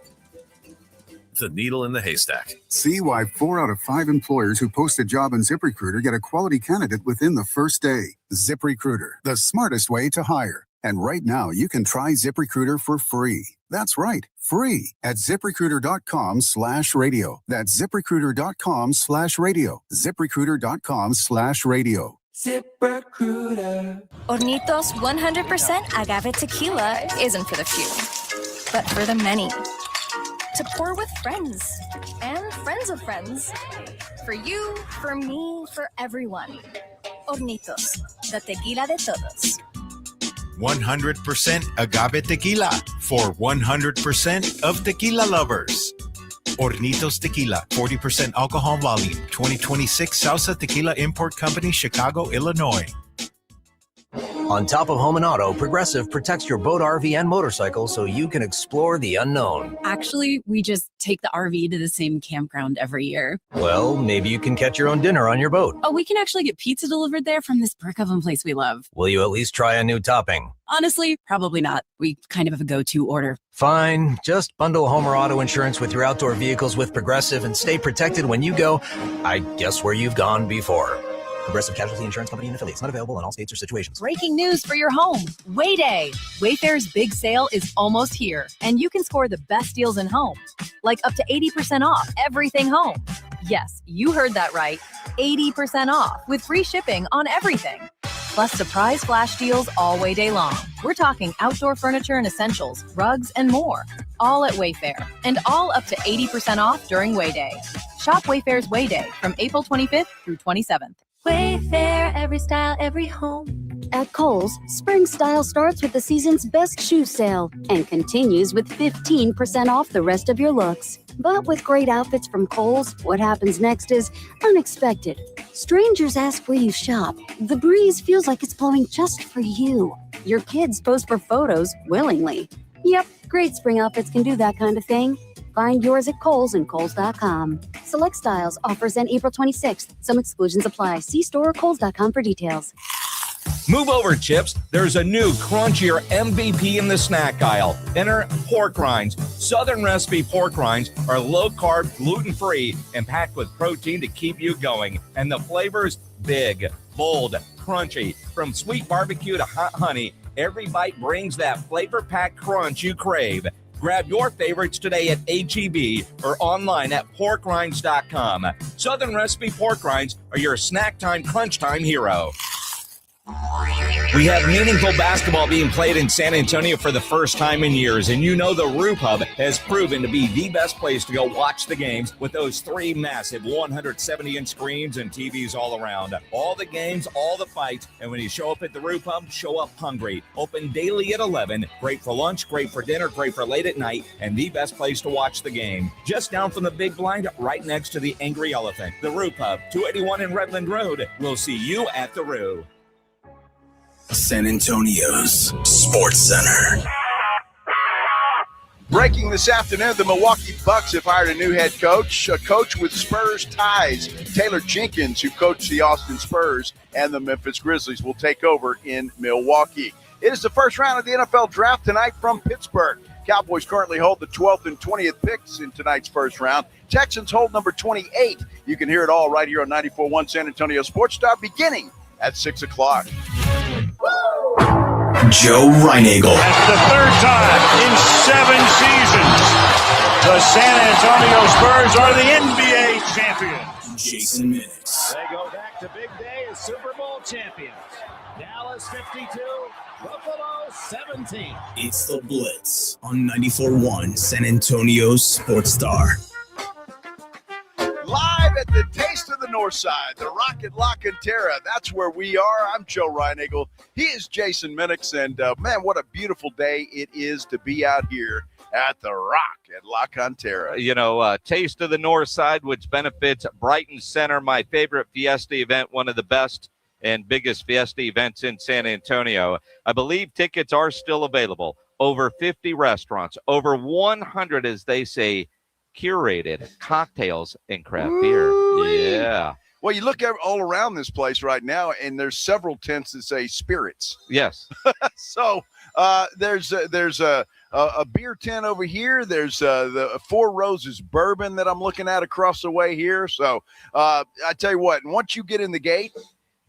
The needle in the haystack. See why 4 out of 5 employers who post a job on ZipRecruiter get a quality candidate within the first day. ZipRecruiter, the smartest way to hire. And right now, you can try ZipRecruiter for free. That's right, free at ZipRecruiter.com/radio. That's ZipRecruiter.com/radio. ZipRecruiter.com/radio. ZipRecruiter. Hornitos 100% agave tequila isn't for the few, but for the many. To pour with friends and friends of friends. For you, for me, for everyone. Hornitos, the tequila de todos. 100% agave tequila for 100% of tequila lovers. Hornitos Tequila, 40% alcohol volume, 2026 Salsa Tequila Import Company, Chicago, Illinois. On top of home and auto, Progressive protects your boat, RV, and motorcycle so you can explore the unknown. Actually, we just take the RV to the same campground every year. Well, maybe you can catch your own dinner on your boat. Oh, we can actually get pizza delivered there from this brick oven place we love. Will you at least try a new topping? Honestly, probably not. We kind of have a go-to order. Fine. Just bundle home or auto insurance with your outdoor vehicles with Progressive and stay protected when you go, I guess, where you've gone before. Progressive Casualty Insurance Company and affiliates. Not available in all states or situations. Breaking news for your home. Way Day. Wayfair's big sale is almost here, and you can score the best deals in home, like up to 80% off everything home. Yes, you heard that right. 80% off with free shipping on everything. Plus surprise flash deals all Way Day long. We're talking outdoor furniture and essentials, rugs, and more. All at Wayfair, and all up to 80% off during Way Day. Shop Wayfair's Way Day from April 25th through 27th. Wayfair, every style, every home. At Kohl's, spring style starts with the season's best shoe sale and continues with 15% off the rest of your looks. But with great outfits from Kohl's, what happens next is unexpected. Strangers ask where you shop. The breeze feels like it's blowing just for you. Your kids pose for photos willingly. Yep, great spring outfits can do that kind of thing. Find yours at Kohl's and Kohl's.com. Select styles, offers end April 26th. Some exclusions apply. See store or Kohl's.com for details. Move over, Chips. There's a new crunchier MVP in the snack aisle. Enter pork rinds. Southern recipe pork rinds are low-carb, gluten-free, and packed with protein to keep you going. And the flavors, big, bold, crunchy. From sweet barbecue to hot honey, Every bite brings that flavor-packed crunch you crave. Grab your favorites today at H-E-B or online at porkrinds.com. Southern recipe pork rinds are your snack time, crunch time hero. We have meaningful basketball being played in San Antonio for the first time in years, and you know the Roo Pub has proven to be the best place to go watch the games with those 3 massive 170-inch screens and TVs all around. All the games, all the fights, and when you show up at the Roo Pub, show up hungry. Open daily at 11. Great for lunch, great for dinner, great for late at night, and the best place to watch the game. Just down from the big blind, right next to the Angry Elephant. The Roo Pub, 281 in Redland Road. We'll see you at the Roo. San Antonio's Sports Center. Breaking this afternoon, the Milwaukee Bucks have hired a new head coach, a coach with Spurs ties. Taylor Jenkins, who coached the Austin Spurs and the Memphis Grizzlies, will take over in Milwaukee. It is the first round of the NFL draft tonight from Pittsburgh. Cowboys currently hold the 12th and 20th picks in tonight's first round. Texans hold number 28. You can hear it all right here on 94.1 San Antonio Sports Star beginning at 6 o'clock. Joe Reinagel. That's the third time in 7 seasons the San Antonio Spurs are the NBA champions. Jason Minix. They go back to big day as Super Bowl champions. Dallas 52, Buffalo 17. It's the Blitz on 94.1 San Antonio Sports Star. Live at the Taste of the Northside, the Rocket LaCantera. That's where we are. I'm Joe Reinagel. He is Jason Minix. And, man, what a beautiful day it is to be out here at the Rock at LaCantera. You know, Taste of the Northside, which benefits Brighton Center, my favorite Fiesta event, one of the best and biggest Fiesta events in San Antonio. I believe tickets are still available. Over 50 restaurants, over 100, as they say, curated cocktails and craft beer. Yeah. Well, you look all around this place right now, and there's several tents that say spirits. Yes. So there's a beer tent over here. There's the Four Roses bourbon that I'm looking at across the way here. So I tell you what, once you get in the gate,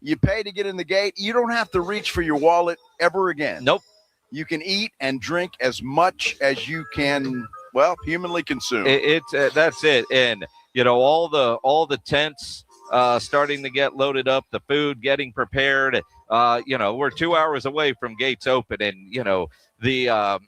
you pay to get in the gate. You don't have to reach for your wallet ever again. Nope. You can eat and drink as much as you can. Well, humanly consumed. That's it. And, you know, all the tents starting to get loaded up, the food getting prepared. You know, we're 2 hours away from gates open. And, you know, the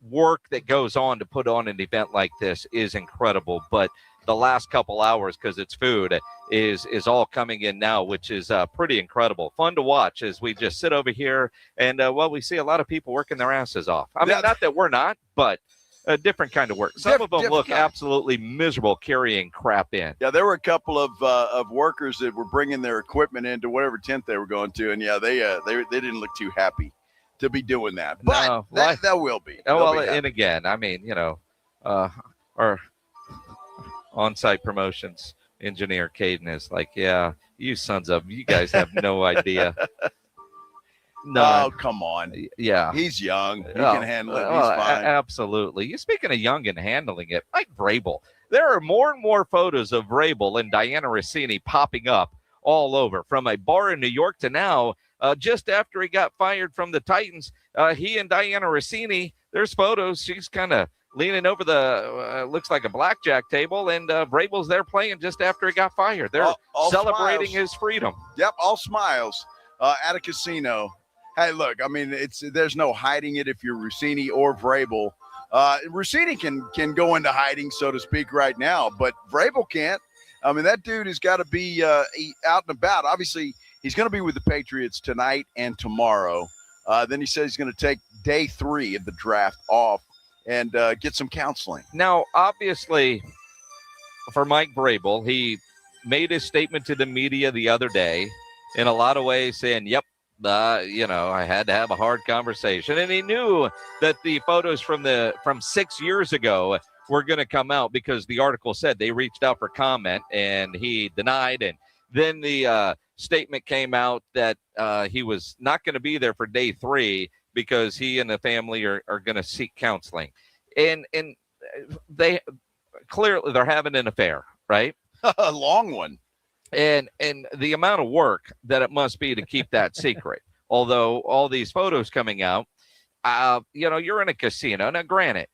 work that goes on to put on an event like this is incredible. But the last couple hours, because it's food, is all coming in now, which is pretty incredible. Fun to watch as we just sit over here. And, well, we see a lot of people working their asses off. I mean, not that we're not, but a different kind of work. Some of them look absolutely miserable carrying crap in. Yeah, there were a couple of workers that were bringing their equipment into whatever tent they were going to, and yeah, they didn't look too happy to be doing that. But no, that will be. Oh, well, and again, I mean, you know, our on-site promotions engineer Caden is like, yeah, you guys have no idea. No, come on. Yeah. He's young. He can handle it. He's fine. Absolutely. You're speaking of young and handling it, like Vrabel. There are more and more photos of Vrabel and Diana Rossini popping up all over, from a bar in New York to now, just after he got fired from the Titans, he and Diana Rossini, there's photos. She's kind of leaning over the, looks like a blackjack table, and Vrabel's there playing just after he got fired. They're all celebrating his freedom. Yep, all smiles at a casino. Hey, look, I mean, there's no hiding it if you're Rossini or Vrabel. Rossini can go into hiding, so to speak, right now, but Vrabel can't. I mean, that dude has got to be out and about. Obviously, he's going to be with the Patriots tonight and tomorrow. Then he says he's going to take day 3 of the draft off and get some counseling. Now, obviously, for Mike Vrabel, he made his statement to the media the other day in a lot of ways saying, yep, you know, I had to have a hard conversation. And he knew that the photos from 6 years ago were going to come out because the article said they reached out for comment and he denied. And then the statement came out that he was not going to be there for day 3 because he and the family are going to seek counseling. And they clearly they're having an affair, right? A long one. And the amount of work that it must be to keep that secret. although all these photos coming out, you're in a casino. Now, granted,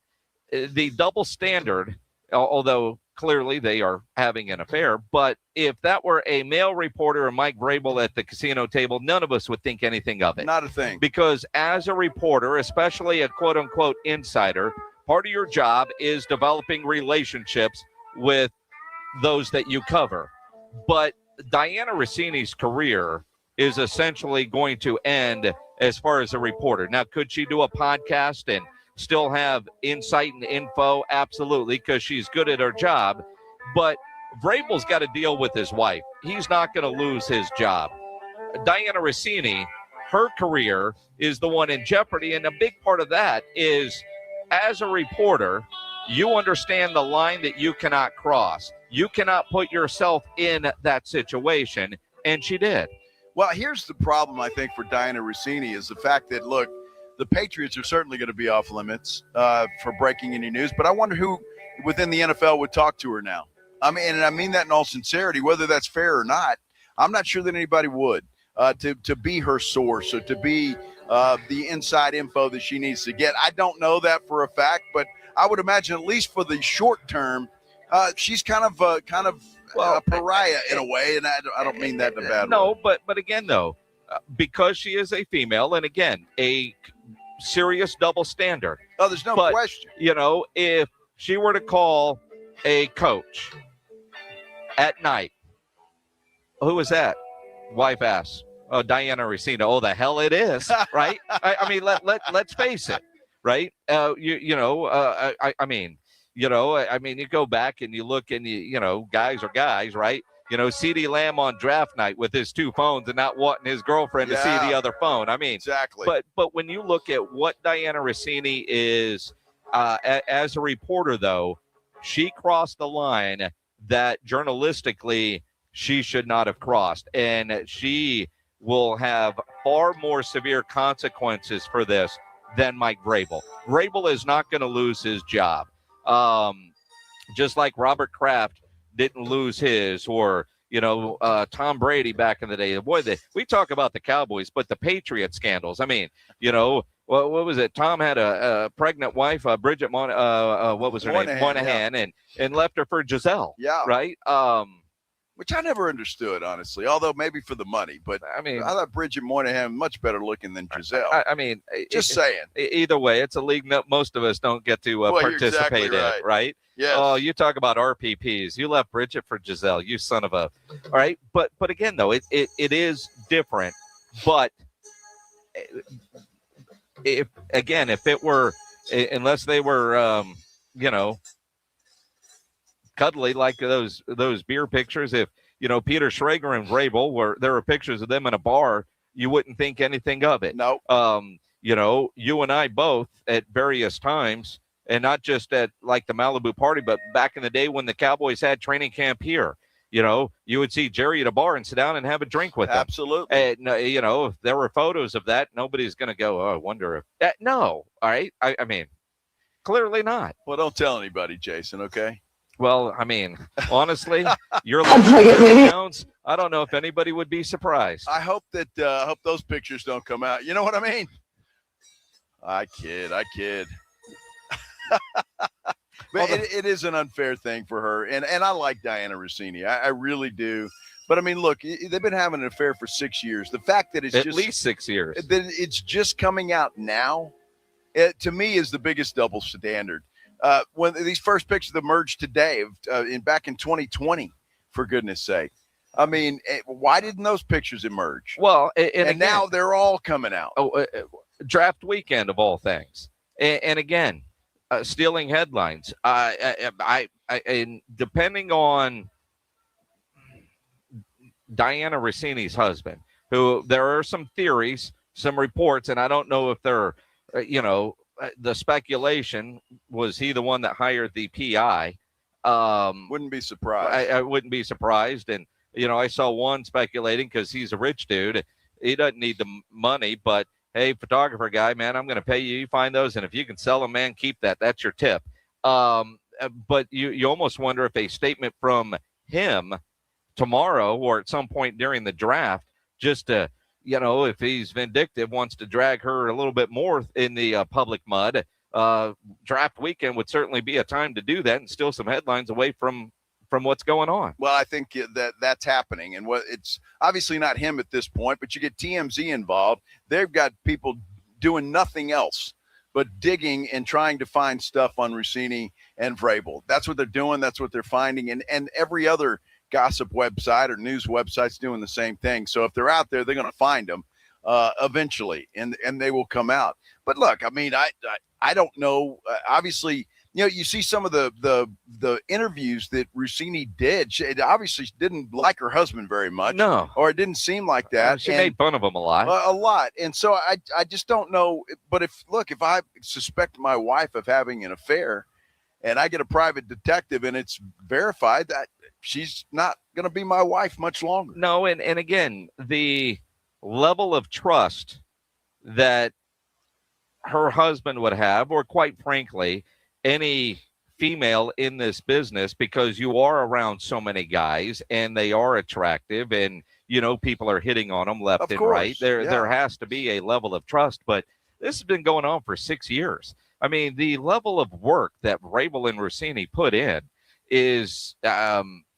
the double standard, although clearly they are having an affair, but if that were a male reporter and Mike Vrabel at the casino table, none of us would think anything of it. Not a thing. Because as a reporter, especially a quote-unquote insider, part of your job is developing relationships with those that you cover. But Diana Rossini's career is essentially going to end as far as a reporter. Now, could she do a podcast and still have insight and info? Absolutely, because she's good at her job. But Vrabel's got to deal with his wife. He's not going to lose his job. Diana Rossini, her career is the one in jeopardy, and a big part of that is, as a reporter, you understand the line that you cannot cross. You cannot put yourself in that situation, and she did. Well, here's the problem, I think, for Diana Rossini is the fact that, look, the Patriots are certainly going to be off limits for breaking any news, but I wonder who within the NFL would talk to her now. I mean, and I mean that in all sincerity, whether that's fair or not. I'm not sure that anybody would to be her source or to be the inside info that she needs to get. I don't know that for a fact, but I would imagine at least for the short term, she's kind of a pariah in a way, and I don't mean that in a bad way. No, but again, though, because she is a female, and again, a serious double standard. Oh, there's no question. If she were to call a coach at night, who was that? Wife asks. Oh, Diana Rossini. Oh, the hell it is, right? I mean, let's face it, right? You go back and you look and guys are guys, right? CeeDee Lamb on draft night with his two phones and not wanting his girlfriend to see the other phone. I mean, exactly. But when you look at what Diana Rossini is as a reporter, though, she crossed the line that journalistically she should not have crossed, and she will have far more severe consequences for this than Mike Vrabel. Vrabel is not going to lose his job. Just like Robert Kraft didn't lose his, or Tom Brady back in the day. Boy, we talk about the Cowboys, but the Patriot scandals. I mean, what was it? Tom had a pregnant wife, Bridget what was her name? Moynihan, yeah. and left her for Giselle. Yeah. Right. Which I never understood, honestly, although maybe for the money. But I mean, I thought Bridget Moynihan much better looking than Giselle. I mean, just saying. Either way, it's a league that most of us don't get to participate exactly in, right? Yes. Oh, you talk about RPPs. You left Bridget for Giselle. You son of a. All right, but again, though, it is different. But if it were, unless they were, cuddly like those beer pictures, if Peter Schrager and Vrabel there were pictures of them in a bar, you wouldn't think anything of it. No. You and I both at various times, and not just at like the Malibu party, but back in the day when the Cowboys had training camp here, you would see Jerry at a bar and sit down and have a drink with them. Absolutely. And if there were photos of that, nobody's going to go, oh, I wonder if that. No. All right. I mean, clearly not. Well, don't tell anybody, Jason. Okay. Well, I mean, honestly, you're accounts. I don't know if anybody would be surprised. I hope that those pictures don't come out. You know what I mean? I kid. But it is an unfair thing for her, and I like Diana Rossini. I really do. But I mean, look, they've been having an affair for 6 years. The fact that it's at least 6 years, that it's just coming out now, to me, is the biggest double standard. When these first pictures emerged today, back in 2020, for goodness sake. I mean, why didn't those pictures emerge? Well, and again, now they're all coming out. Draft weekend of all things, and again, stealing headlines. And depending on Diana Rossini's husband, who there are some theories, some reports, and I don't know if they're, the speculation was he the one that hired the PI. Wouldn't be surprised. I wouldn't be surprised. And, I saw one speculating because he's a rich dude. He doesn't need the money, but hey, photographer guy, man, I'm going to pay you. You find those. And if you can sell them, man, keep that. That's your tip. But you almost wonder if a statement from him tomorrow or at some point during the draft, just to if he's vindictive, wants to drag her a little bit more in the public mud, draft weekend would certainly be a time to do that and steal some headlines away from what's going on. Well, I think that's happening, and it's obviously not him at this point, but you get TMZ involved. They've got people doing nothing else but digging and trying to find stuff on Rossini and Vrabel. That's what they're doing. That's what they're finding, and every other gossip website or news website's doing the same thing. So if they're out there, they're going to find them eventually, and they will come out. But look, I mean, I don't know. Obviously, you see some of the interviews that Rossini did. She obviously didn't like her husband very much. No. Or it didn't seem like that. She made fun of him a lot. A lot. And so I just don't know. But if I suspect my wife of having an affair and I get a private detective and it's verified, that she's not going to be my wife much longer. No, and again, the level of trust that her husband would have, or quite frankly, any female in this business, because you are around so many guys and they are attractive and, people are hitting on them left and right. There has to be a level of trust, but this has been going on for 6 years. I mean, the level of work that Vrabel and Rossini put in is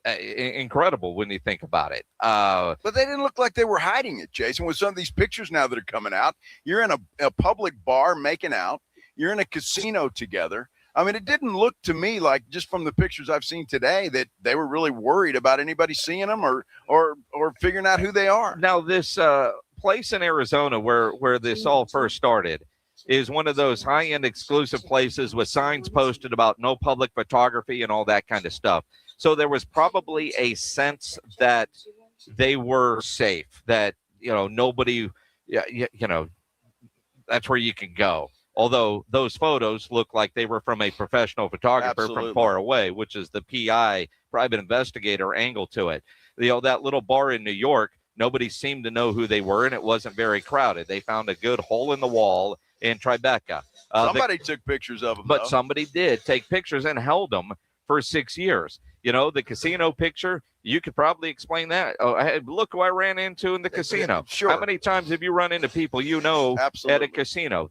incredible when you think about it. But they didn't look like they were hiding it, Jason. With some of these pictures now that are coming out, you're in a public bar making out. You're in a casino together. I mean, it didn't look to me like, just from the pictures I've seen today, that they were really worried about anybody seeing them or figuring out who they are. Now, this place in Arizona where this all first started is one of those high-end exclusive places with signs posted about no public photography and all that kind of stuff. So there was probably a sense that they were safe, that, nobody, that's where you can go. Although those photos look like they were from a professional photographer from far away, which is the PI, private investigator, angle to it. That little bar in New York, nobody seemed to know who they were, and it wasn't very crowded. They found a good hole in the wall in Tribeca. Somebody took pictures of them, but somebody did take pictures and held them for 6 years. The casino picture, you could probably explain that. Oh, look who I ran into in the casino. Sure. How many times have you run into people Absolutely. at a casino?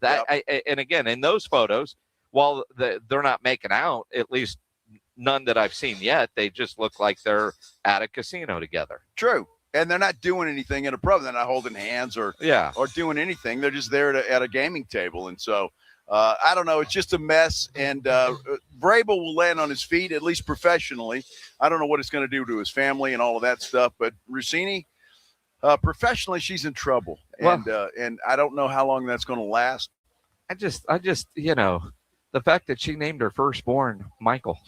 And again, in those photos, while they're not making out, at least none that I've seen yet, they just look like they're at a casino together. True. And they're not doing anything in a pub. They're not holding hands or doing anything. They're just there at a gaming table. And so I don't know. It's just a mess. And Vrabel will land on his feet, at least professionally. I don't know what it's going to do to his family and all of that stuff. But Rossini, professionally, she's in trouble. And I don't know how long that's going to last. I just, the fact that she named her firstborn Michael.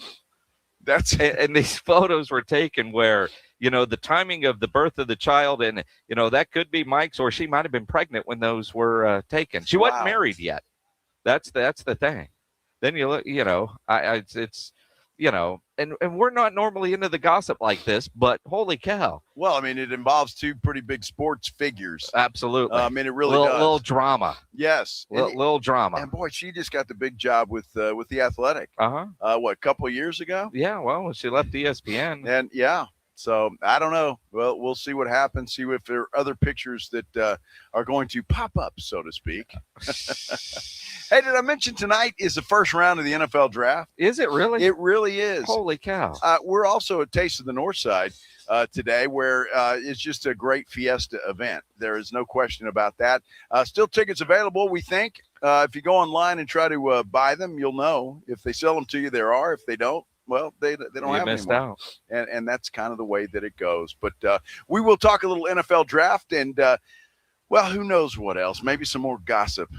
And these photos were taken where, the timing of the birth of the child, and, that could be Mike's, or she might have been pregnant when those were taken. She wasn't married yet. That's the thing. Then you look, it's, and we're not normally into the gossip like this, but holy cow. Well, I mean, it involves two pretty big sports figures. Absolutely. I mean, it really does. Little drama. Yes. Little drama. And boy, she just got the big job with the Athletic. A couple of years ago? Yeah. Well, she left ESPN. And so I don't know. Well, we'll see what happens. See if there are other pictures that are going to pop up, so to speak. Hey, did I mention tonight is the first round of the NFL draft? Is it really? It really is. Holy cow. We're also at Taste of the Northside today, where it's just a great fiesta event. There is no question about that. Still tickets available, we think. If you go online and try to buy them, you'll know. If they sell them to you, there are. If they don't, well, they don't have missed anymore. Out. And that's kind of the way that it goes. But we will talk a little NFL draft and, who knows what else. Maybe some more gossip.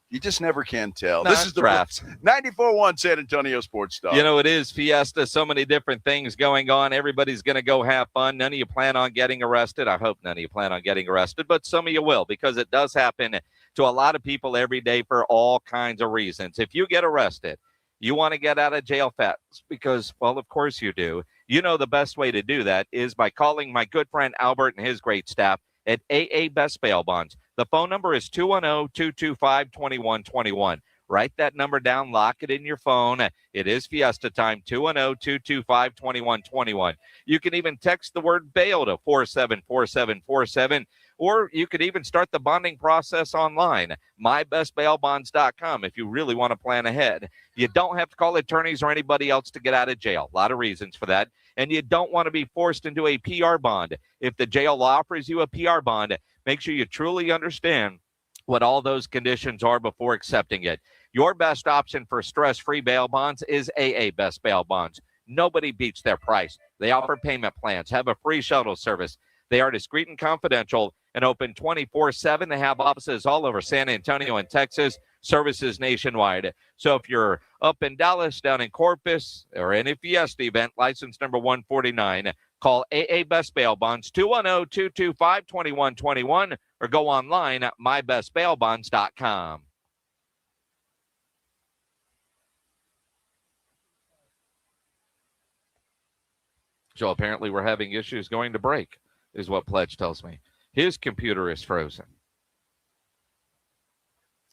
You just never can tell. This is the draft. 94.1 San Antonio Sports Star. It is fiesta. So many different things going on. Everybody's going to go have fun. None of you plan on getting arrested. I hope none of you plan on getting arrested, but some of you will, because it does happen to a lot of people every day for all kinds of reasons. If you get arrested, you want to get out of jail fast because, well, of course you do. The best way to do that is by calling my good friend Albert and his great staff at AA Best Bail Bonds. The phone number is 210-225-2121. Write that number down. Lock it in your phone. It is fiesta time, 210-225-2121. You can even text the word bail to 474747. Or you could even start the bonding process online, mybestbailbonds.com, if you really want to plan ahead. You don't have to call attorneys or anybody else to get out of jail. A lot of reasons for that. And you don't want to be forced into a PR bond. If the jail offers you a PR bond, make sure you truly understand what all those conditions are before accepting it. Your best option for stress-free bail bonds is AA Best Bail Bonds. Nobody beats their price. They offer payment plans, have a free shuttle service. They are discreet and confidential and open 24/7. They have offices all over San Antonio and Texas, services nationwide. So if you're up in Dallas, down in Corpus, or any Fiesta event, license number 149, call AA Best Bail Bonds, 210-225-2121, or go online at mybestbailbonds.com. So apparently we're having issues going to break, is what Pledge tells me. His computer is frozen.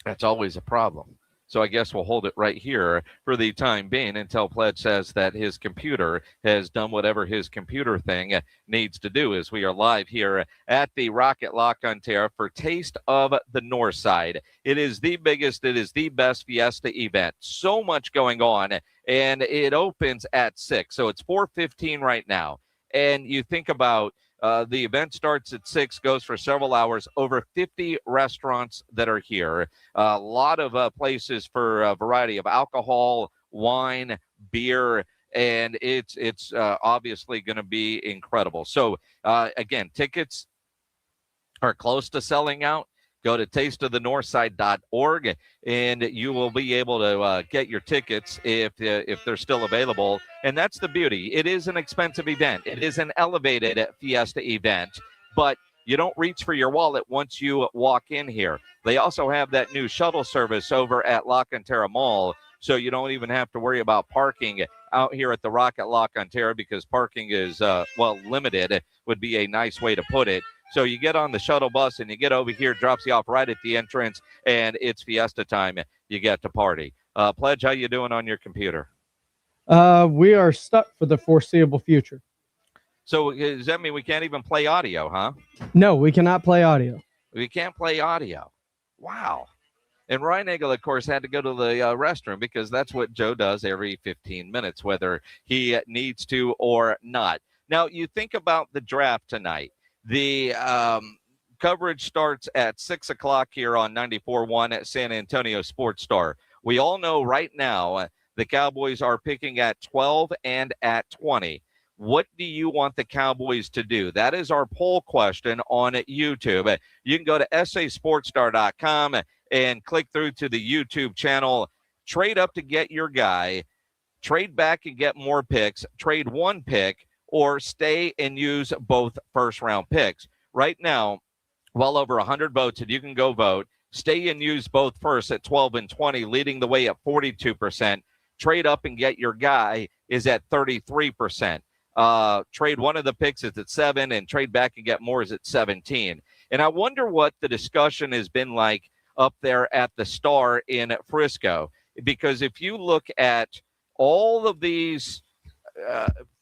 That's always a problem. So I guess we'll hold it right here for the time being until Pledge says that his computer has done whatever his computer thing needs to do, as we are live here at the Rocket LaCantera for Taste of the Northside. It is the biggest, it is the best Fiesta event. So much going on, and it opens at 6. So it's 4:15 right now. And you think about the event starts at 6, goes for several hours, over 50 restaurants that are here, a lot of places for a variety of alcohol, wine, beer, and it's obviously going to be incredible. So, again, tickets are close to selling out. Go to tasteofthenorthside.org, and you will be able to get your tickets if they're still available. And that's the beauty. It is an expensive event. It is an elevated Fiesta event, but you don't reach for your wallet once you walk in here. They also have that new shuttle service over at LaCantera Mall, so you don't even have to worry about parking out here at the Rocket LaCantera, because parking is, limited would be a nice way to put it. So you get on the shuttle bus and you get over here, drops you off right at the entrance, and it's Fiesta time. You get to party. Pledge, how you doing on your computer? We are stuck for the foreseeable future. So does that mean we can't even play audio, huh? No, we cannot play audio. We can't play audio. Wow. And Ryan Eagle, of course, had to go to the restroom, because that's what Joe does every 15 minutes, whether he needs to or not. Now, you think about the draft tonight. The coverage starts at 6 o'clock here on 94.1 at San Antonio Sports Star. We all know right now the Cowboys are picking at 12 and at 20. What do you want the Cowboys to do? That is our poll question on YouTube. You can go to sasportstar.com and click through to the YouTube channel. Trade up to get your guy. Trade back and get more picks. Trade one pick, or stay and use both first-round picks. Right now, well over 100 votes, and you can go vote. Stay and use both first at 12 and 20, leading the way at 42%. Trade up and get your guy is at 33%. Trade one of the picks is at 7, and trade back and get more is at 17. And I wonder what the discussion has been like up there at the Star in Frisco, because if you look at all of these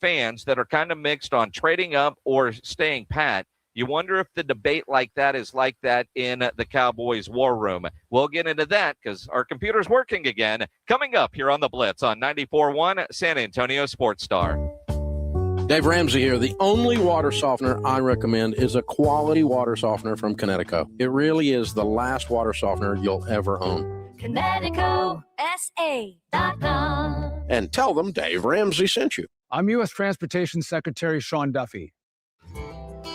fans that are kind of mixed on trading up or staying pat, you wonder if the debate like that is like that in the Cowboys war room. We'll get into that because our computer's working again. Coming up here on the Blitz on 94.1 San Antonio Sports Star. Dave Ramsey here. The only water softener I recommend is a quality water softener from Connecticut. It really is the last water softener you'll ever own. ConnecticutSA.com. And tell them Dave Ramsey sent you. I'm U.S. Transportation Secretary Sean Duffy.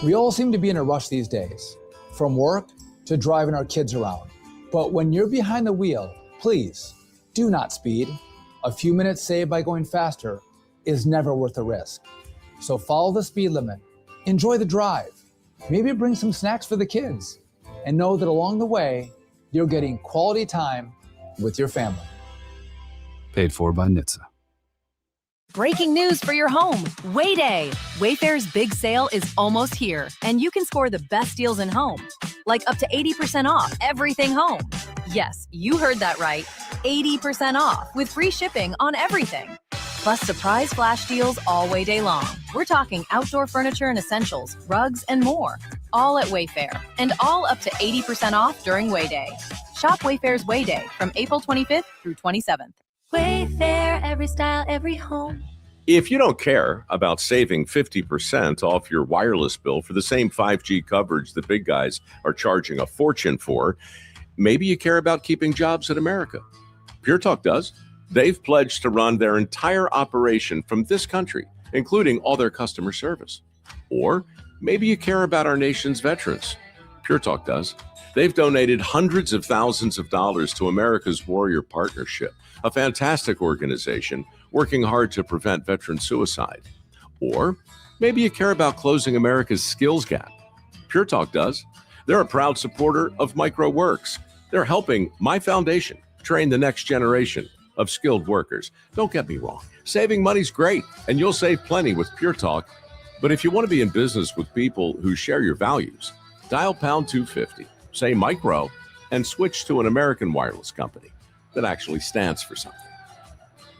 We all seem to be in a rush these days, from work to driving our kids around. But when you're behind the wheel, please do not speed. A few minutes saved by going faster is never worth the risk. So follow the speed limit, enjoy the drive, maybe bring some snacks for the kids, and know that along the way, you're getting quality time with your family. Paid for by NHTSA. Breaking news for your home. Wayday. Wayfair's big sale is almost here, and you can score the best deals in home, like up to 80% off everything home. Yes, you heard that right. 80% off with free shipping on everything. Plus surprise flash deals all Way Day long. We're talking outdoor furniture and essentials, rugs, and more. All at Wayfair, and all up to 80% off during Way Day. Shop Wayfair's Way Day from April 25th through 27th. Wayfair, every style, every home. If you don't care about saving 50% off your wireless bill for the same 5G coverage the big guys are charging a fortune for, maybe you care about keeping jobs in America. Pure Talk does. They've pledged to run their entire operation from this country, including all their customer service. Or maybe you care about our nation's veterans. Pure Talk does. They've donated hundreds of thousands of dollars to America's Warrior Partnership, a fantastic organization working hard to prevent veteran suicide. Or maybe you care about closing America's skills gap. Pure Talk does. They're a proud supporter of MicroWorks. They're helping my foundation train the next generation of skilled workers. Don't get me wrong. Saving money's great, and you'll save plenty with Pure Talk. But if you want to be in business with people who share your values, dial pound 250, say micro, and switch to an American wireless company that actually stands for something.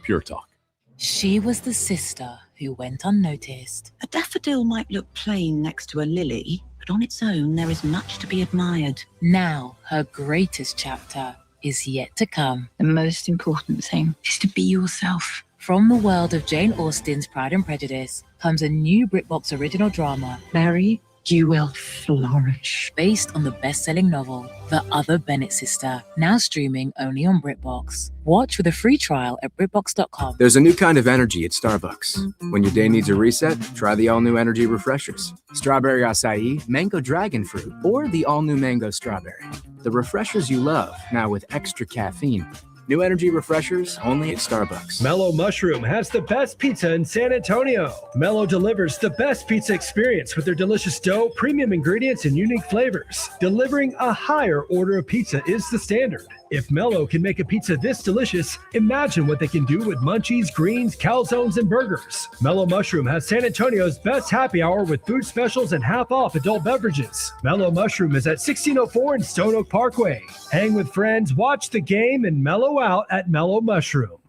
Pure Talk. She was the sister who went unnoticed. A daffodil might look plain next to a lily, but on its own there is much to be admired. Now her greatest chapter is yet to come. The most important thing is to be yourself. From the world of Jane Austen's Pride and Prejudice comes a new BritBox original drama, Mary, you will flourish. Based on the best-selling novel, The Other Bennett Sister, now streaming only on BritBox. Watch with a free trial at BritBox.com. There's a new kind of energy at Starbucks. When your day needs a reset, try the all-new energy refreshers. Strawberry acai, mango dragon fruit, or the all-new mango strawberry. The refreshers you love, now with extra caffeine. New energy refreshers only at Starbucks. Mellow Mushroom has the best pizza in San Antonio. Mellow delivers the best pizza experience with their delicious dough, premium ingredients, and unique flavors. Delivering a higher order of pizza is the standard. If Mellow can make a pizza this delicious, imagine what they can do with munchies, greens, calzones, and burgers. Mellow Mushroom has San Antonio's best happy hour with food specials and half off adult beverages. Mellow Mushroom is at 1604 in Stone Oak Parkway. Hang with friends, watch the game, and mellow out at Mellow Mushroom.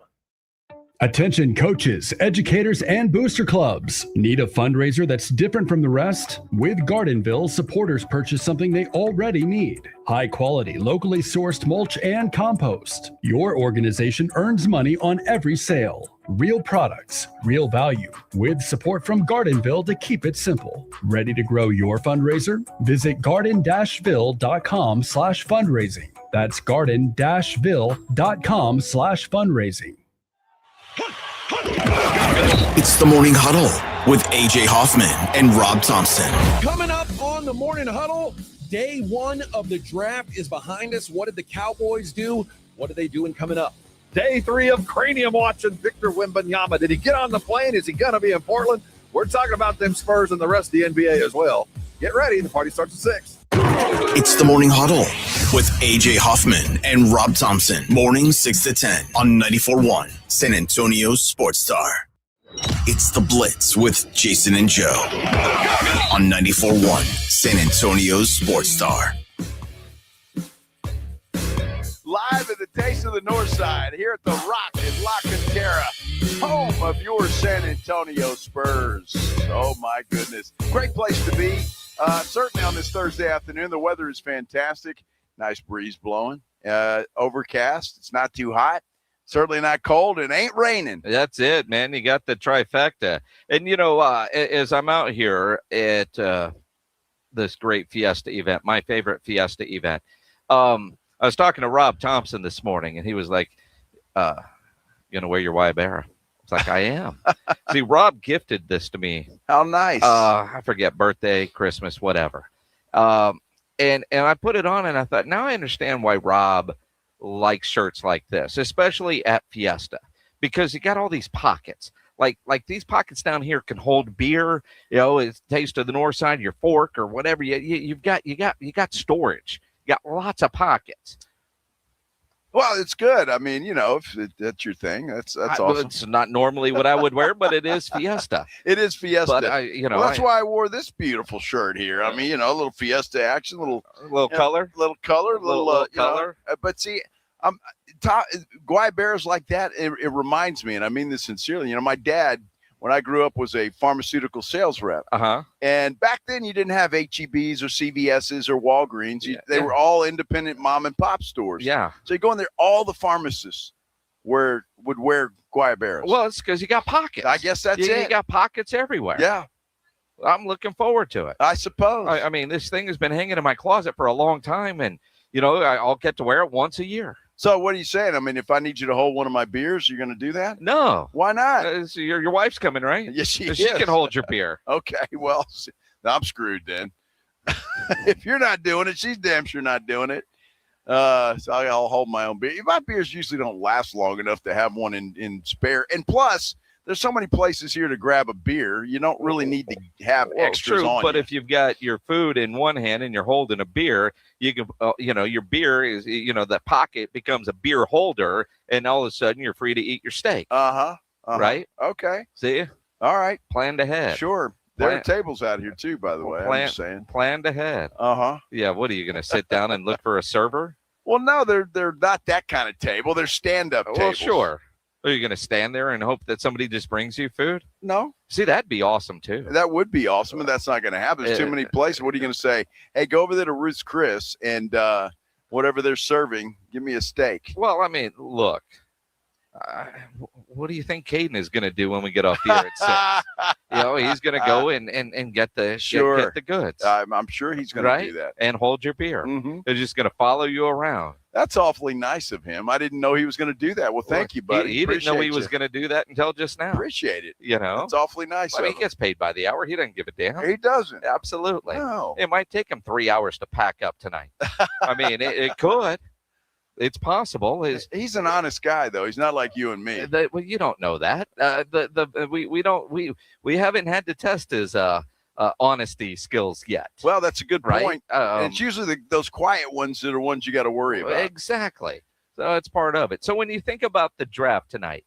Attention coaches, educators, and booster clubs. Need a fundraiser that's different from the rest? With Gardenville, supporters purchase something they already need. High quality, locally sourced mulch and compost. Your organization earns money on every sale. Real products, real value, with support from Gardenville to keep it simple. Ready to grow your fundraiser? Visit garden-ville.com/fundraising. That's garden-ville.com/fundraising. It's the Morning Huddle with AJ Hoffman and Rob Thompson. Coming up on the Morning Huddle, day one of the draft is behind us. What did the Cowboys do? What are they doing coming up? Day three of Cranium watching Victor Wembanyama. Did he get on the plane? Is he going to be in Portland? We're talking about them Spurs and the rest of the NBA as well. Get ready. The party starts at 6. It's the Morning Huddle with AJ Hoffman and Rob Thompson. Morning 6 to 10 on 94.1 San Antonio Sports Star. It's the Blitz with Jason and Joe on 94.1 San Antonio Sports Star. Live at the Taste of the Northside here at the Rock in LaCantera, home of your San Antonio Spurs. Oh, my goodness. Great place to be. Certainly on this Thursday afternoon, the weather is fantastic. Nice breeze blowing. Overcast. It's not too hot. Certainly not cold. It ain't raining. That's it, man. You got the trifecta. And, you know, as I'm out here at this great Fiesta event, my favorite Fiesta event, I was talking to Rob Thompson this morning, and he was like, you gonna wear your Wybera? It's like, I am. See, Rob gifted this to me. How nice. I forget, birthday, Christmas, whatever. And I put it on, and I thought, now I understand why Rob likes shirts like this, especially at Fiesta, because you got all these pockets. Like these pockets down here can hold beer, you know, it's Taste of the Northside, your fork or whatever. You got storage. You got lots of pockets. Well, it's good. I mean, you know, if that's your thing, that's awesome. It's not normally what I would wear, but it is Fiesta. It is Fiesta. But that's why I wore this beautiful shirt here. I mean, you know, a little Fiesta action, little color, little color. But see, Guayabera's like that. It reminds me, and I mean this sincerely. You know, my dad, when I grew up, was a pharmaceutical sales rep. And back then, you didn't have HEBs or CVSs or Walgreens. They were all independent mom and pop stores. Yeah. So you go in there, all the pharmacists would wear Guayaberas. Well, it's because you got pockets. I guess that's it. You got pockets everywhere. Yeah. I'm looking forward to it. I suppose. I mean, this thing has been hanging in my closet for a long time, and, you know, I'll get to wear it once a year. So what are you saying? I mean, if I need you to hold one of my beers, you're going to do that? No. Why not? So your wife's coming, right? Yes, she is. She can hold your beer. Okay, well, I'm screwed then. If you're not doing it, she's damn sure not doing it. So I'll hold my own beer. My beers usually don't last long enough to have one in spare. And plus, there's so many places here to grab a beer. You don't really need to have extras true, on but you. if you've got your food in one hand and you're holding a beer, you can, your beer is, the pocket becomes a beer holder, and all of a sudden you're free to eat your steak. Right? Okay. See? All right. Planned ahead. Sure. There are tables out here too, by the way. I'm just saying. Planned ahead. Yeah. What are you going to sit down and look for a server? Well, no, they're not that kind of table. They're stand-up tables. Well, sure. Are you going to stand there and hope that somebody just brings you food? No. See, that'd be awesome, too. That would be awesome, and that's not going to happen. There's too many places. What are you going to say? Hey, go over there to Ruth's Chris, and whatever they're serving, give me a steak. Well, I mean, look. What do you think Caden is going to do when we get off here at 6? He's going to go and get the get the goods. I'm sure he's going to do that. And hold your beer. Mm-hmm. They're just going to follow you around. That's awfully nice of him. I didn't know he was going to do that. Well, thank you, buddy. He didn't know he was going to do that until just now. Appreciate it. It's awfully nice. I mean, he gets paid by the hour. He doesn't give a damn. He doesn't. Absolutely. No. It might take him 3 hours to pack up tonight. I mean, it could. It's possible. He's an honest guy, though. He's not like you and me. Well, you don't know that. We haven't had to test his honesty skills yet. Well, that's a good point. Right? And it's usually those quiet ones that are ones you got to worry about. Exactly. So it's part of it. So when you think about the draft tonight,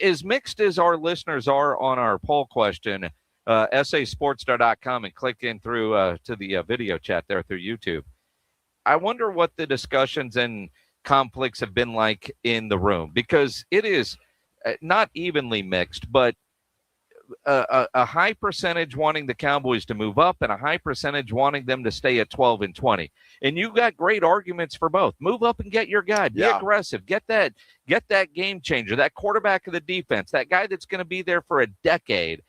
as mixed as our listeners are on our poll question, sasportstar.com, and click in through to the video chat there through YouTube. I wonder what the discussions and conflicts have been like in the room, because it is not evenly mixed, but a high percentage wanting the Cowboys to move up and a high percentage wanting them to stay at 12-20. And you got great arguments for both. Move up and get your guy. Be aggressive. Get that game changer, that quarterback of the defense, that guy that's going to be there for a decade.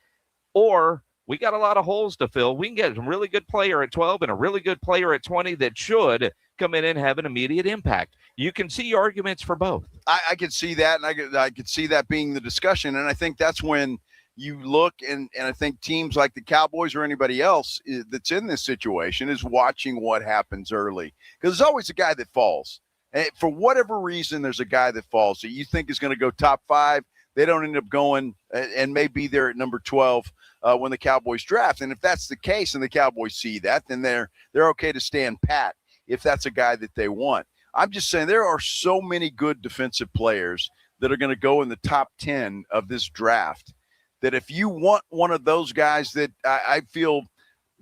Or we got a lot of holes to fill. We can get a really good player at 12 and a really good player at 20 that should come in and have an immediate impact. You can see arguments for both. I could see that, and I could see that being the discussion. And I think that's when you look, and I think teams like the Cowboys or anybody else that's in this situation is watching what happens early. Because there's always a guy that falls. And for whatever reason, there's a guy that falls that you think is going to go top 5. They don't end up going and may be there at number 12 when the Cowboys draft. And if that's the case and the Cowboys see that, then they're okay to stand pat if that's a guy that they want. I'm just saying there are so many good defensive players that are going to go in the top 10 of this draft that if you want one of those guys that I feel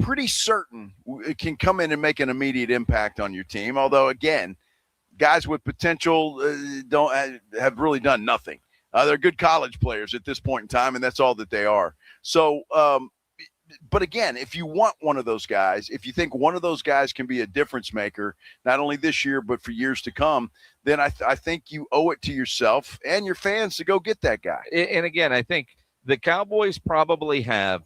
pretty certain can come in and make an immediate impact on your team. Although, again, guys with potential have really done nothing. They're good college players at this point in time, and that's all that they are. So, but again, if you want one of those guys, if you think one of those guys can be a difference maker, not only this year but for years to come, then I think you owe it to yourself and your fans to go get that guy. And again, I think the Cowboys probably have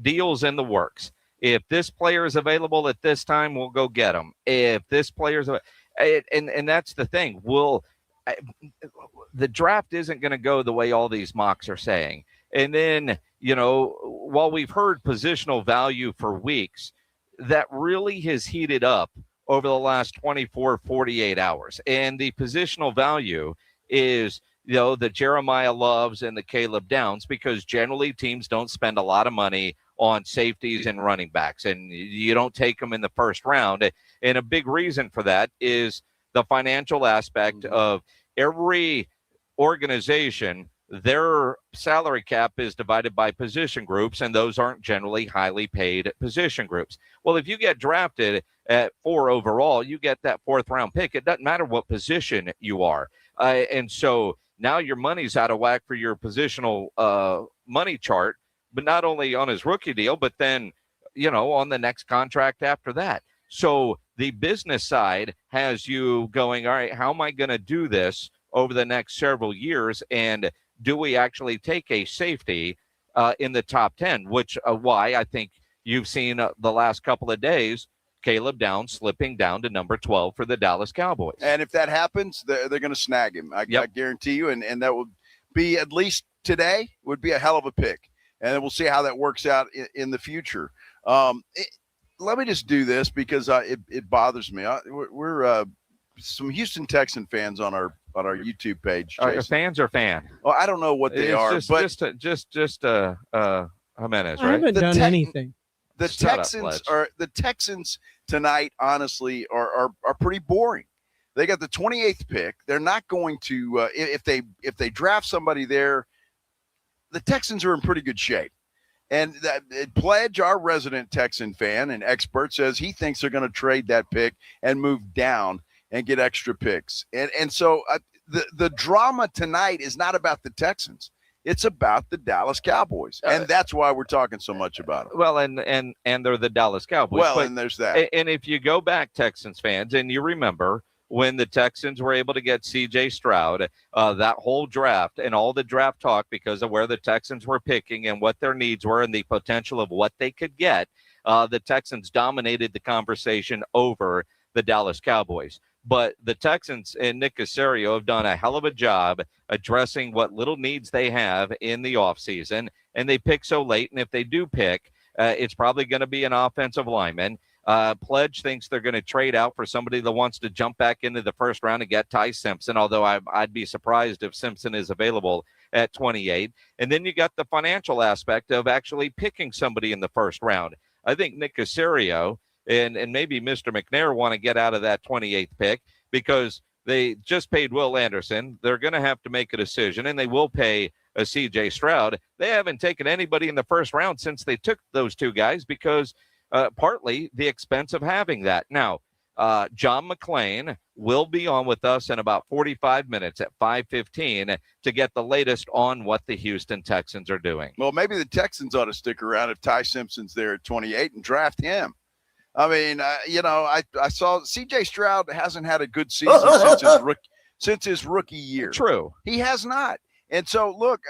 deals in the works. If this player is available at this time, we'll go get him. If this player's and that's the thing. The draft isn't going to go the way all these mocks are saying. And then, while we've heard positional value for weeks, that really has heated up over the last 24, 48 hours. And the positional value is, the Jeremiah Loves and the Caleb Downs, because generally teams don't spend a lot of money on safeties and running backs, and you don't take them in the first round. And a big reason for that is the financial aspect of every organization their salary cap is divided by position groups, and those aren't generally highly paid position groups. Well, if you get drafted at 4 overall, you get that 4th round pick. It doesn't matter what position you are. And so now your money's out of whack for your positional money chart, but not only on his rookie deal, but then, on the next contract after that. So the business side has you going, all right, how am I going to do this over the next several years? And do we actually take a safety in the top 10, which why I think you've seen the last couple of days, Caleb Downs slipping down to number 12 for the Dallas Cowboys. And if that happens, they're going to snag him. I guarantee you. And that would be, at least today, would be a hell of a pick. And then we'll see how that works out in the future. Let me just do this because it bothers me. We're some Houston Texan fans on our YouTube page. Fans or fan? Well, I don't know what they are, just, but just Jimenez, right? I haven't done anything. The Texans tonight, honestly, are pretty boring. They got the 28th pick. They're not going to if they draft somebody there. The Texans are in pretty good shape. And Pledge, our resident Texan fan and expert, says he thinks they're going to trade that pick and move down and get extra picks. And so the drama tonight is not about the Texans. It's about the Dallas Cowboys. And that's why we're talking so much about it. Well, and they're the Dallas Cowboys. Well, and there's that. And if you go back, Texans fans, and you remember when the Texans were able to get C.J. Stroud, that whole draft and all the draft talk because of where the Texans were picking and what their needs were and the potential of what they could get, the Texans dominated the conversation over the Dallas Cowboys. But the Texans and Nick Caserio have done a hell of a job addressing what little needs they have in the offseason, and they pick so late. And if they do pick, it's probably going to be an offensive lineman. Pledge thinks they're going to trade out for somebody that wants to jump back into the first round and get Ty Simpson, although I'd be surprised if Simpson is available at 28. And then you got the financial aspect of actually picking somebody in the first round. I think Nick Caserio and maybe Mr. McNair want to get out of that 28th pick because they just paid Will Anderson. They're going to have to make a decision, and they will pay a C.J. Stroud. They haven't taken anybody in the first round since they took those two guys because partly the expense of having that. Now, John McClain will be on with us in about 45 minutes at 5:15 to get the latest on what the Houston Texans are doing. Well, maybe the Texans ought to stick around if Ty Simpson's there at 28 and draft him. I mean, I saw C.J. Stroud hasn't had a good season since his rookie year. True. He has not. And so, look,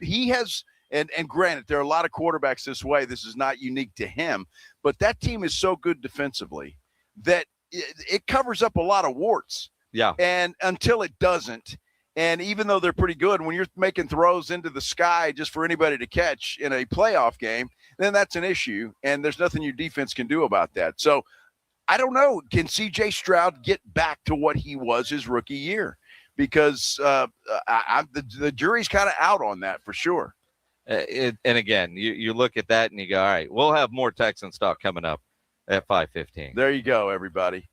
he has – and granted, there are a lot of quarterbacks this way. This is not unique to him. But that team is so good defensively that it covers up a lot of warts. Yeah. And until it doesn't, and even though they're pretty good, when you're making throws into the sky just for anybody to catch in a playoff game, then that's an issue, and there's nothing your defense can do about that. So I don't know. Can C.J. Stroud get back to what he was his rookie year? Because the jury's kind of out on that for sure. And again, you look at that and you go, all right, we'll have more Texans talk coming up at 5:15. There you go, everybody.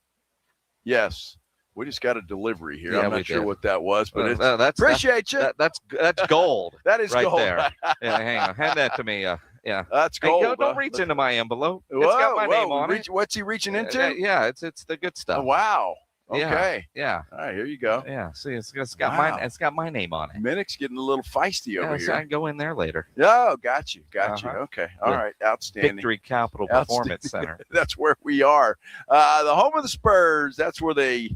Yes. We just got a delivery here. Yeah, I'm not sure what that was, but appreciate you. That's gold. That is right gold. There. Yeah, hang on. Hand that to me. Yeah. That's gold. Hey, don't reach into my envelope. Whoa, it's got my name on it. What's he reaching into? Yeah, it's the good stuff. Oh, wow. Okay. Yeah. All right, here you go. Yeah. See, it's got my name on it. Minnick's getting a little feisty over here. So I can go in there later. Oh, got you. Okay. All right. Outstanding. Victory Capital Performance Center. That's where we are. The home of the Spurs. That's where they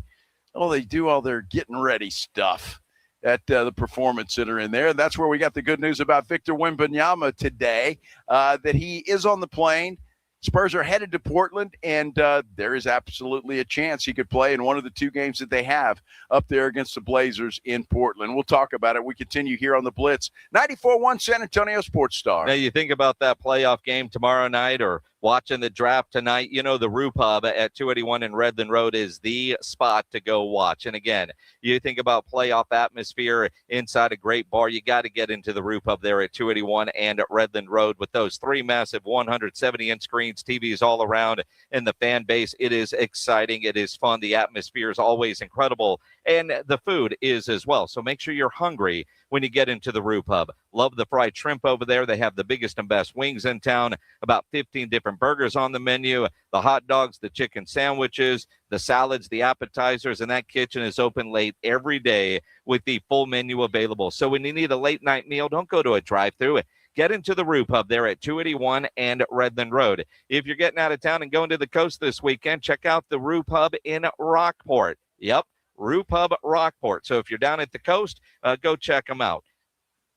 do all their getting ready stuff at the Performance Center in there. And that's where we got the good news about Victor Wembanyama today, that he is on the plane. Spurs are headed to Portland, and there is absolutely a chance he could play in one of the two games that they have up there against the Blazers in Portland. We'll talk about it. We continue here on the Blitz. 94.1 San Antonio Sports Star. Now, you think about that playoff game tomorrow night or watching the draft tonight, you know the Roo Pub at 281 in Redland Road is the spot to go watch. And again, you think about playoff atmosphere inside a great bar, you got to get into the Roo Pub there at 281 and at Redland Road with those 3 massive 170-inch screens, TVs all around, and the fan base. It is exciting. It is fun. The atmosphere is always incredible, and the food is as well. So make sure you're hungry when you get into the Roo Pub. Love the fried shrimp over there. They have the biggest and best wings in town, about 15 different burgers on the menu, the hot dogs, the chicken sandwiches, the salads, the appetizers, and that kitchen is open late every day with the full menu available. So when you need a late night meal, don't go to a drive-thru. Get into the Roo Pub there at 281 and Redland Road. If you're getting out of town and going to the coast this weekend, check out the Roo Pub in Rockport. Yep, Roo Pub Rockport. So if you're down at the coast, go check them out.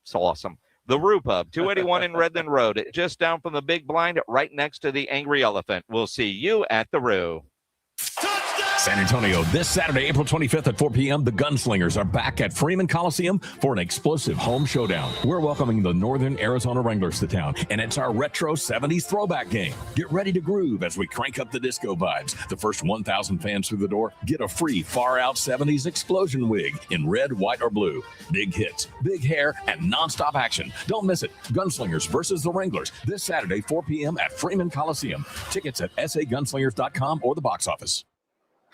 It's awesome. The Roo Pub, 281 in Redland Road, just down from the Big Blind, right next to the Angry Elephant. We'll see you at the Roo. San Antonio, this Saturday, April 25th at 4 p.m., the Gunslingers are back at Freeman Coliseum for an explosive home showdown. We're welcoming the Northern Arizona Wranglers to town, and it's our retro 70s throwback game. Get ready to groove as we crank up the disco vibes. The first 1,000 fans through the door get a free far-out 70s explosion wig in red, white, or blue. Big hits, big hair, and nonstop action. Don't miss it. Gunslingers versus the Wranglers this Saturday, 4 p.m. at Freeman Coliseum. Tickets at sagunslingers.com or the box office.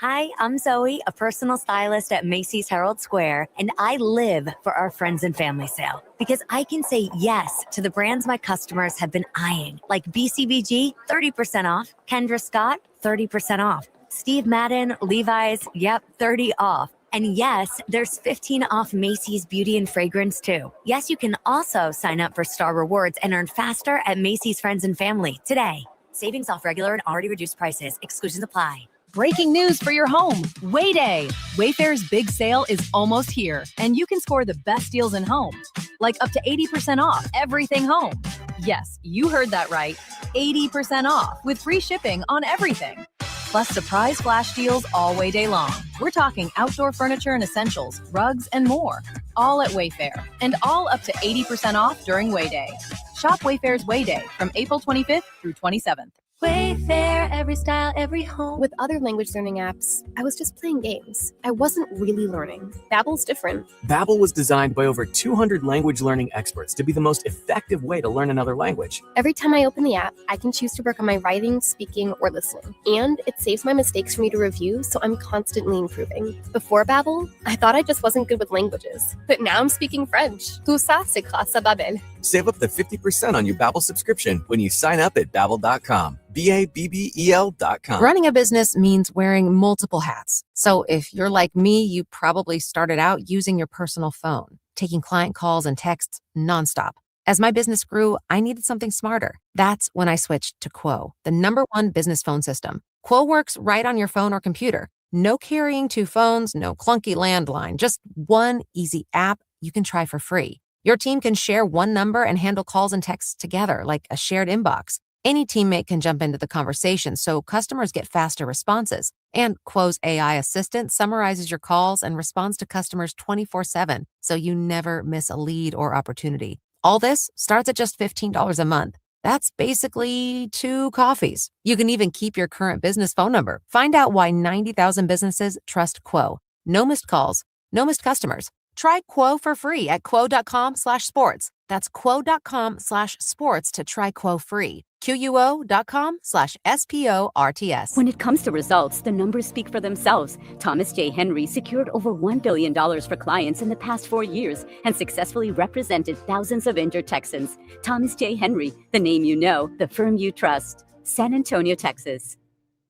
Hi, I'm Zoe, a personal stylist at Macy's Herald Square, and I live for our friends and family sale because I can say yes to the brands my customers have been eyeing, like BCBG, 30% off, Kendra Scott, 30% off, Steve Madden, Levi's, yep, 30 off. And yes, there's 15 off Macy's Beauty and Fragrance too. Yes, you can also sign up for Star Rewards and earn faster at Macy's Friends and Family today. Savings off regular and already reduced prices. Exclusions apply. Breaking news for your home. Way Day. Wayfair's big sale is almost here, and you can score the best deals in home, like up to 80% off everything home. Yes, you heard that right. 80% off with free shipping on everything. Plus surprise flash deals all Way Day long. We're talking outdoor furniture and essentials, rugs, and more. All at Wayfair, and all up to 80% off during Way Day. Shop Wayfair's Way Day from April 25th through 27th. Wayfair, every style, every home. With other language learning apps, I was just playing games. I wasn't really learning. Babbel's different. Babbel was designed by over 200 language learning experts to be the most effective way to learn another language. Every time I open the app, I can choose to work on my writing, speaking, or listening. And it saves my mistakes for me to review, so I'm constantly improving. Before Babbel, I thought I just wasn't good with languages. But now I'm speaking French. Tout ça, c'est grâce à Babbel. Save up to 50% on your Babbel subscription when you sign up at Babbel.com. Babbel.com. Running a business means wearing multiple hats. So if you're like me, you probably started out using your personal phone, taking client calls and texts nonstop. As my business grew, I needed something smarter. That's when I switched to Quo, the #1 business phone system. Quo works right on your phone or computer. No carrying 2 phones, no clunky landline, just one easy app you can try for free. Your team can share one number and handle calls and texts together like a shared inbox. Any teammate can jump into the conversation, so customers get faster responses. And Quo's AI assistant summarizes your calls and responds to customers 24/7, so you never miss a lead or opportunity. All this starts at just $15 a month. That's basically 2 coffees. You can even keep your current business phone number. Find out why 90,000 businesses trust Quo. No missed calls, no missed customers. Try Quo for free at quo.com/sports. That's quo.com/sports to try Quo free. QUO.com/SPORTS. When it comes to results, the numbers speak for themselves. Thomas J. Henry secured over $1 billion for clients in the past 4 years and successfully represented thousands of injured Texans. Thomas J. Henry, the name you know, the firm you trust. San Antonio, Texas.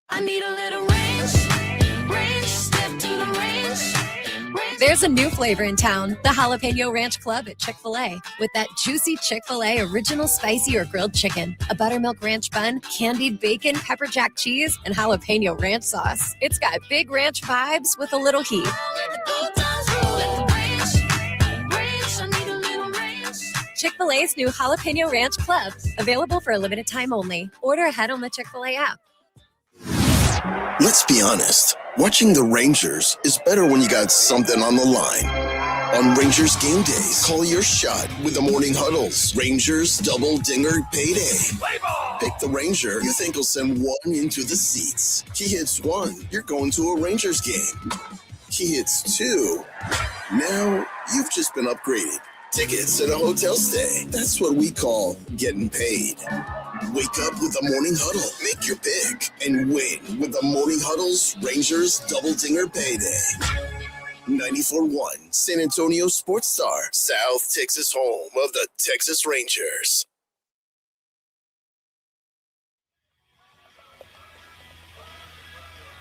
I need a little range, step to the range. There's a new flavor in town, the Jalapeno Ranch Club at Chick-fil-A. With that juicy Chick-fil-A original spicy or grilled chicken, a buttermilk ranch bun, candied bacon, pepper jack cheese, and jalapeno ranch sauce. It's got big ranch vibes with a little heat. Chick-fil-A's new Jalapeno Ranch Club, available for a limited time only. Order ahead on the Chick-fil-A app. Let's be honest. Watching the Rangers is better when you got something on the line. On Rangers game days, call your shot with the morning huddles. Rangers double dinger payday. Pick the Ranger you think will send one into the seats. He hits one, you're going to a Rangers game. He hits two. Now you've just been upgraded. Tickets and a hotel stay. That's what we call getting paid. Wake up with the Morning Huddle. Make your pick and win with the Morning Huddle's Rangers Double Dinger Payday. 94.1 San Antonio Sports Star, South Texas home of the Texas Rangers.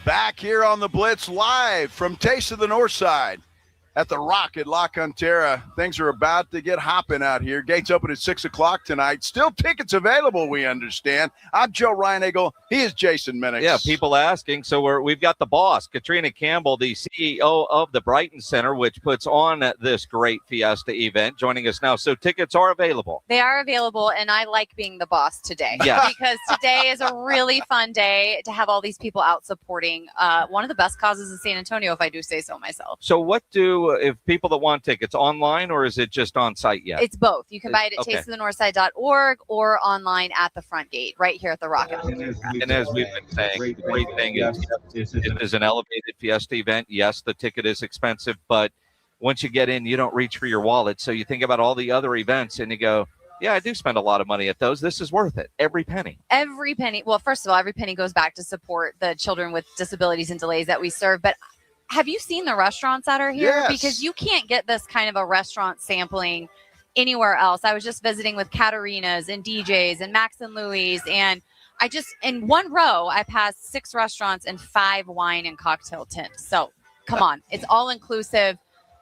Back here on the Blitz live from Taste of the Northside at the Rock at LaCantera. Things are about to get hopping out here. Gates open at 6 o'clock tonight. Still tickets available, we understand. I'm Joe Reinagle. He is Jason Minix. Yeah, people asking. So we've got the boss, Katrina Campbell, the CEO of the Brighton Center, which puts on this great Fiesta event, joining us now. So tickets are available. They are available, and I like being the boss today. Yeah. Because today is a really fun day to have all these people out supporting one of the best causes in San Antonio, if I do say so myself. So if people that want tickets online, or is it just on site yet? It's both. You can buy it at Okay. tasteofthenorthside.org or online at the front gate, right here at the Rock. And as we've been saying, the great thing is it is an elevated Fiesta event. Yes, the ticket is expensive, but once you get in, you don't reach for your wallet. So you think about all the other events and you go, yeah, I do spend a lot of money at those. This is worth it. Every penny. Every penny. Well, first of all, every penny goes back to support the children with disabilities and delays that we serve. But have you seen the restaurants that are here? Yes. Because you can't get this kind of a restaurant sampling anywhere else. I was just visiting with Katarina's and DJ's and Max and Louie's, and I just, in one row, I passed 6 restaurants and 5 wine and cocktail tents. So come on, it's all inclusive.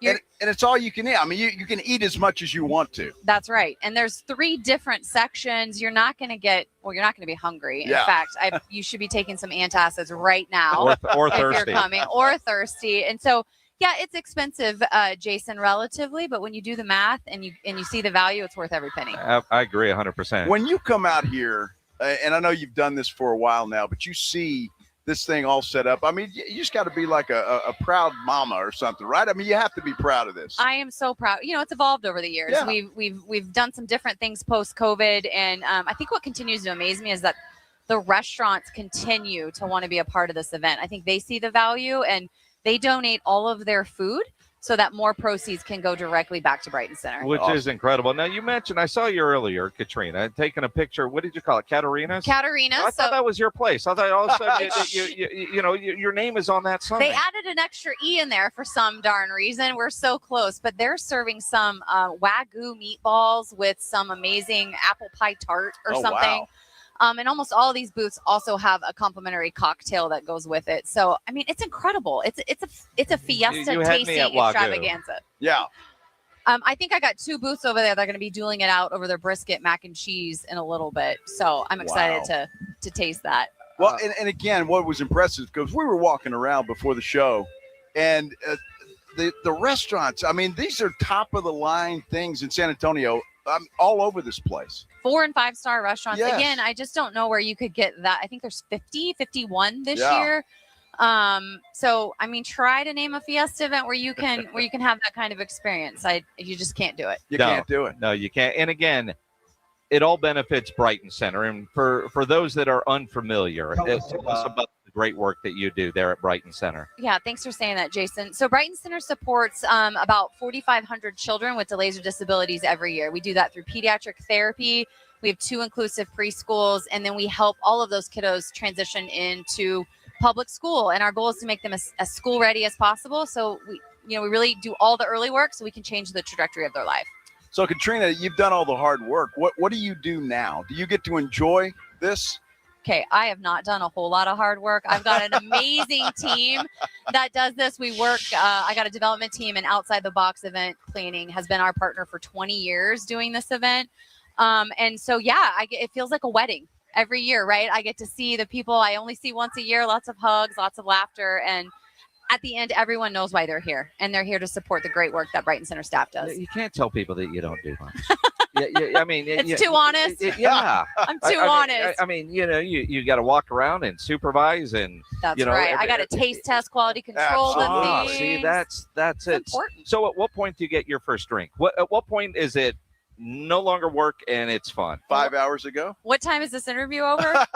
And it's all you can eat. I mean, you can eat as much as you want to. That's right. And there's 3 different sections. You're not going to be hungry. Yeah. In fact, you should be taking some antacids right now. Or if thirsty. you're coming, or thirsty. And so, yeah, it's expensive, Jason, relatively, but when you do the math and you see the value, it's worth every penny. I agree 100%. When you come out here, and I know you've done this for a while now, but you see this thing all set up. I mean, you just got to be like a proud mama or something, right? I mean, you have to be proud of this. I am so proud. You know, it's evolved over the years. Yeah. We've done some different things post-COVID, and I think what continues to amaze me is that the restaurants continue to want to be a part of this event. I think they see the value, and they donate all of their food so that more proceeds can go directly back to Brighton Center. Which is incredible. Now, you mentioned, I saw you earlier, Katrina, taking a picture. What did you call it? Katarina's? Katarina. I thought that was your place. I thought all of a sudden your name is on that sign. They added an extra E in there for some darn reason. We're so close, but they're serving some Wagyu meatballs with some amazing apple pie tart or something. Wow. And almost all of these booths also have a complimentary cocktail that goes with it. So, I mean, it's incredible. It's a fiesta You had me tasting at Wagyu. extravaganza. Yeah. I think I got 2 booths over there. They're going to be dueling it out over their brisket mac and cheese in a little bit. So I'm excited to taste that. Well, and again, what was impressive, because we were walking around before the show, and the restaurants, I mean, these are top of the line things in San Antonio, all over this place. 4- and 5-star restaurants. Yes. Again, I just don't know where you could get that. I think there's 51 this Yeah. year. So I mean, try to name a fiesta event where you can have that kind of experience. You just can't do it. You can't do it. No, you can't. And again, it all benefits Brighton Center. And for those that are unfamiliar, tell us about the great work that you do there at Brighton Center. Yeah, thanks for saying that, Jason. So Brighton Center supports about 4,500 children with delays or disabilities every year. We do that through pediatric therapy. We have 2 inclusive preschools, and then we help all of those kiddos transition into public school. And our goal is to make them as school ready as possible. So we really do all the early work so we can change the trajectory of their life. So, Katrina, you've done all the hard work. What do you do now? Do you get to enjoy this? Okay, I have not done a whole lot of hard work. I've got an amazing team that does this. We work, I got a development team, and Outside the Box Event Planning has been our partner for 20 years doing this event. And so, yeah, it feels like a wedding every year, right? I get to see the people I only see once a year, lots of hugs, lots of laughter. And at the end, everyone knows why they're here. And they're here to support the great work that Brighton Center staff does. You can't tell people that you don't do much. I mean, It's too honest. Yeah, I'm too honest. I mean, you got to walk around and supervise, and That's right. I got to taste test quality control the things. See, that's it. Important. So, at what point do you get your first drink? At what point is it no longer work and it's fun? 5 hours ago. What time is this interview over?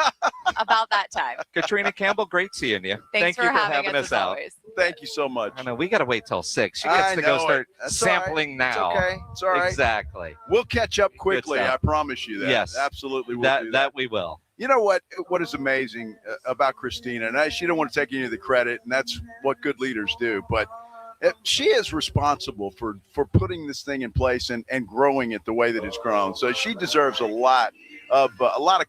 About that time. Katrina Campbell, great seeing you. Thanks Thank you for having us us out. always. Thank you so much. I know we got to wait till 6. She gets to go start sampling now. It's okay. It's all right. Exactly. We'll catch up quickly. stuff. I promise you that. Yes. Absolutely. We'll do That we will. You know what is amazing about Christina, and she don't want to take any of the credit, and that's what good leaders do, but she is responsible for putting this thing in place and growing it the way that it's grown. So she deserves a lot of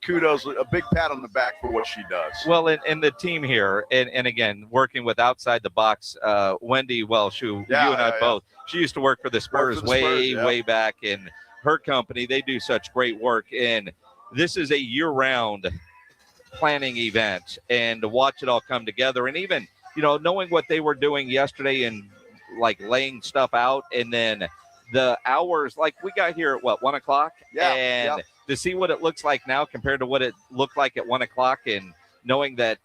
kudos, a big pat on the back for what she does. Well, and the team here, and again, working with outside the box, Wendy Welsh, who you and I both, she used to work for the Spurs way back in her company. They do such great work, and this is a year-round planning event, and to watch it all come together, and even knowing what they were doing yesterday and like laying stuff out, and then the hours, like we got here at 1 o'clock, and to see what it looks like now compared to what it looked like at 1 o'clock, and knowing that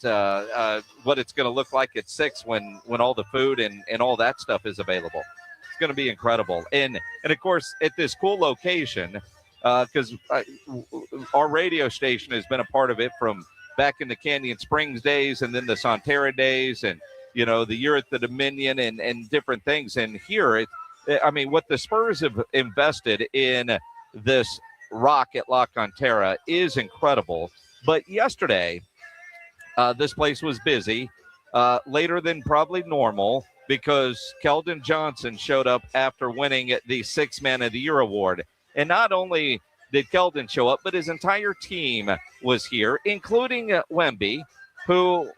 what it's going to look like at 6 when all the food and all that stuff is available. It's going to be incredible. And of course, at this cool location, because our radio station has been a part of it from back in the Canyon Springs days, and then the Sonterra days, and the year at the Dominion, and different things. And here, what the Spurs have invested in this rock at LaCantera is incredible. But yesterday, this place was busy, later than probably normal, because Keldon Johnson showed up after winning the Sixth Man of the Year award. And not only did Keldon show up, but his entire team was here, including Wemby, who,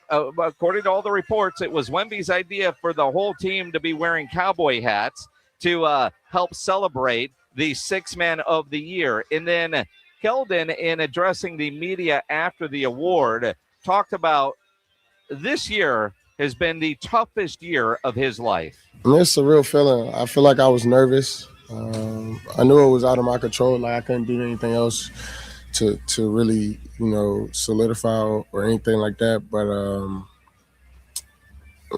according to all the reports, it was Wemby's idea for the whole team to be wearing cowboy hats to help celebrate the Sixth Man of the Year. And then Keldon, in addressing the media after the award, talked about this year has been the toughest year of his life. It's a real feeling. I feel like I was nervous. I knew it was out of my control. Like I couldn't do anything else to really, solidify or anything like that. But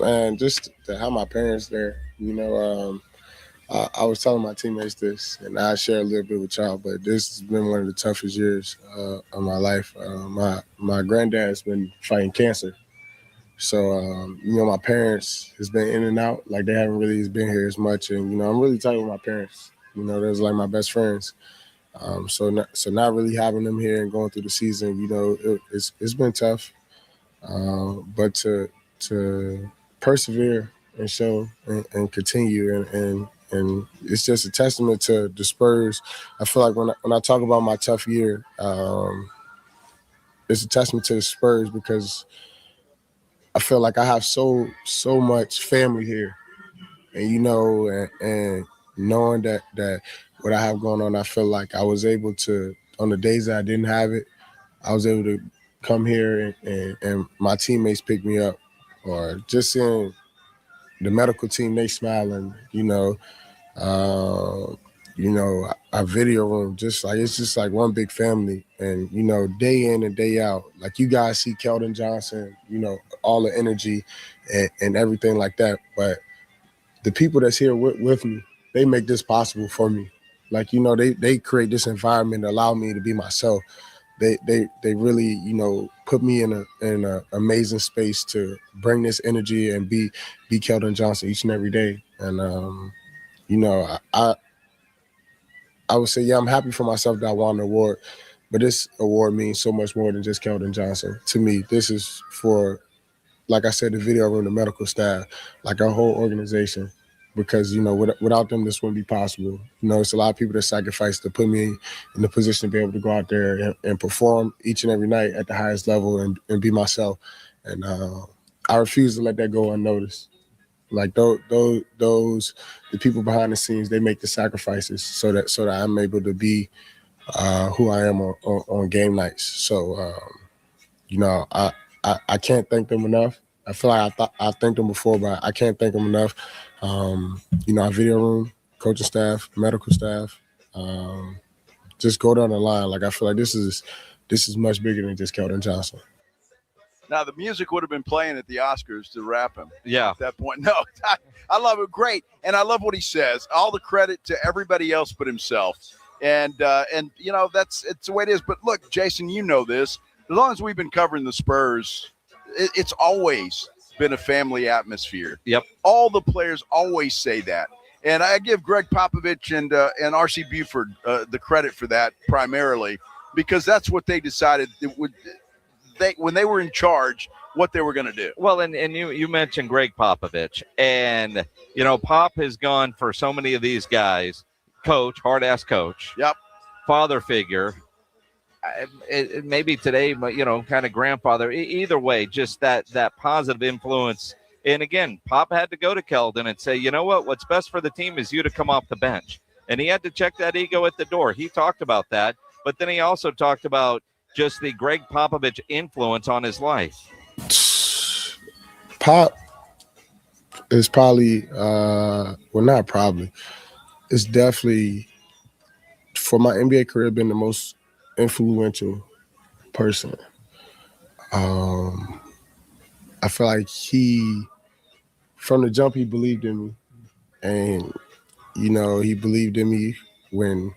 man, just to have my parents there, I was telling my teammates this, and I share a little bit with y'all. But this has been one of the toughest years of my life. My granddad's been fighting cancer. So, my parents has been in and out. Like, they haven't really been here as much. And, I'm really tight with my parents. They're like my best friends. So not really having them here and going through the season, it's been tough. But to persevere and show and continue and it's just a testament to the Spurs. I feel like when I talk about my tough year, it's a testament to the Spurs because I feel like I have so much family here, and and knowing that what I have going on, I feel like I was able to, on the days that I didn't have it, I was able to come here and my teammates pick me up, or just seeing the medical team, they smiling, our video room, it's just like one big family. And, day in and day out, like you guys see Keldon Johnson, all the energy and everything like that. But the people that's here with me, they make this possible for me. Like, they create this environment to allow me to be myself. They really, put me in a amazing space to bring this energy and be Keldon Johnson each and every day. And, I would say, I'm happy for myself that I won the award, but this award means so much more than just Keldon Johnson. To me, this is for, like I said, the video room, the medical staff, like our whole organization, because, without them, this wouldn't be possible. It's a lot of people that sacrifice to put me in the position to be able to go out there and perform each and every night at the highest level and be myself. And I refuse to let that go unnoticed. Like the people behind the scenes, they make the sacrifices so that I'm able to be who I am on game nights. So, I can't thank them enough. I feel like I thanked them before, but I can't thank them enough. Our video room, coaching staff, medical staff, just go down the line. Like I feel like this is much bigger than just Keldon Johnson. Now, the music would have been playing at the Oscars to wrap him. Yeah. At that point. No, I love it. Great. And I love what he says. All the credit to everybody else but himself. And you know, it's the way it is. But look, Jason, you know this. As long as we've been covering the Spurs, it's always been a family atmosphere. Yep. All the players always say that. And I give Greg Popovich and R.C. Buford the credit for that primarily, because that's what they decided when they were in charge, what they were going to do. Well, and you mentioned Greg Popovich, and you know, Pop has gone for so many of these guys, coach, hard-ass coach, yep, father figure, maybe today, but you know, kind of grandfather. Either way, just that positive influence. And again, Pop had to go to Keldon and say, you know what? What's best for the team is you to come off the bench, and he had to check that ego at the door. He talked about that, but then he also talked about just the Greg Popovich influence on his life. Pop is probably, not probably, it's definitely, for my NBA career, been the most influential person. I feel like from the jump, he believed in me. And, you know, he believed in me when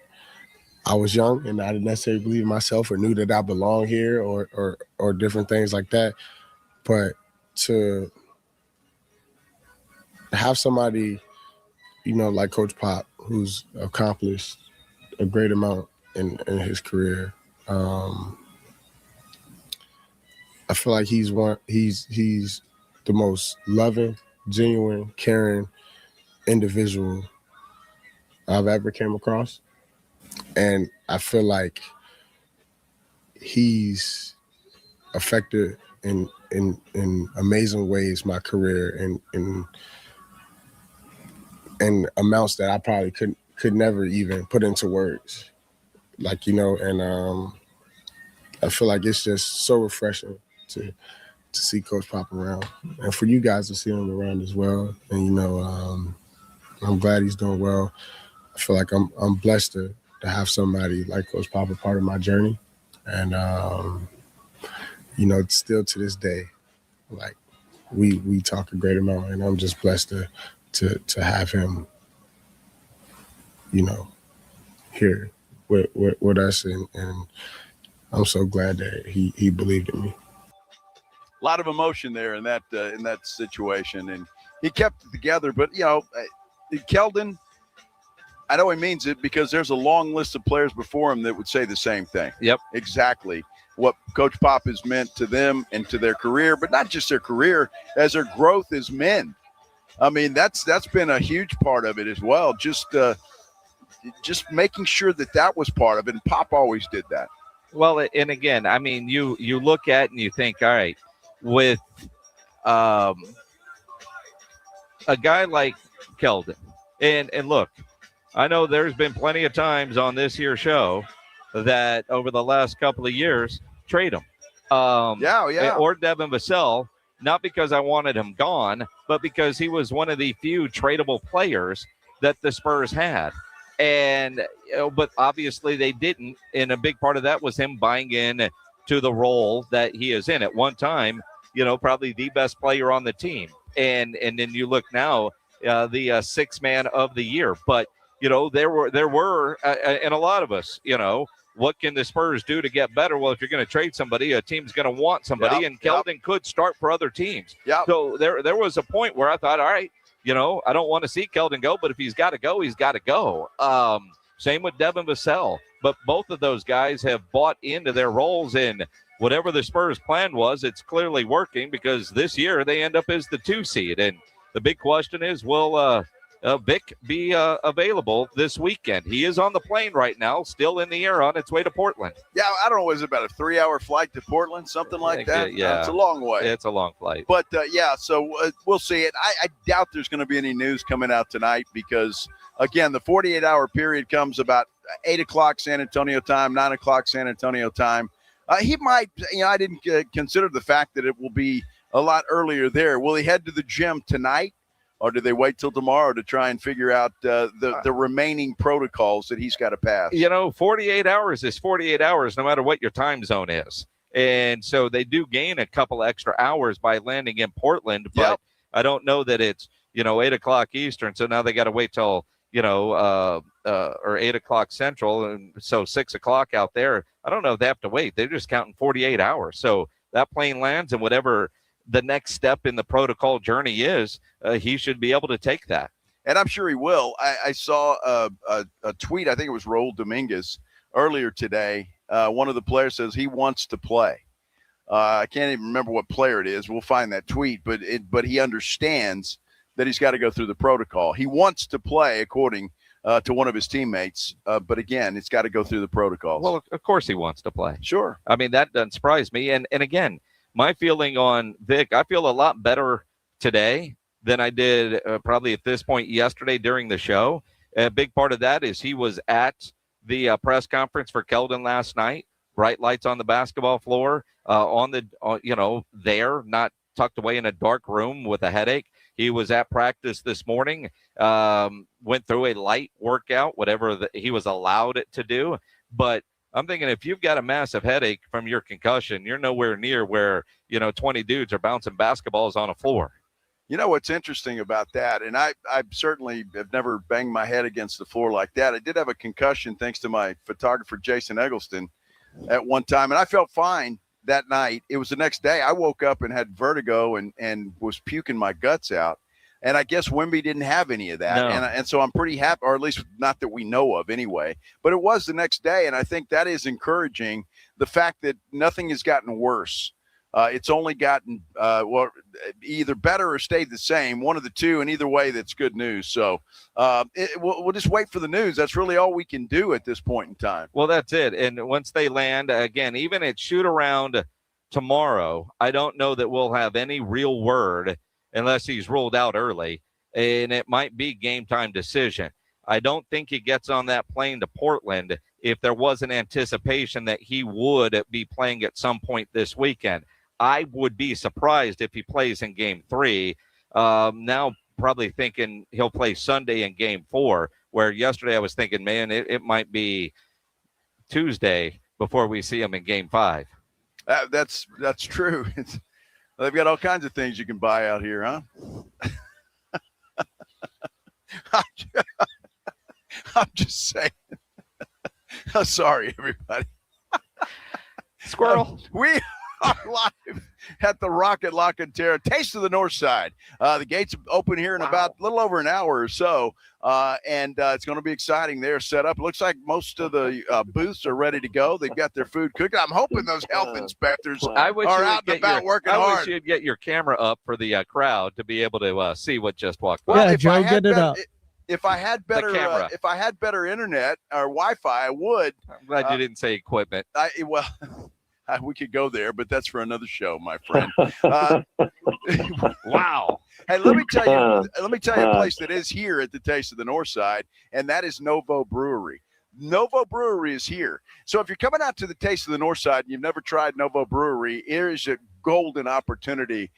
I was young and I didn't necessarily believe in myself or knew that I belonged here or different things like that. But to have somebody, you know, like Coach Pop, who's accomplished a great amount in his career, I feel like he's the most loving, genuine, caring individual I've ever came across. And I feel like he's affected in amazing ways my career and amounts that I probably could never even put into words. Like, you know, and I feel like it's just so refreshing to see Coach Pop around, and for you guys to see him around as well. And you know, I'm glad he's doing well. I feel like I'm blessed to have somebody like Coach Pop a part of my journey, and you know, still to this day, like we talk a great amount, and I'm just blessed to have him, you know, here with us, and I'm so glad that he believed in me. A lot of emotion there in that situation, and he kept it together. But you know, Keldon, I know he means it, because there's a long list of players before him that would say the same thing. Yep, exactly what Coach Pop has meant to them and to their career, but not just their career, as their growth as men. I mean, that's been a huge part of it as well. Just making sure that was part of it, and Pop always did that. Well, and again, I mean, you look at and you think, all right, with a guy like Keldon, and look, I know there's been plenty of times on this here show that over the last couple of years, trade him. Yeah. Or Devin Vassell, not because I wanted him gone, but because he was one of the few tradable players that the Spurs had. And, but obviously they didn't. And a big part of that was him buying in to the role that he is in. At one time, you know, probably the best player on the team. And then you look now, the sixth man of the year. But, you know, there were and a lot of us, you know, what can the Spurs do to get better? Well, if you're going to trade somebody, a team's going to want somebody, and Keldon could start for other teams. Yeah. So there was a point where I thought, all right, you know, I don't want to see Keldon go, but if he's got to go, he's got to go. Same with Devin Vassell. But both of those guys have bought into their roles, and whatever the Spurs' plan was, it's clearly working, because this year they end up as the 2 seed. And the big question is, will Vic be available this weekend? He is on the plane right now, still in the air on its way to Portland. Yeah, I don't know, is it about a 3-hour flight to Portland, something like that? Yeah. It's a long way. It's a long flight. But, so we'll see it. I doubt there's going to be any news coming out tonight, because, again, the 48-hour period comes about 8 o'clock San Antonio time, 9 o'clock San Antonio time. He might, I didn't consider the fact that it will be a lot earlier there. Will he head to the gym tonight? or do they wait till tomorrow to try and figure out the remaining protocols that he's got to pass? 48 hours is 48 hours, no matter what your time zone is. And so they do gain a couple extra hours by landing in Portland, but I don't know that it's, 8 o'clock Eastern. So now they got to wait till, or 8 o'clock Central. And so 6 o'clock out there. I don't know if they have to wait. They're just counting 48 hours. So that plane lands, and whatever the next step in the protocol journey is, he should be able to take that. And I'm sure he will. I saw a tweet, I think it was Raul Dominguez, earlier today. One of the players says he wants to play. I can't even remember what player it is. We'll find that tweet, but he understands that he's got to go through the protocol. He wants to play, according to one of his teammates. But again, it's got to go through the protocols. Well, of course he wants to play. Sure. I mean, that doesn't surprise me. And again, my feeling on Vic, I feel a lot better today than I did probably at this point yesterday during the show. A big part of that is he was at the press conference for Keldon last night. Bright lights on the basketball floor, there, not tucked away in a dark room with a headache. He was at practice this morning, went through a light workout, whatever he was allowed to do. But I'm thinking, if you've got a massive headache from your concussion, you're nowhere near where, 20 dudes are bouncing basketballs on a floor. You know what's interesting about that, and I certainly have never banged my head against the floor like that. I did have a concussion thanks to my photographer, Jason Eggleston, at one time, and I felt fine that night. It was the next day. I woke up and had vertigo and was puking my guts out. And I guess Wemby didn't have any of that. No. And so I'm pretty happy, or at least not that we know of anyway. But it was the next day, and I think that is encouraging, the fact that nothing has gotten worse. It's only gotten, either better or stayed the same, one of the two, and either way, that's good news. So we'll just wait for the news. That's really all we can do at this point in time. Well, that's it. And once they land, again, even at shoot-around tomorrow, I don't know that we'll have any real word unless he's ruled out early, and it might be game-time decision. I don't think he gets on that plane to Portland if there was an anticipation that he would be playing at some point this weekend. I would be surprised if he plays in Game 3. Now probably thinking he'll play Sunday in Game 4, where yesterday I was thinking, man, it might be Tuesday before we see him in Game 5. That's true. They've got all kinds of things you can buy out here, huh? I'm just saying. I'm sorry, everybody. Squirrel. We are live at the Rocket LaCantera, Taste of the Northside. The gates open here in about a little over an hour or so, and it's going to be exciting. They're set up. It looks like most of the booths are ready to go. They've got their food cooked. I'm hoping those health inspectors are out and about working hard. I wish you'd get your camera up for the crowd to be able to see what just walked by. Well, Joe, get it up. If I had better internet or Wi-Fi, I would. I'm glad you didn't say equipment. We could go there, but that's for another show, my friend. Wow. Hey, let me tell you a place that is here at the Taste of the Northside, and that is Novo Brewery. Novo Brewery is here. So if you're coming out to the Taste of the Northside and you've never tried Novo Brewery, here is a golden opportunity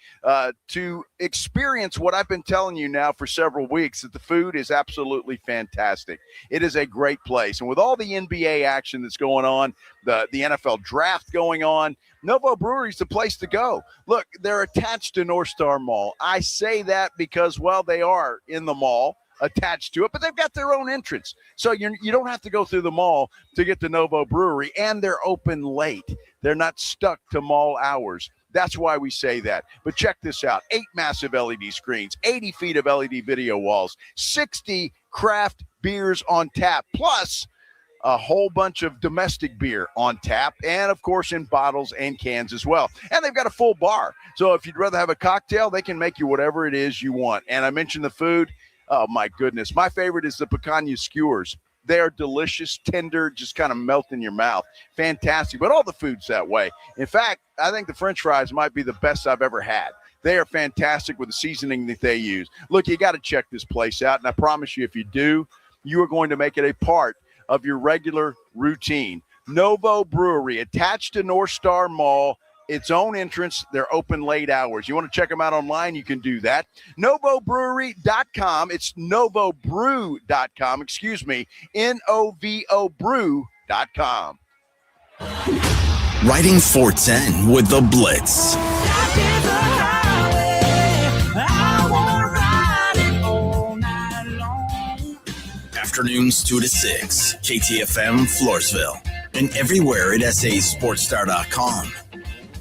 to experience what I've been telling you now for several weeks, that the food is absolutely fantastic. It is a great place. And with all the NBA action that's going on, the NFL draft going on, Novo Brewery is the place to go. Look, they're attached to North Star Mall. I say that because, well, they are in the mall, attached to it, but they've got their own entrance. So you don't have to go through the mall to get to Novo Brewery, and they're open late. They're not stuck to mall hours. That's why we say that. But check this out. 8 massive LED screens, 80 feet of LED video walls, 60 craft beers on tap, plus a whole bunch of domestic beer on tap, and, of course, in bottles and cans as well. And they've got a full bar. So if you'd rather have a cocktail, they can make you whatever it is you want. And I mentioned the food. Oh, my goodness. My favorite is the picanha skewers. They are delicious, tender, just kind of melt in your mouth. Fantastic. But all the food's that way. In fact, I think the French fries might be the best I've ever had. They are fantastic with the seasoning that they use. Look, you got to check this place out. And I promise you, if you do, you are going to make it a part of your regular routine. Novo Brewery, attached to North Star Mall. its own entrance. They're open late hours. You want to check them out online, you can do that. NovoBrewery.com. It's NovoBrew.com, NOVO Brew.com. Riding 410 with the Blitz. Afternoons 2 to 6, KTFM Floresville, and everywhere at sasportstar.com.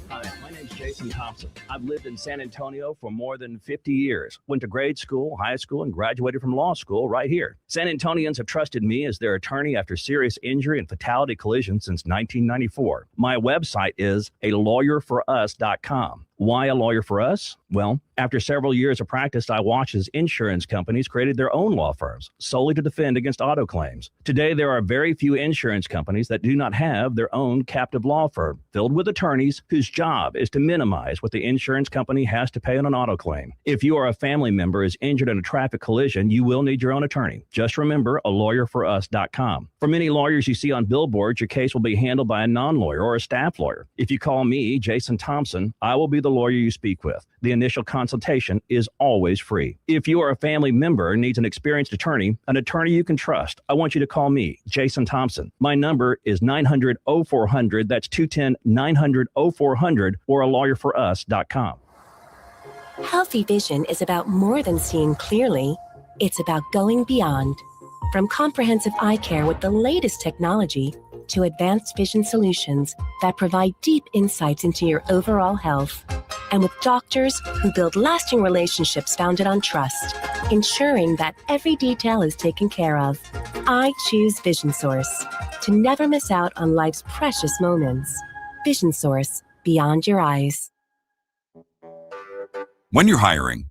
Hi, my name's Jason Thompson. I've lived in San Antonio for more than 50 years. Went to grade school, high school, and graduated from law school right here. San Antonians have trusted me as their attorney after serious injury and fatality collisions since 1994. My website is alawyerforus.com. Why a lawyer for us? Well, after several years of practice, I watched as insurance companies created their own law firms solely to defend against auto claims. Today, there are very few insurance companies that do not have their own captive law firm filled with attorneys whose job is to minimize what the insurance company has to pay on an auto claim. If you or a family member is injured in a traffic collision, you will need your own attorney. Just remember alawyerforus.com. For many lawyers you see on billboards, your case will be handled by a non-lawyer or a staff lawyer. If you call me, Jason Thompson, I will be the lawyer you speak with. The initial consultation is always free. If you are a family member and needs an experienced attorney, an attorney you can trust, I want you to call me, Jason Thompson. My number is 900-0400. That's 210-900-0400 or alawyerforus.com. Healthy vision is about more than seeing clearly. It's about going beyond. From comprehensive eye care with the latest technology to advanced vision solutions that provide deep insights into your overall health. And with doctors who build lasting relationships founded on trust, ensuring that every detail is taken care of. I choose Vision Source to never miss out on life's precious moments. Vision Source, beyond your eyes. When you're hiring,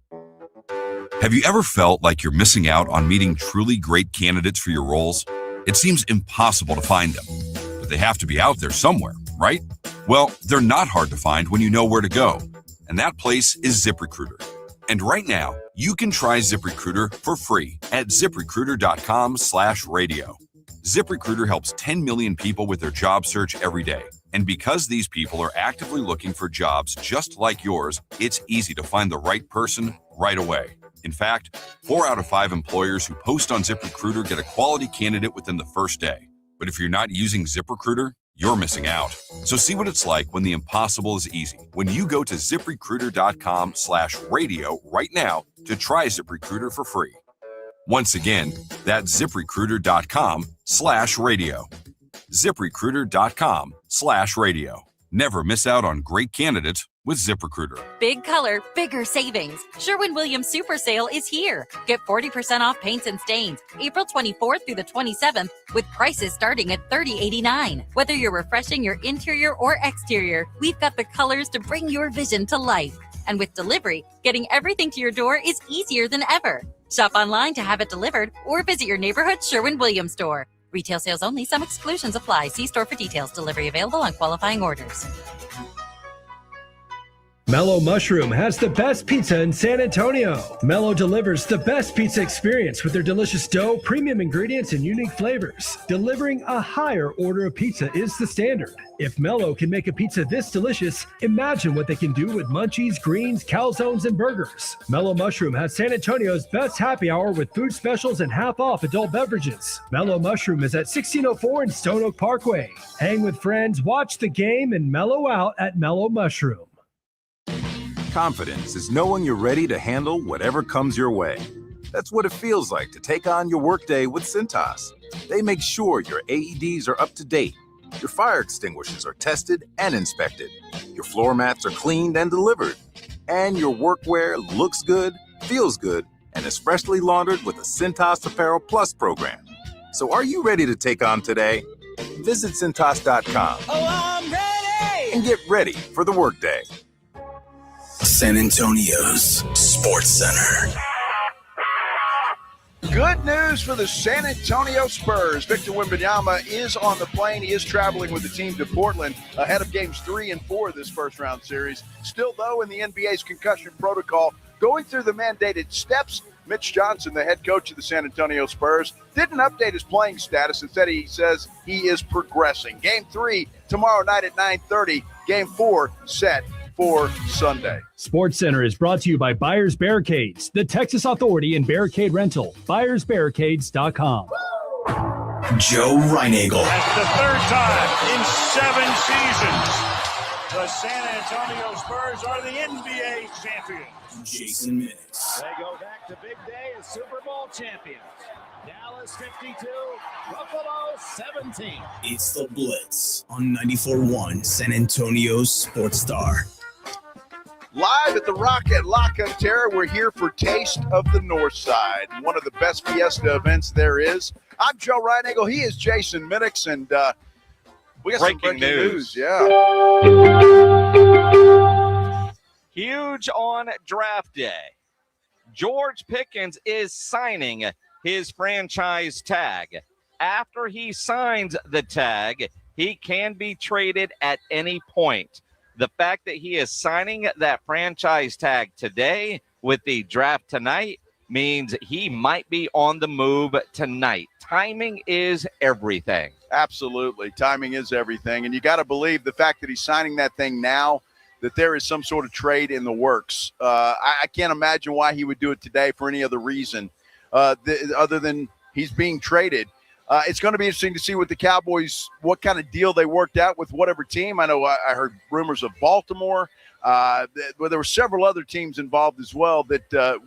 have you ever felt like you're missing out on meeting truly great candidates for your roles? It seems impossible to find them, but they have to be out there somewhere, right? Well, they're not hard to find when you know where to go, and that place is ZipRecruiter. And right now, you can try ZipRecruiter for free at ZipRecruiter.com/radio. ZipRecruiter helps 10 million people with their job search every day. And because these people are actively looking for jobs just like yours, it's easy to find the right person right away. In fact, 4 out of 5 employers who post on ZipRecruiter get a quality candidate within the first day. But if you're not using ZipRecruiter, you're missing out. So see what it's like when the impossible is easy. When you go to ZipRecruiter.com/radio right now to try ZipRecruiter for free. Once again, that's ZipRecruiter.com/radio. ZipRecruiter.com/radio. Never miss out on great candidates with ZipRecruiter. Big color, bigger savings. Sherwin-Williams Super Sale is here. Get 40% off paints and stains April 24th through the 27th with prices starting at $30.89. Whether you're refreshing your interior or exterior, we've got the colors to bring your vision to life. And with delivery, getting everything to your door is easier than ever. Shop online to have it delivered or visit your neighborhood Sherwin-Williams store. Retail sales only. Some exclusions apply. See store for details. Delivery available on qualifying orders. Mellow Mushroom has the best pizza in San Antonio. Mellow delivers the best pizza experience with their delicious dough, premium ingredients, and unique flavors. Delivering a higher order of pizza is the standard. If Mellow can make a pizza this delicious, imagine what they can do with munchies, greens, calzones, and burgers. Mellow Mushroom has San Antonio's best happy hour with food specials and half-off adult beverages. Mellow Mushroom is at 1604 in Stone Oak Parkway. Hang with friends, watch the game, and mellow out at Mellow Mushroom. Confidence is knowing you're ready to handle whatever comes your way. That's what it feels like to take on your workday with Cintas. They make sure your AEDs are up to date, your fire extinguishers are tested and inspected, your floor mats are cleaned and delivered, and your workwear looks good, feels good, and is freshly laundered with a Cintas Apparel Plus program. So are you ready to take on today? Visit Cintas.com. Oh, I'm ready! And get ready for the workday. San Antonio's Sports Center. Good news for the San Antonio Spurs. Victor Wembanyama is on the plane. He is traveling with the team to Portland ahead of games 3 and 4 of this first-round series. Still, though, in the NBA's concussion protocol, going through the mandated steps, Mitch Johnson, the head coach of the San Antonio Spurs, didn't update his playing status. Instead, he says he is progressing. Game 3 tomorrow night at 9:30 Game 4 set for Sunday. Sports Center is brought to you by Buyers Barricades, the Texas Authority in Barricade Rental. BuyersBarricades.com. Joe Reinagel. That's the third time in 7 seasons. The San Antonio Spurs are the NBA champions. Jason Minix. They go back to big day as Super Bowl champions. Dallas 52, Buffalo 17. It's the Blitz on 94.1 San Antonio's Sports Star. Live at the Rock at LaCantera, we're here for Taste of the Northside, one of the best fiesta events there is. I'm Joe Reinagel. He is Jason Minix, and we got some breaking news. Yeah. Huge on draft day. George Pickens is signing his franchise tag. After he signs the tag, he can be traded at any point. The fact that he is signing that franchise tag today with the draft tonight means he might be on the move tonight. Timing is everything. Absolutely. Timing is everything. And you got to believe the fact that he's signing that thing now, that there is some sort of trade in the works. I can't imagine why he would do it today for any other reason other than he's being traded. It's going to be interesting to see what the Cowboys, what kind of deal they worked out with whatever team. I know I heard rumors of Baltimore. There were several other teams involved as well that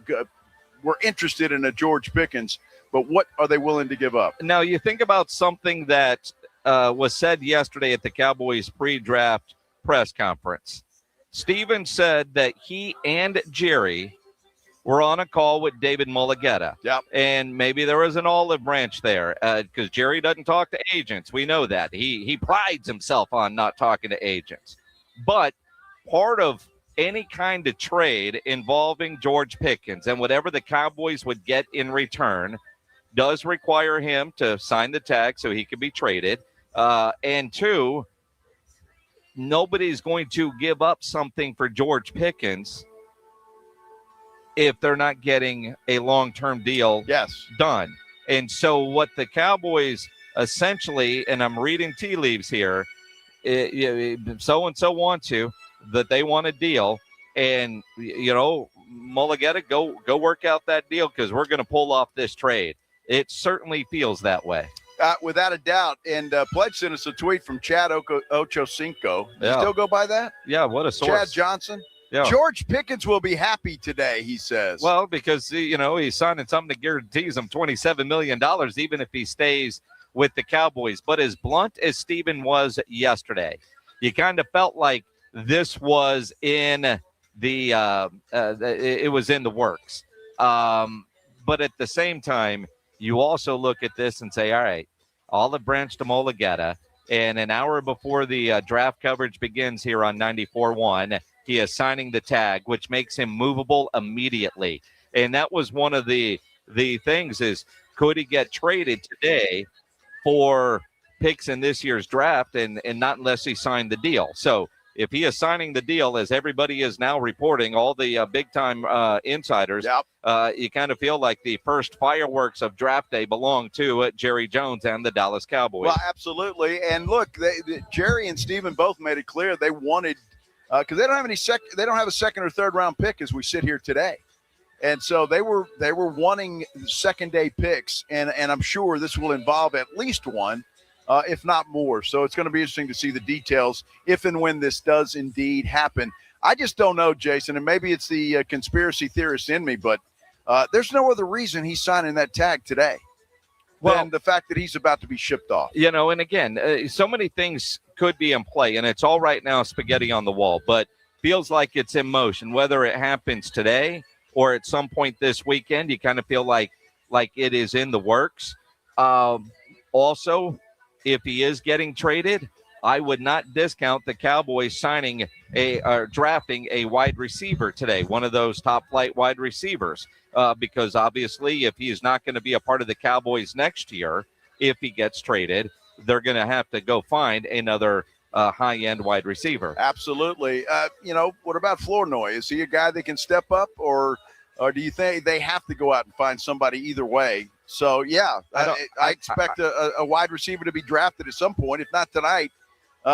were interested in a George Pickens. But what are they willing to give up? Now, you think about something that was said yesterday at the Cowboys pre-draft press conference. Steven said that he and Jerry were on a call with David Mulligetta. Yep. And maybe there was an olive branch there because Jerry doesn't talk to agents. We know that. He prides himself on not talking to agents. But part of any kind of trade involving George Pickens and whatever the Cowboys would get in return does require him to sign the tag so he can be traded. And two, nobody's going to give up something for George Pickens if they're not getting a long-term deal done. And so what the Cowboys essentially, and I'm reading tea leaves here, so-and-so want that they want a deal. And, Mulligetta, go work out that deal because we're going to pull off this trade. It certainly feels that way. Without a doubt. And Pledge sent us a tweet from Chad Ochocinco. You still go by that? Yeah, what a source. Chad Johnson. Yeah. George Pickens will be happy today, he says. Well, because, he's signing something that guarantees him $27 million, even if he stays with the Cowboys. But as blunt as Steven was yesterday, you kind of felt like this was in it was in the works. But at the same time, you also look at this and say, all right, olive branch to Mulligetta, and an hour before the draft coverage begins here on 94.1, he is signing the tag, which makes him movable immediately. And that was one of the things is, could he get traded today for picks in this year's draft and not unless he signed the deal. So if he is signing the deal, as everybody is now reporting, all the big-time insiders, you kind of feel like the first fireworks of draft day belong to Jerry Jones and the Dallas Cowboys. Well, absolutely. And look, Jerry and Steven both made it clear they wanted because they don't have they don't have a second or third round pick as we sit here today. And so they were wanting second day picks, and I'm sure this will involve at least one. If not more. So it's going to be interesting to see the details if and when this does indeed happen. I just don't know, Jason, and maybe it's the conspiracy theorist in me, but there's no other reason he's signing that tag today than the fact that he's about to be shipped off. And again, so many things could be in play, and it's all right now spaghetti on the wall, but feels like it's in motion. Whether it happens today or at some point this weekend, you kind of feel like it is in the works. Also, if he is getting traded, I would not discount the Cowboys signing drafting a wide receiver today, one of those top flight wide receivers, because obviously if he is not going to be a part of the Cowboys next year, if he gets traded, they're going to have to go find another high-end wide receiver. Absolutely. What about Flournoy? Is he a guy that can step up, or do you think they have to go out and find somebody either way? So, yeah, I expect a wide receiver to be drafted at some point, if not tonight.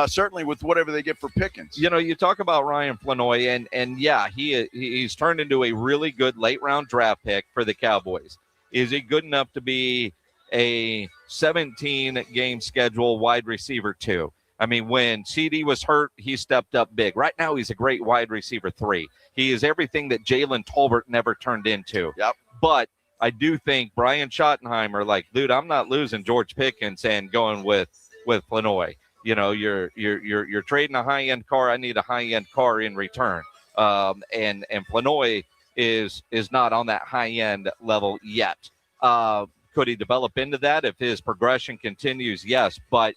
certainly with whatever they get for Pickens. You know, you talk about Ryan Flanoy, and yeah, he's turned into a really good late-round draft pick for the Cowboys. Is he good enough to be a 17-game schedule wide receiver 2? I mean, when CD was hurt, he stepped up big. Right now, he's a great wide receiver 3. He is everything that Jalen Tolbert never turned into. Yep. But I do think Brian Schottenheimer, like, dude, I'm not losing George Pickens and going with Flanoy. You know, you're trading a high-end car. I need a high-end car in return. And Flanoy is not on that high-end level yet. Could he develop into that if his progression continues? Yes, but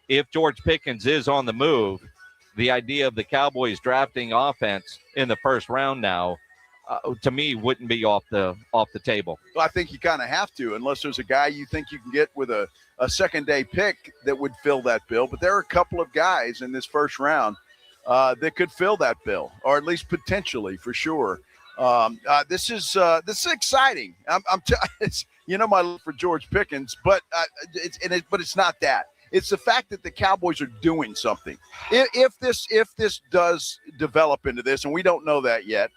if George Pickens is on the move, the idea of the Cowboys drafting offense in the first round now, to me, wouldn't be off the table. Well, I think you kind of have to, unless there's a guy you think you can get with a second-day pick that would fill that bill. But there are a couple of guys in this first round that could fill that bill, or at least potentially, for sure. This is exciting. It's, you know, my love for George Pickens, but it's not that. It's the fact that the Cowboys are doing something. If this does develop into this, and we don't know that yet,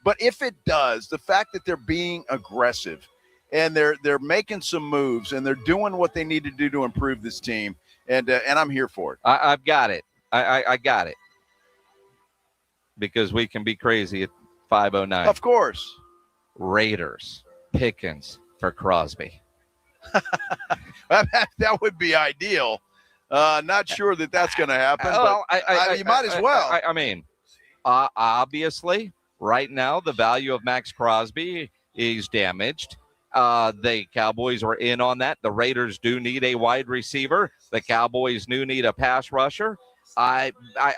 but if it does, the fact that they're being aggressive and they're making some moves and they're doing what they need to do to improve this team, and I'm here for it. I've got it. I got it. Because we can be crazy at 5:09. Of course. Raiders, Pickens for Crosby. That would be ideal. Not sure that's going to happen. Well, but you might as well. I mean, obviously, right now the value of Max Crosby is damaged. The Cowboys are in on that. The Raiders do need a wide receiver. The Cowboys do need a pass rusher. I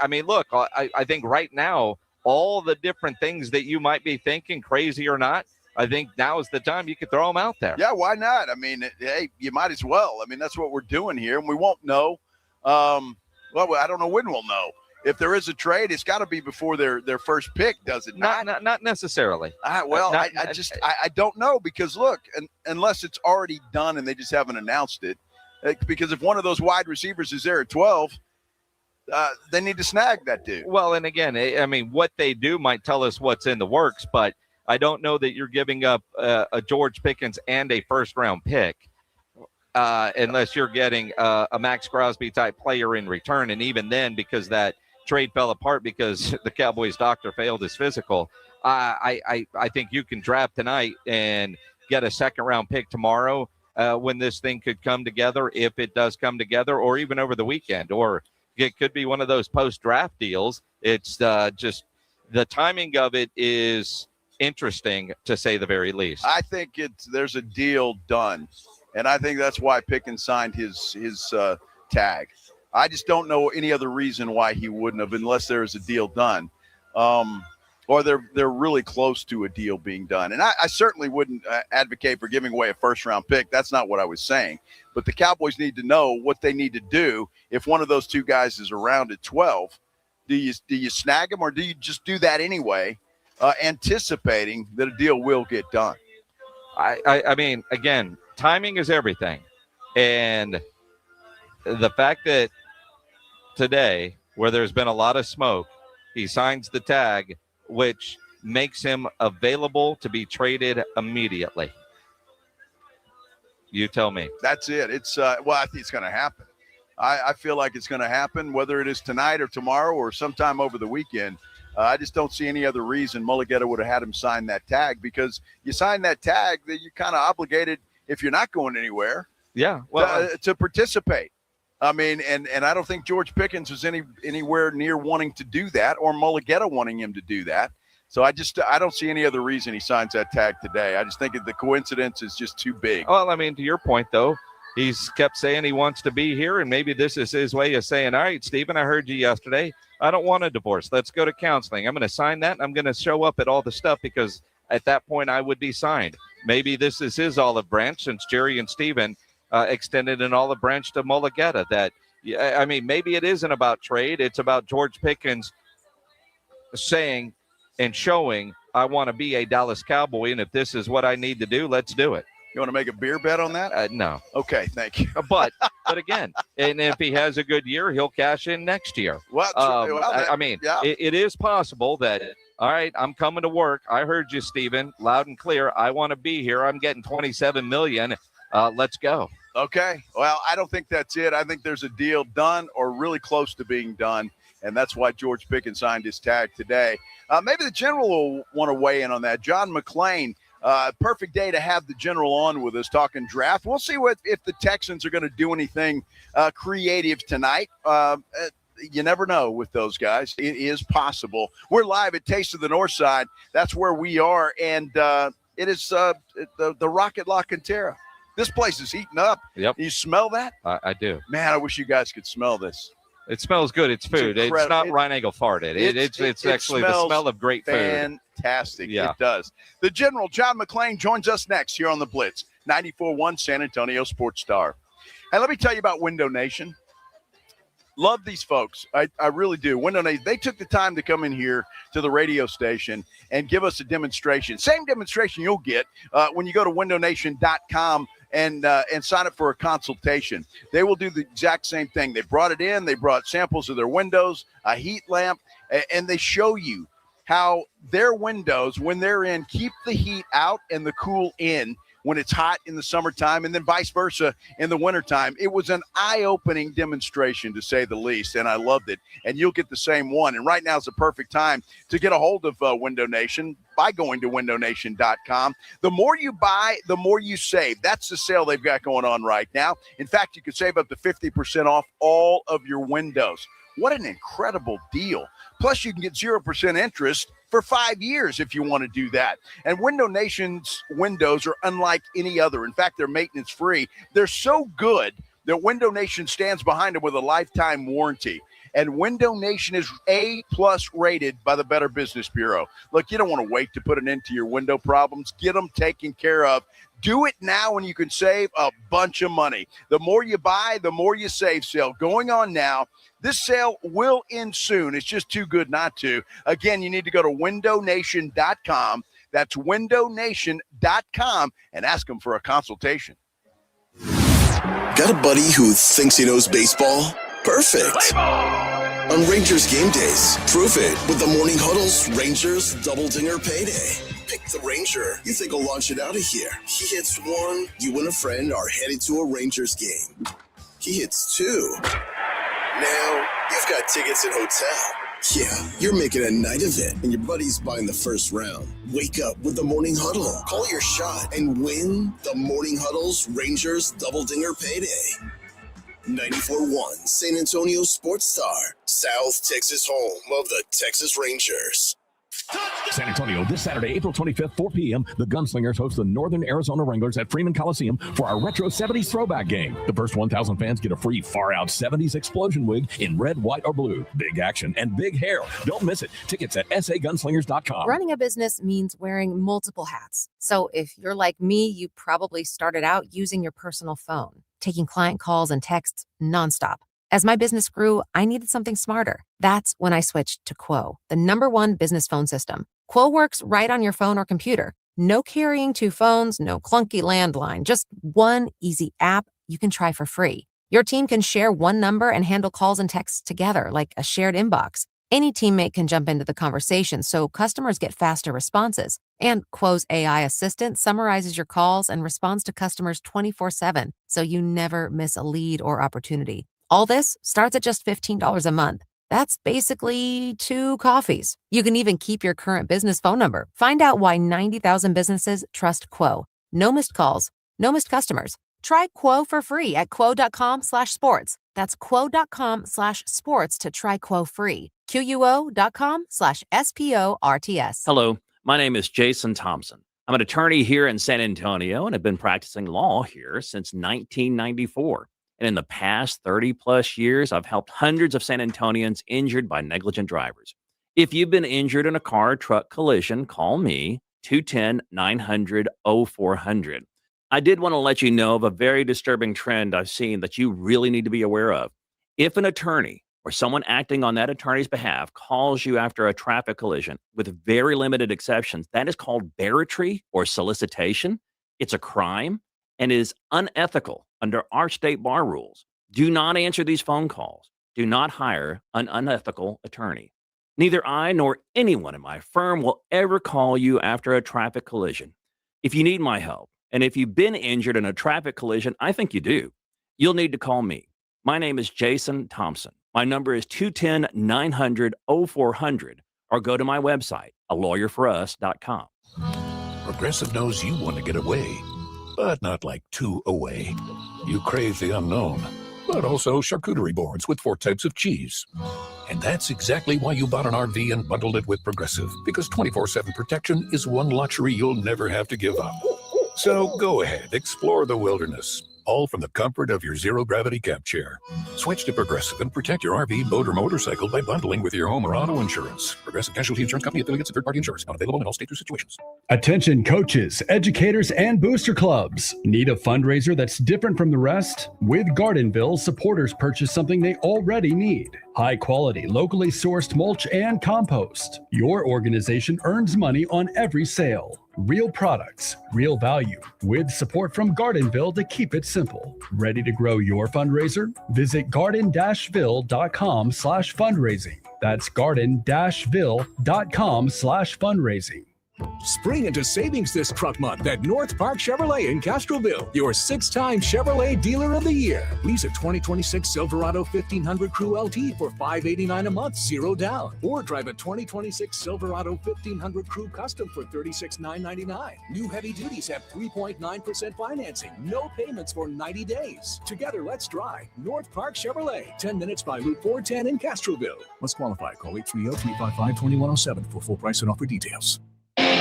mean, look, I think right now, all the different things that you might be thinking, crazy or not, I think now is the time you could throw them out there. Yeah, why not? I mean, hey, you might as well. I mean, that's what we're doing here, and we won't know. Well, I don't know when we'll know. If there is a trade, it's got to be before their first pick, does it not? Not necessarily. I don't know, because, look, unless it's already done and they just haven't announced it, because if one of those wide receivers is there at 12, they need to snag that dude. Well, and again, I mean, what they do might tell us what's in the works, but I don't know that you're giving up a George Pickens and a first-round pick unless you're getting a Max Crosby-type player in return. And even then, because that trade fell apart because the Cowboys' doctor failed his physical, I think you can draft tonight and get a second-round pick tomorrow when this thing could come together, if it does come together, or even over the weekend. Or it could be one of those post-draft deals. It's just the timing of it is interesting, to say the very least. I think there's a deal done, and I think that's why Pickens signed his tag. I just don't know any other reason why he wouldn't have, unless there's a deal done, or they're really close to a deal being done. And I certainly wouldn't advocate for giving away a first-round pick. That's not what I was saying. But the Cowboys need to know what they need to do if one of those two guys is around at 12. Do you snag them, or do you just do that anyway, anticipating that a deal will get done? I mean, again, timing is everything. And the fact that today, where there's been a lot of smoke, he signs the tag, which makes him available to be traded immediately. You tell me. That's it. It's I think it's going to happen. I feel like it's going to happen, whether it is tonight or tomorrow or sometime over the weekend. I just don't see any other reason Mulligetta would have had him sign that tag, because you sign that tag, that you're kind of obligated, if you're not going anywhere, yeah, well, to participate. I mean, and I don't think George Pickens was anywhere near wanting to do that, or Mulligetta wanting him to do that. So I don't see any other reason he signs that tag today. I just think the coincidence is just too big. Well, I mean, to your point, though, he's kept saying he wants to be here, and maybe this is his way of saying, all right, Stephen, I heard you yesterday. I don't want a divorce. Let's go to counseling. I'm going to sign that, and I'm going to show up at all the stuff, because at that point I would be signed. Maybe this is his olive branch, since Jerry and Stephen extended an olive branch to Mulligetta. That, I mean, maybe it isn't about trade. It's about George Pickens saying and showing, I want to be a Dallas Cowboy, and if this is what I need to do, let's do it. You want to make a beer bet on that? No. Okay, thank you. But again, and if he has a good year, he'll cash in next year. Well, I mean, yeah. it is possible that, all right, I'm coming to work. I heard you, Steven, loud and clear. I want to be here. I'm getting $27 million. Let's go. Okay. Well, I don't think that's it. I think there's a deal done or really close to being done, and that's why George Pickens signed his tag today. Maybe the general will want to weigh in on that. John McClain. Perfect day to have the general on with us talking draft. We'll see if the Texans are going to do anything creative tonight. You never know with those guys. It is possible. We're live at Taste of the Northside. That's where we are, and it is the Rocket LaCantera. This place is heating up. Yep. You smell that? I do. Man, I wish you guys could smell this. It smells good. It's food. It's not Ryan Eagle farted. It's actually the smell of great food. Fantastic. Yeah. It does. The General, John McClain, joins us next here on the Blitz, 94.1 San Antonio Sports Star. And let me tell you about Window Nation. Love these folks. I really do. Window Nation, they took the time to come in here to the radio station and give us a demonstration. Same demonstration you'll get when you go to windownation.com and sign up for a consultation. They will do the exact same thing. They brought it in. They brought samples of their windows, a heat lamp, and they show you how their windows, when they're in, keep the heat out and the cool in when it's hot in the summertime, and then vice versa in the wintertime. It was an eye-opening demonstration, to say the least, and I loved it. And you'll get the same one. And right now is the perfect time to get a hold of Window Nation by going to windownation.com. The more you buy, the more you save. That's the sale they've got going on right now. In fact, you could save up to 50% off all of your windows. What an incredible deal. Plus, you can get 0% interest for 5 years if you want to do that. And Window Nation's windows are unlike any other. In fact, they're maintenance free. They're so good that Window Nation stands behind them with a lifetime warranty. And Window Nation is A+ rated by the Better Business Bureau. Look, you don't want to wait to put an end to your window problems. Get them taken care of. Do it now and you can save a bunch of money. The more you buy, the more you save sale going on now. This sale will end soon. It's just too good not to. Again, you need to go to windownation.com. That's windownation.com and ask them for a consultation. Got a buddy who thinks he knows baseball? Perfect. On Rangers game days, prove it with the Morning Huddle's Rangers Double Dinger Payday. Pick the Ranger you think will launch it out of here. He hits one, you and a friend are headed to a Rangers game. He hits two. Now, you've got tickets and hotel. Yeah, you're making a night of it, and your buddy's buying the first round. Wake up with the Morning Huddle. Call your shot and win the Morning Huddle's Rangers Double Dinger Payday. 94.1 San Antonio Sports Star, South Texas home of the Texas Rangers. San Antonio, this Saturday, April 25th, 4 p.m., the Gunslingers host the Northern Arizona Wranglers at Freeman Coliseum for our Retro 70s throwback game. The first 1,000 fans get a free far-out 70s explosion wig in red, white, or blue. Big action and big hair. Don't miss it. Tickets at sagunslingers.com. Running a business means wearing multiple hats. So if you're like me, you probably started out using your personal phone, taking client calls and texts nonstop. As my business grew, I needed something smarter. That's when I switched to Quo, the #1 business phone system. Quo works right on your phone or computer. No carrying 2 phones, no clunky landline, just one easy app you can try for free. Your team can share one number and handle calls and texts together like a shared inbox. Any teammate can jump into the conversation, so customers get faster responses. And Quo's AI assistant summarizes your calls and responds to customers 24/7, so you never miss a lead or opportunity. All this starts at just $15 a month. That's basically 2 coffees. You can even keep your current business phone number. Find out why 90,000 businesses trust Quo. No missed calls, no missed customers. Try Quo for free at quo.com/sports. That's quo.com/sports to try Quo free. QUO.com/SPORTS. Hello, my name is Jason Thompson. I'm an attorney here in San Antonio and have been practicing law here since 1994. And in the past 30 plus years, I've helped hundreds of San Antonians injured by negligent drivers. If you've been injured in a car truck collision, call me 210-900-0400. I did want to let you know of a very disturbing trend I've seen that you really need to be aware of. If an attorney or someone acting on that attorney's behalf calls you after a traffic collision, with very limited exceptions, that is called barratry or solicitation. It's a crime and is unethical under our state bar rules. Do not answer these phone calls. Do not hire an unethical attorney. Neither I nor anyone in my firm will ever call you after a traffic collision. If you need my help, and if you've been injured in a traffic collision, I think you do, you'll need to call me. My name is Jason Thompson. My number is 210-900-0400, or go to my website, alawyerforus.com. Progressive knows you want to get away, but not like too away. You crave the unknown, but also charcuterie boards with 4 types of cheese. And that's exactly why you bought an RV and bundled it with Progressive, because 24/7 protection is one luxury you'll never have to give up. So go ahead, explore the wilderness, all from the comfort of your zero-gravity camp chair. Switch to Progressive and protect your RV, boat, or motorcycle by bundling with your home or auto insurance. Progressive Casualty Insurance Company, affiliates, and third-party insurance. Not available in all states or situations. Attention coaches, educators, and booster clubs. Need a fundraiser that's different from the rest? With Gardenville, supporters purchase something they already need. High quality, locally sourced mulch and compost. Your organization earns money on every sale. Real products, real value, with support from Gardenville to keep it simple. Ready to grow your fundraiser? Visit garden-ville.com/fundraising. That's garden-ville.com/fundraising. Spring into savings this truck month at North Park Chevrolet in Castroville, your 6-time Chevrolet Dealer of the Year. Lease a 2026 Silverado 1500 Crew LT for $589 a month, 0 down. Or drive a 2026 Silverado 1500 Crew Custom for $36,999. New heavy duties have 3.9% financing, no payments for 90 days. Together, let's drive North Park Chevrolet, 10 minutes by Route 410 in Castroville. Must qualify. Call 830-355-2107 for full price and offer details. Back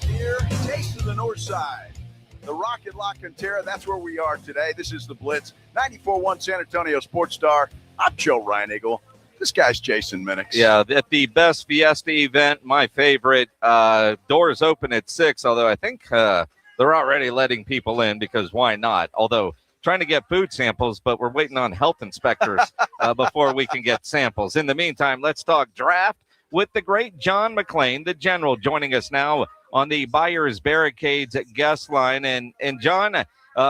here, taste of the Northside. The Rocket LaCantera, that's where we are today. This is the Blitz, 94.1 San Antonio Sports Star. I'm Joe Reinigle. This guy's Jason Minix. Yeah, at the best Fiesta event, my favorite. Doors open at 6, although I think they're already letting people in because why not? Although trying to get food samples, but we're waiting on health inspectors before we can get samples. In the meantime, let's talk draft with the great John McClain, the general, joining us now on the Buyers Barricades guest line. And John,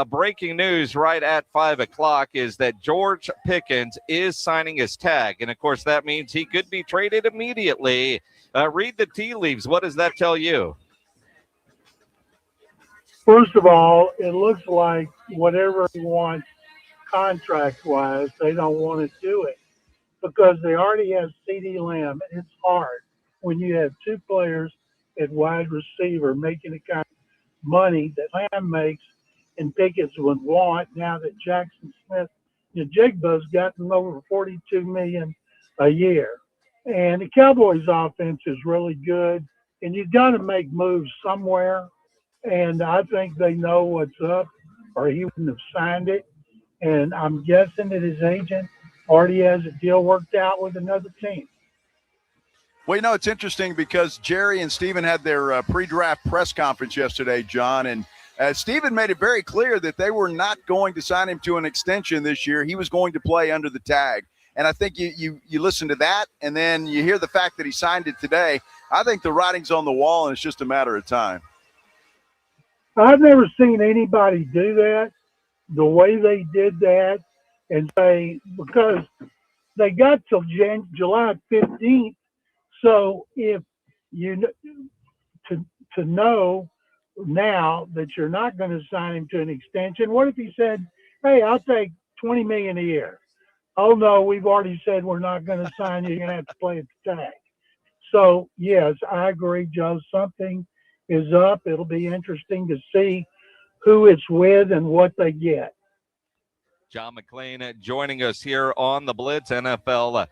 breaking news right at 5 o'clock is that George Pickens is signing his tag. And, of course, that means he could be traded immediately. Read the tea leaves. What does that tell you? First of all, it looks like whatever he wants contract-wise, they don't want to do it because they already have CeeDee Lamb. It's hard when you have 2 players at wide receiver making the kind of money that Lamb makes and Pickens would want now that Jackson Smith, Jigba's gotten over $42 million a year. And the Cowboys' offense is really good, and you've got to make moves somewhere. And I think they know what's up, or he wouldn't have signed it. And I'm guessing that his agent already has a deal worked out with another team. Well, it's interesting because Jerry and Steven had their pre-draft press conference yesterday, John, and Steven made it very clear that they were not going to sign him to an extension this year. He was going to play under the tag. And I think you listen to that, and then you hear the fact that he signed it today. I think the writing's on the wall, and it's just a matter of time. I've never seen anybody do that the way they did that and say, because they got till July 15th. So if you to know now that you're not going to sign him to an extension, what if he said, hey, I'll take $20 million a year? Oh, no, we've already said we're not going to sign you. You're going to have to play at the tag. So, yes, I agree, Joe. Something is up. It'll be interesting to see who it's with and what they get. John McClain joining us here on the Blitz, NFL,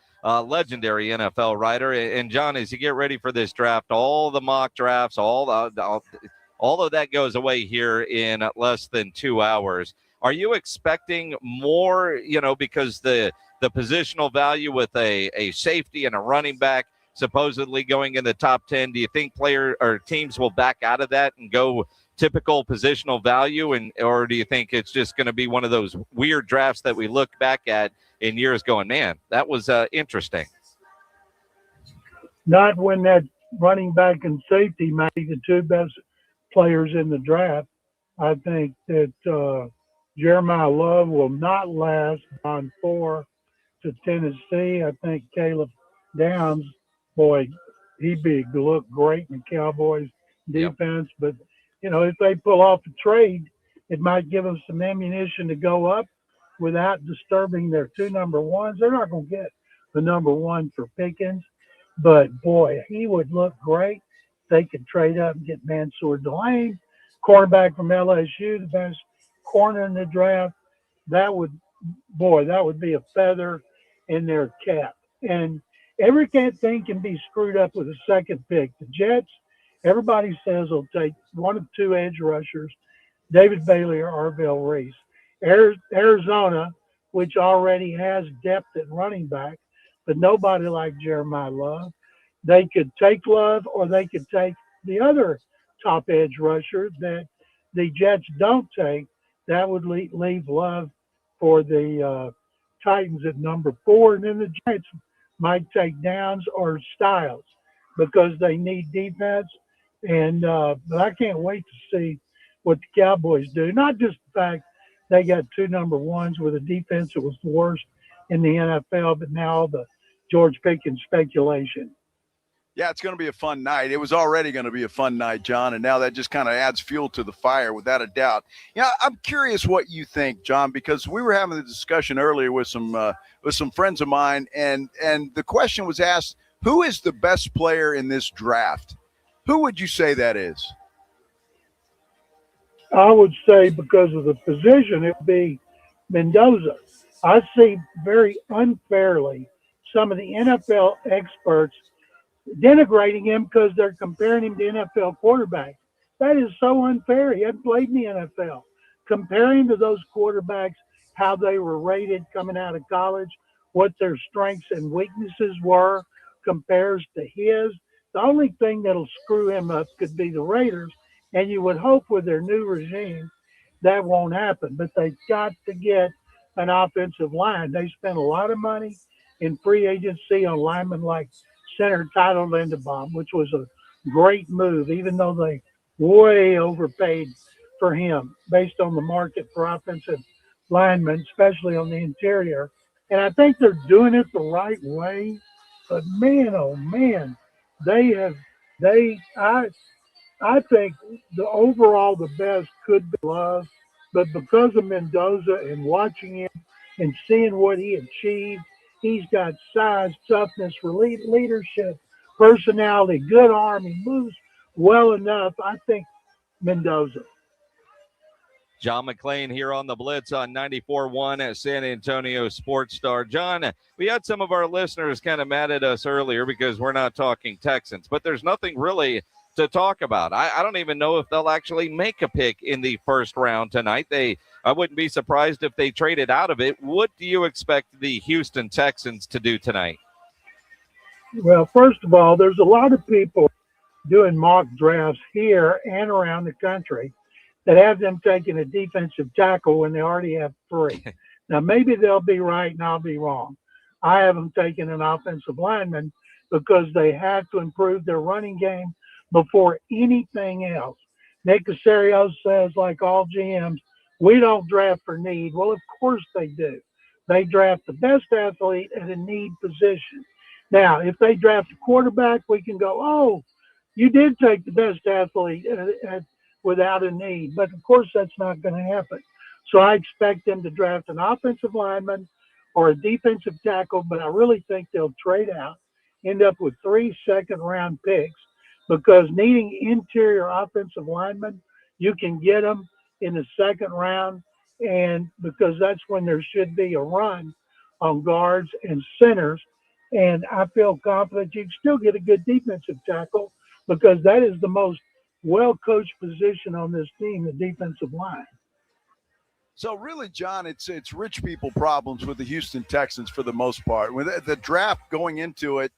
legendary NFL writer. And John, as you get ready for this draft, all the mock drafts, all of that goes away here in less than 2 hours. Are you expecting more, because the positional value with a safety and a running back supposedly going in the top 10, do you think player or teams will back out of that and go typical positional value, or do you think it's just going to be one of those weird drafts that we look back at in years going, man, that was interesting? Not when that running back and safety made the two best players in the draft. I think that Jeremiah Love will not last on 4 to Tennessee. I think Caleb Downs, boy, he'd look great in the Cowboys defense. But, if they pull off a trade, it might give them some ammunition to go up without disturbing their two number ones. They're not going to get the number one for Pickens. But, boy, he would look great. They could trade up and get Mansour Delane, quarterback from LSU, the best corner in the draft. That would be a feather in their cap. And everything can be screwed up with a second pick. The Jets, everybody says they'll take one of two edge rushers, David Bailey or Arvell Reese. Arizona, which already has depth at running back, but nobody like Jeremiah Love. They could take Love, or they could take the other top edge rusher that the Jets don't take. That would leave Love for the Titans at number 4, and then the Giants might take Downs or Styles because they need defense. And but I can't wait to see what the Cowboys do. Not just the fact they got two number ones with a defense that was the worst in the NFL, but now the George Pickens speculation. Yeah, it's going to be a fun night. It was already going to be a fun night, John, and now that just kind of adds fuel to the fire, without a doubt. I'm curious what you think, John, because we were having a discussion earlier with some friends of mine, and the question was asked, who is the best player in this draft? Who would you say that is? I would say, because of the position, it would be Mendoza. I see very unfairly some of the NFL experts denigrating him because they're comparing him to NFL quarterbacks. That is so unfair. He hadn't played in the NFL. Comparing to those quarterbacks, how they were rated coming out of college, what their strengths and weaknesses were, compares to his. The only thing that'll screw him up could be the Raiders, and you would hope with their new regime that won't happen. But they've got to get an offensive line. They spent a lot of money in free agency on linemen like center Tyler Linderbaum, which was a great move, even though they way overpaid for him based on the market for offensive linemen, especially on the interior. And I think they're doing it the right way. But man, oh man, I think the best could be Love, but because of Mendoza and watching him and seeing what he achieved, he's got size, toughness, leadership, personality, good arm. He moves well enough. I think Mendoza. John McClain here on the Blitz on 94.1 at San Antonio Sports Star. John, we had some of our listeners kind of mad at us earlier because we're not talking Texans, but there's nothing really to talk about. I don't even know if they'll actually make a pick in the first round tonight. I wouldn't be surprised if they traded out of it. What do you expect the Houston Texans to do tonight? Well, first of all, there's a lot of people doing mock drafts here and around the country that have them taking a defensive tackle when they already have 3. Now, maybe they'll be right and I'll be wrong. I have them taking an offensive lineman because they have to improve their running game before anything else. Nick Caserio says, like all GMs, we don't draft for need. Well, of course they do. They draft the best athlete at a need position. Now, if they draft a quarterback, we can go, oh, you did take the best athlete without a need. But, of course, that's not going to happen. So I expect them to draft an offensive lineman or a defensive tackle, but I really think they'll trade out, end up with 3 second-round picks, because needing interior offensive linemen, you can get them in the second round, and because that's when there should be a run on guards and centers. And I feel confident you can still get a good defensive tackle, because that is the most well-coached position on this team, the defensive line. So really, John, it's rich people problems with the Houston Texans for the most part. With the draft going into it,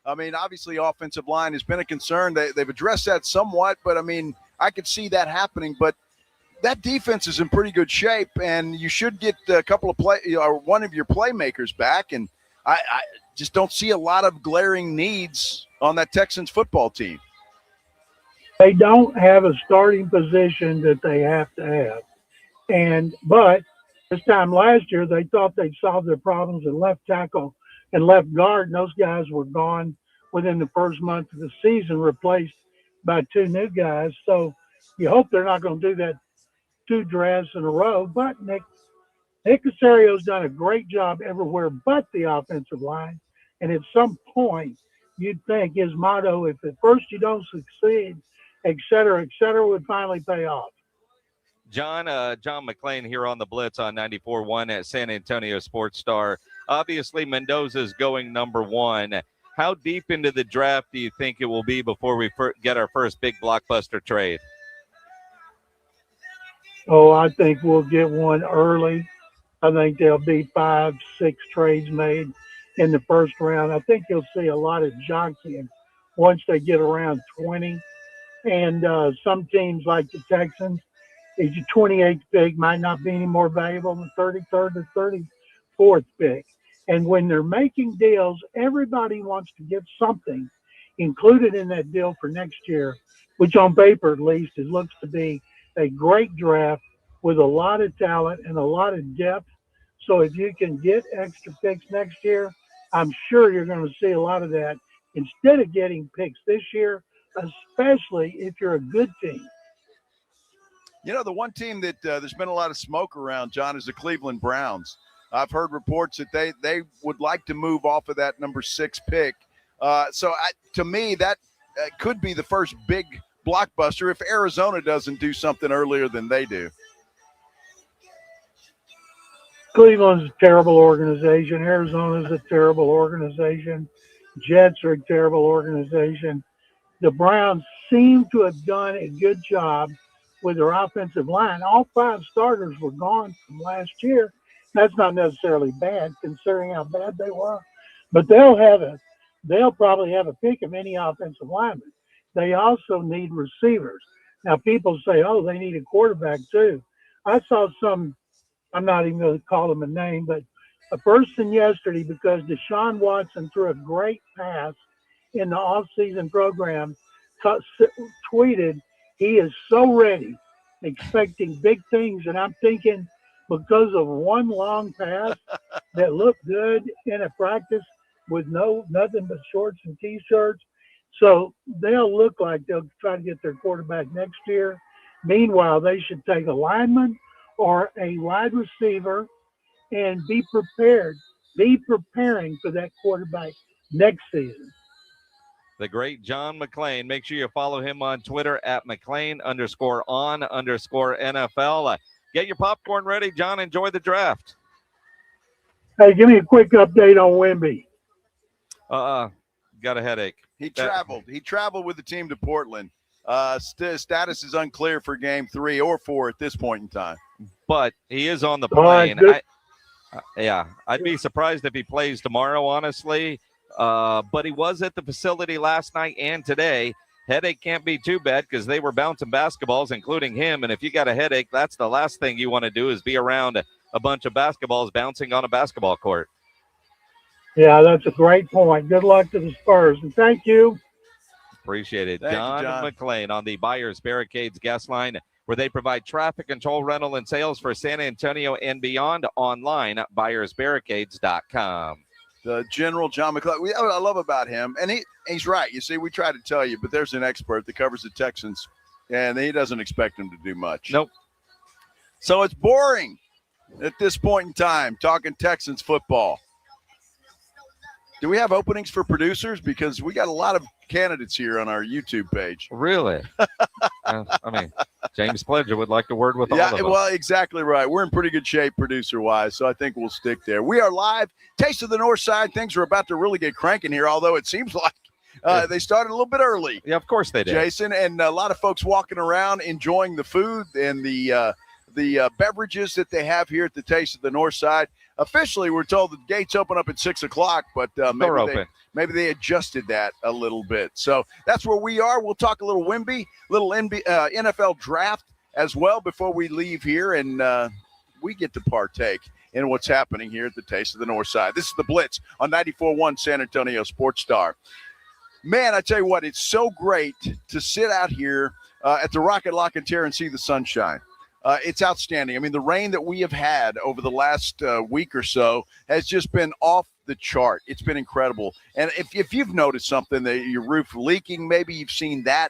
I mean, obviously offensive line has been a concern. They've addressed that somewhat, but I mean, I could see that happening, but that defense is in pretty good shape, and you should get a couple of one of your playmakers back, and I just don't see a lot of glaring needs on that Texans football team. They don't have a starting position that they have to have. But this time last year, they thought they'd solve their problems in left tackle and left guard, and those guys were gone within the first month of the season, replaced by 2 new guys. So you hope they're not going to do that 2 drafts in a row. But Nick Caserio's done a great job everywhere but the offensive line. And at some point, you'd think his motto, if at first you don't succeed, et cetera, would finally pay off. John McClain here on the Blitz on 94.1 at San Antonio Sports Star. Obviously, Mendoza's going number 1. How deep into the draft do you think it will be before we get our first big blockbuster trade? Oh, I think we'll get one early. I think there'll be 5, 6 trades made in the first round. I think you'll see a lot of jockeying once they get around 20. And some teams like the Texans, your 28th pick might not be any more valuable than 33rd or 34th pick. And when they're making deals, everybody wants to get something included in that deal for next year, which on paper at least it looks to be a great draft with a lot of talent and a lot of depth. So if you can get extra picks next year, I'm sure you're going to see a lot of that instead of getting picks this year, especially if you're a good team. You know, the one team that there's been a lot of smoke around, John, is the Cleveland Browns. I've heard reports that they would like to move off of that number 6 pick. To me, that could be the first big blockbuster if Arizona doesn't do something earlier than they do. Cleveland's a terrible organization. Arizona's a terrible organization. Jets are a terrible organization. The Browns seem to have done a good job with their offensive line. All 5 starters were gone from last year. That's not necessarily bad considering how bad they were, but they'll probably have a pick of any offensive lineman. They also need receivers. Now, people say, oh, they need a quarterback too. I saw I'm not even going to call him a name, but a person yesterday, because Deshaun Watson threw a great pass in the off-season program, tweeted, he is so ready, expecting big things. And I'm thinking, because of one long pass that looked good in a practice with nothing but shorts and T-shirts. So they'll look like they'll try to get their quarterback next year. Meanwhile, they should take a lineman or a wide receiver and be prepared. Be preparing for that quarterback next season. The great John McClain. Make sure you follow him on Twitter at McClain_on_NFL. Get your popcorn ready, John. Enjoy the draft. Hey, give me a quick update on Wemby. Got a headache. He traveled. He traveled with the team to Portland. Status is unclear for game 3 or 4 at this point in time. But he is on the plane. I'd be surprised if he plays tomorrow, honestly. But he was at the facility last night and today. Headache can't be too bad because they were bouncing basketballs, including him. And if you got a headache, that's the last thing you want to do is be around a bunch of basketballs bouncing on a basketball court. Yeah, that's a great point. Good luck to the Spurs. And thank you. Appreciate it. Thank you, John McClain on the Buyers Barricades guest line, where they provide traffic control, rental, and sales for San Antonio and beyond. Online at buyersbarricades.com. The General John McClain. What I love about him, and he's right. You see, we try to tell you, but there's an expert that covers the Texans, and he doesn't expect him to do much. Nope. So it's boring at this point in time, talking Texans football. Do we have openings for producers? Because we got a lot of candidates here on our YouTube page. Really? James Pledger would like to word with all of them. Well, exactly right. We're in pretty good shape producer-wise, so I think we'll stick there. We are live. Taste of the Northside. Things are about to really get cranking here, although it seems like they started a little bit early. Yeah, of course they did. Jason, and a lot of folks walking around enjoying the food and the beverages that they have here at the Taste of the Northside. Officially, we're told the gates open up at 6 o'clock, but maybe they adjusted that a little bit. So that's where we are. We'll talk a little Wemby, little NFL draft as well before we leave here, and we get to partake in what's happening here at the Taste of the Northside. This is the Blitz on 94.1 San Antonio Sports Star. Man, I tell you what, it's so great to sit out here at the Rocket LaCantera and see the sunshine. It's outstanding. I mean, the rain that we have had over the last week or so has just been off the chart. It's been incredible. And if you've noticed something, that your roof leaking, maybe you've seen that.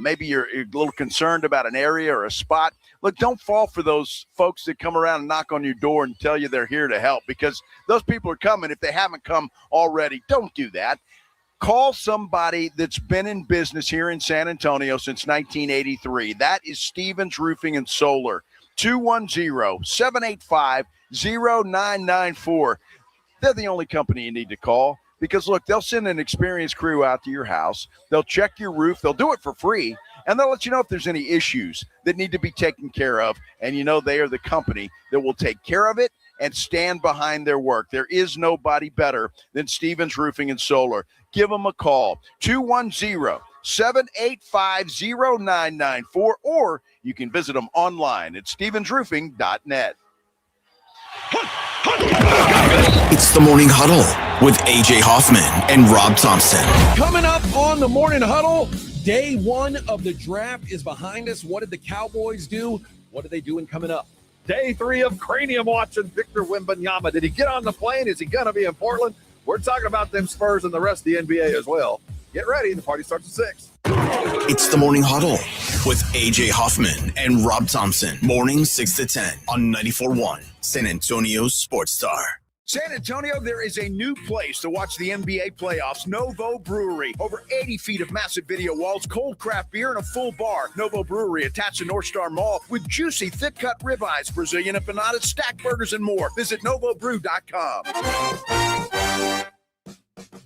Maybe you're a little concerned about an area or a spot. Look, don't fall for those folks that come around and knock on your door and tell you they're here to help, because those people are coming if they haven't come already. Don't do that. Call somebody that's been in business here in San Antonio since 1983. That is Stevens Roofing and Solar, 210-785-0994. They're the only company you need to call, because, look, they'll send an experienced crew out to your house. They'll check your roof. They'll do it for free, and they'll let you know if there's any issues that need to be taken care of. And you know they are the company that will take care of it and stand behind their work. There is nobody better than Stevens Roofing and Solar. Give them a call, 210-785-0994, or you can visit them online at stevensroofing.net. It's the Morning Huddle with AJ Hoffman and Rob Thompson. Coming up on the Morning Huddle, day one of the draft is behind us. What did the Cowboys do? What are they doing coming up? Day 3 of Cranium watching Victor Wembanyama. Did he get on the plane? Is he going to be in Portland? We're talking about them Spurs and the rest of the NBA as well. Get ready. The party starts at 6. It's the Morning Huddle with AJ Hoffman and Rob Thompson. Morning 6 to 10 on 94.1 San Antonio Sports Star. San Antonio, there is a new place to watch the NBA playoffs, Novo Brewery. Over 80 feet of massive video walls, cold craft beer, and a full bar. Novo Brewery attached to North Star Mall with juicy, thick-cut ribeyes, Brazilian empanadas, stack burgers, and more. Visit NovoBrew.com.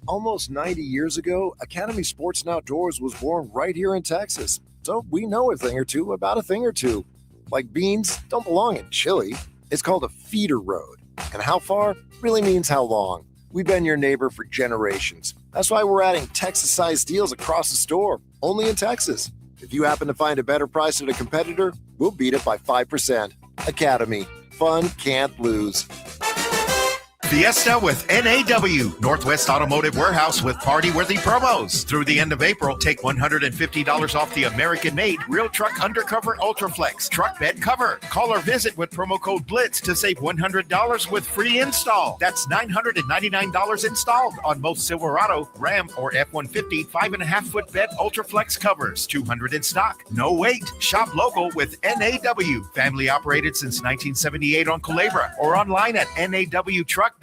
Almost 90 years ago, Academy Sports and Outdoors was born right here in Texas. So we know a thing or two about a thing or two. Like beans don't belong in chili. It's called a feeder road. And how far really means how long. We've been your neighbor for generations. That's why we're adding Texas-sized deals across the store, only in Texas. If you happen to find a better price at a competitor, we'll beat it by 5%. Academy. Fun can't lose. Fiesta with NAW, Northwest Automotive Warehouse with party-worthy promos. Through the end of April, take $150 off the American-made Real Truck Undercover Ultraflex truck bed cover. Call or visit with promo code BLITZ to save $100 with free install. That's $999 installed on most Silverado, Ram, or F-150 5.5-foot bed Ultraflex covers. 200 in stock. No wait. Shop local with NAW. Family operated since 1978 on Culebra or online at nawtruck.com.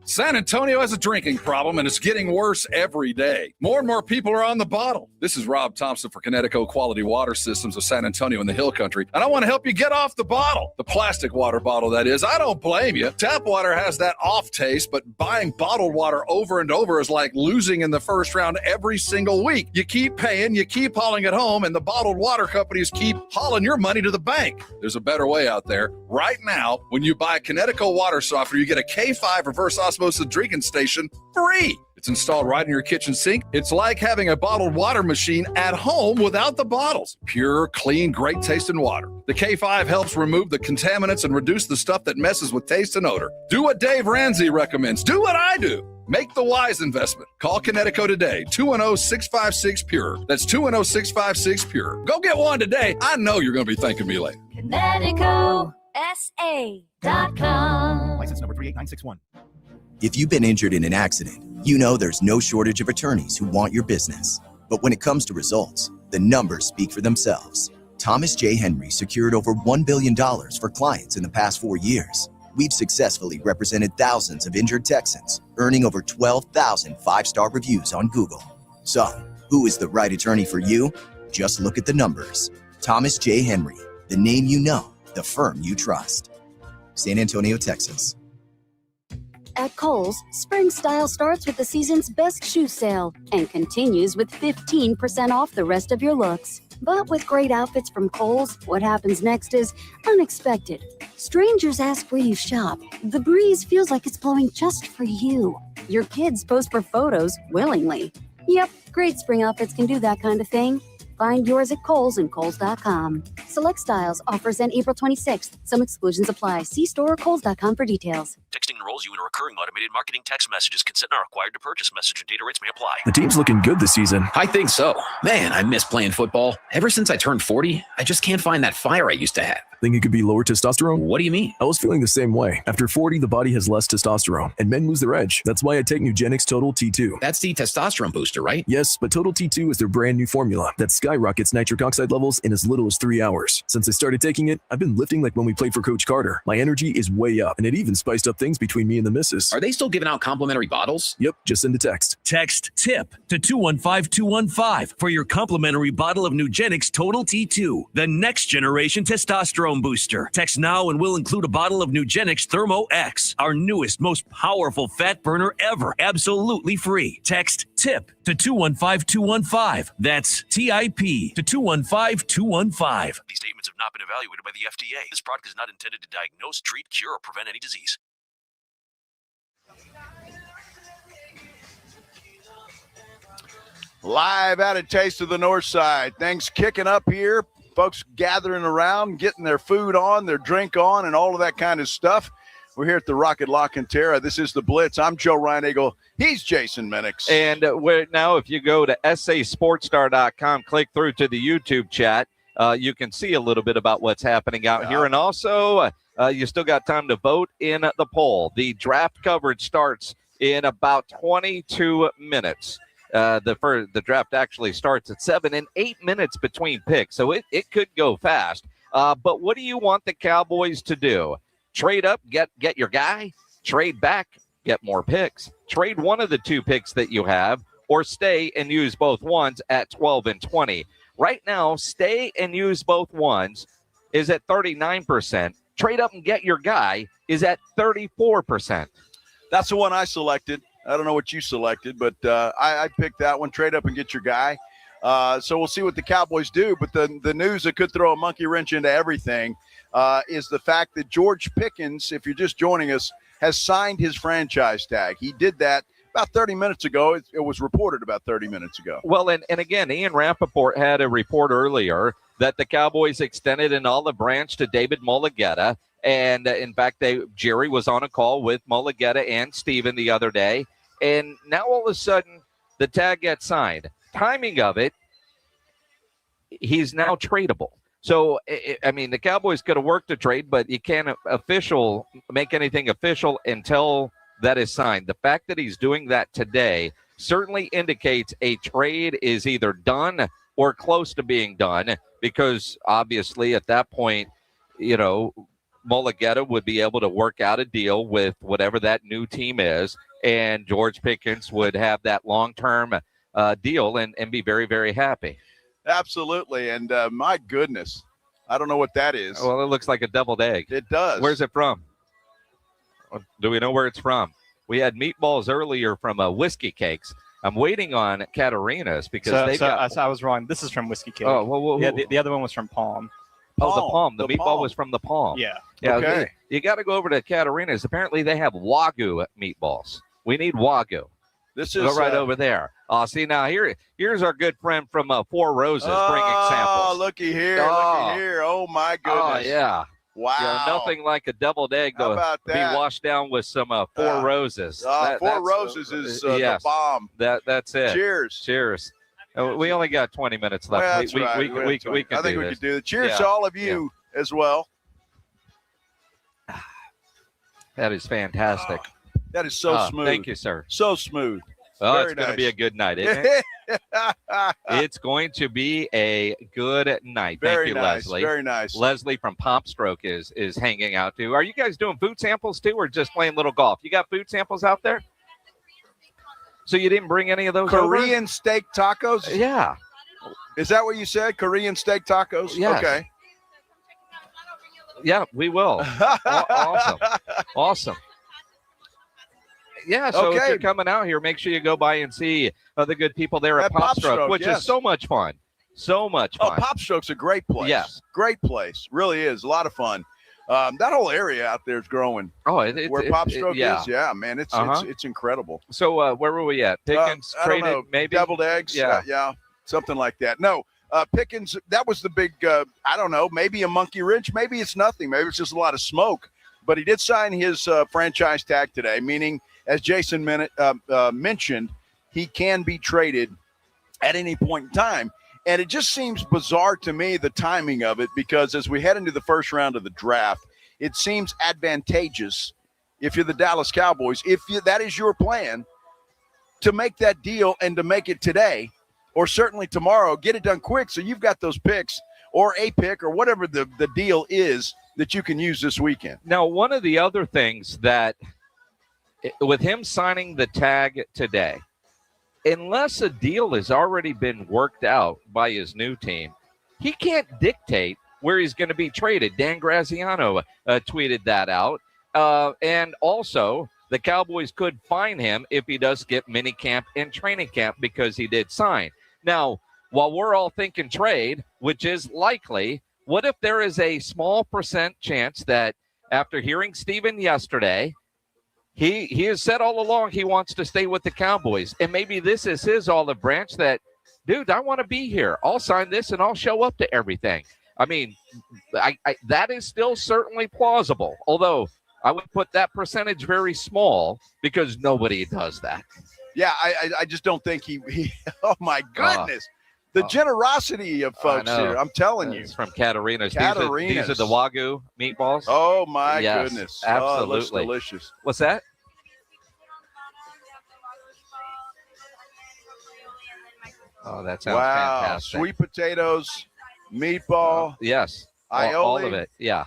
San Antonio has a drinking problem, and it's getting worse every day. More and more people are on the bottle. This is Rob Thompson for Connecticut Quality Water Systems of San Antonio in the Hill Country, and I want to help you get off the bottle. The plastic water bottle, that is. I don't blame you. Tap water has that off taste, but buying bottled water over and over is like losing in the first round every single week. You keep paying, you keep hauling it home, and the bottled water companies keep hauling your money to the bank. There's a better way out there. Right now, when you buy Connecticut water softener, you get a K5 reverse osmosis drinking station free. It's installed right in your kitchen sink. It's like having a bottled water machine at home without the bottles. Pure, clean, great tasting water. The K5 helps remove the contaminants and reduce the stuff that messes with taste and odor. Do what Dave Ramsey recommends. Do what I do. Make the wise investment. Call Connecticut today, 210-656-PURE. That's 210-656-PURE. Go get one today. I know you're going to be thanking me later. ConnecticutSA.com. License number 38961. If you've been injured in an accident, you know there's no shortage of attorneys who want your business. But when it comes to results, the numbers speak for themselves. Thomas J. Henry secured over $1 billion for clients in the past 4 years. We've successfully represented thousands of injured Texans, earning over 12,000 five-star reviews on Google. So, who is the right attorney for you? Just look at the numbers. Thomas J. Henry, the name you know, the firm you trust. San Antonio, Texas. At Kohl's, spring style starts with the season's best shoe sale and continues with 15% off the rest of your looks. But with great outfits from Kohl's, what happens next is unexpected. Strangers ask where you shop. The breeze feels like it's blowing just for you. Your kids post for photos willingly. Yep, great spring outfits can do that kind of thing. Find yours at Kohl's and Kohl's.com. Select styles. Offers end April 26th. Some exclusions apply. See store or Kohl's.com for details. Texting enrolls you in a recurring automated marketing text messages. Consent not required to purchase. Message and data rates may apply. The team's looking good this season. I think so. Man, I miss playing football. Ever since I turned 40, I just can't find that fire I used to have. Think it could be lower testosterone? What do you mean? I was feeling the same way. After 40, the body has less testosterone, and men lose their edge. That's why I take Nugenix Total T2. That's the testosterone booster, right? Yes, but Total T2 is their brand new formula that skyrockets nitric oxide levels in as little as 3 hours. Since I started taking it, I've been lifting like when we played for Coach Carter. My energy is way up, and it even spiced up things between me and the missus. Are they still giving out complimentary bottles? Yep, just send a text. Text TIP to 215215 for your complimentary bottle of Nugenix Total T2, the next generation testosterone booster. Text now and we'll include a bottle of Nugenix Thermo X, our newest, most powerful fat burner ever, absolutely free. Text TIP to 215215. That's TIP to 215215. These statements have not been evaluated by the FDA. This product is not intended to diagnose, treat, cure, or prevent any disease. Live at a Taste of the Northside. Things kicking up here. Folks gathering around, getting their food on, their drink on, and all of that kind of stuff. We're here at the Rocket LaCantera. This is the Blitz. I'm Joe Reinagle. He's Jason Minix. And now if you go to sasportstar.com, click through to the YouTube chat, you can see a little bit about what's happening out here. And also, you still got time to vote in the poll. The draft coverage starts in about 22 minutes. The draft actually starts at 7 and 8 minutes between picks, so it could go fast. But what do you want the Cowboys to do? Trade up, get your guy. Trade back, get more picks. Trade one of the two picks that you have, or stay and use both ones at 12 and 20. Right now, stay and use both ones is at 39%. Trade up and get your guy is at 34%. That's the one I selected. I don't know what you selected, but I picked that one. Trade up and get your guy. So we'll see what the Cowboys do. But the news that could throw a monkey wrench into everything is the fact that George Pickens, if you're just joining us, has signed his franchise tag. He did that about 30 minutes ago. It was reported about 30 minutes ago. Well, and again, Ian Rappaport had a report earlier that the Cowboys extended an olive branch to David Mulugheta. And in fact, Jerry was on a call with Mulugheta and Steven the other day. And now all of a sudden, the tag gets signed. Timing of it, he's now tradable. So, I mean, the Cowboys could have worked a trade, but you can't make anything official until that is signed. The fact that he's doing that today certainly indicates a trade is either done or close to being done, because obviously at that point, you know, Mulugheta would be able to work out a deal with whatever that new team is, and George Pickens would have that long-term deal and be very, very happy. Absolutely. And my goodness, I don't know what that is. Well, it looks like a deviled egg. It does. Where's it from? Do we know where it's from? We had meatballs earlier from Whiskey Cakes. I'm waiting on Katarina's because I was wrong. This is from Whiskey Cake. Oh, well, yeah, the other one was from Palm. Oh, the Palm. The meatball was from the Palm. Yeah. Okay. You got to go over to Katarina's. Apparently, they have Wagyu meatballs. We need Wagyu. This is go right over there. See, now here's our good friend from Four Roses bringing samples. Oh, looky here. Looky here. Oh, my goodness. Oh, yeah. Wow. Yeah, nothing like a deviled egg to be washed down with some Four Roses. Four Roses is the bomb. That's it. Cheers. Cheers. We only got 20 minutes left. Well, that's right. We can I think we could do it. Cheers to all of you as well. That is fantastic. That is so smooth. Thank you, sir. So smooth. Oh, Very it's going to nice. be a good night, isn't it? It's going to be a good night. Very Thank you, nice. Leslie. Very nice. Leslie from Pomp Stroke is hanging out too. Are you guys doing food samples too, or just playing little golf? You got food samples out there? So you didn't bring any of those Korean steak tacos? Yeah. Is that what you said? Korean steak tacos? Yes. Okay. Yeah, we will. Awesome. Awesome. Yeah, so if you're coming out here, make sure you go by and see the good people there at Pop Stroke, which is so much fun. So much fun. Oh, Pop Stroke's a great place. Yes. Great place. Really is. A lot of fun. That whole area out there is growing. Oh, where Pop Stroke yeah. is. Yeah, man. It's incredible. So where were we at? Pickens I don't traded know, maybe? deviled eggs. Yeah. Something like that. No, Pickens, that was the big, I don't know, maybe a monkey wrench. Maybe it's nothing. Maybe it's just a lot of smoke. But he did sign his franchise tag today, meaning, as Jason mentioned, he can be traded at any point in time. And it just seems bizarre to me, the timing of it, because as we head into the first round of the draft, it seems advantageous if you're the Dallas Cowboys, that is your plan, to make that deal and to make it today or certainly tomorrow. Get it done quick so you've got those picks or a pick or whatever the deal is that you can use this weekend. Now, one of the other things that with him signing the tag today, unless a deal has already been worked out by his new team, he can't dictate where he's going to be traded. Dan Graziano tweeted that out. And also, the Cowboys could fine him if he does skip minicamp and training camp because he did sign. Now, while we're all thinking trade, which is likely, what if there is a small % chance that after hearing Steven yesterday, he has said all along he wants to stay with the Cowboys. And maybe this is his olive branch that, dude, I want to be here. I'll sign this and I'll show up to everything. I mean, that is still certainly plausible, although I would put that percentage very small because nobody does that. Yeah, I just don't think he oh, my goodness. The generosity of folks here, I'm telling you. It's from Katarina's. These are the Wagyu meatballs. Oh, my goodness. Absolutely. Oh, it looks delicious. What's that? Oh, that sounds fantastic. Sweet potatoes, meatball. Yes. Aioli. All of it. Yeah.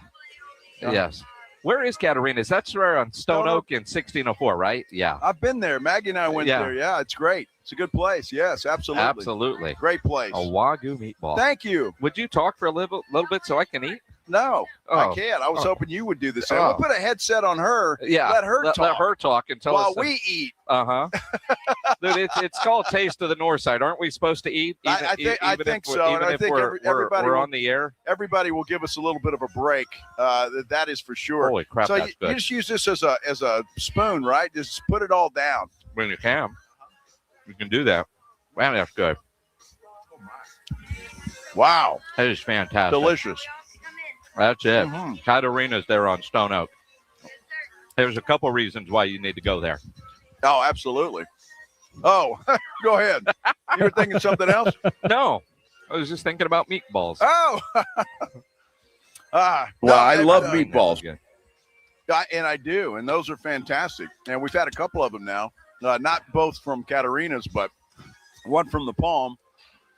Yes. Where is Katarina's? That's where on Stone Oak in 1604, right? Yeah. I've been there. Maggie and I went there. Yeah, it's great. It's a good place. Yes, absolutely. Absolutely. Great place. A Wagyu meatball. Thank you. Would you talk for a little bit so I can eat? No, I can't. I was hoping you would do the same. Oh. We'll put a headset on her. Yeah. Let her talk. Let her talk and tell while us. We eat. Uh-huh. Dude, it's called Taste of the Northside. Aren't we supposed to eat? I think so. And I think everybody we're on the air. Everybody will give us a little bit of a break. That is for sure. Holy crap, so that's good. You just use this as a spoon, right? Just put it all down. When you can. You can do that. Wow, that's good. Wow. That is fantastic. Delicious. That's it. Mm-hmm. Katarina's there on Stone Oak. There's a couple reasons why you need to go there. Oh, absolutely. Oh, go ahead. You were thinking something else? No. I was just thinking about meatballs. Oh. I love meatballs. And I do. And those are fantastic. And we've had a couple of them now. Not both from Katarina's, but one from the Palm.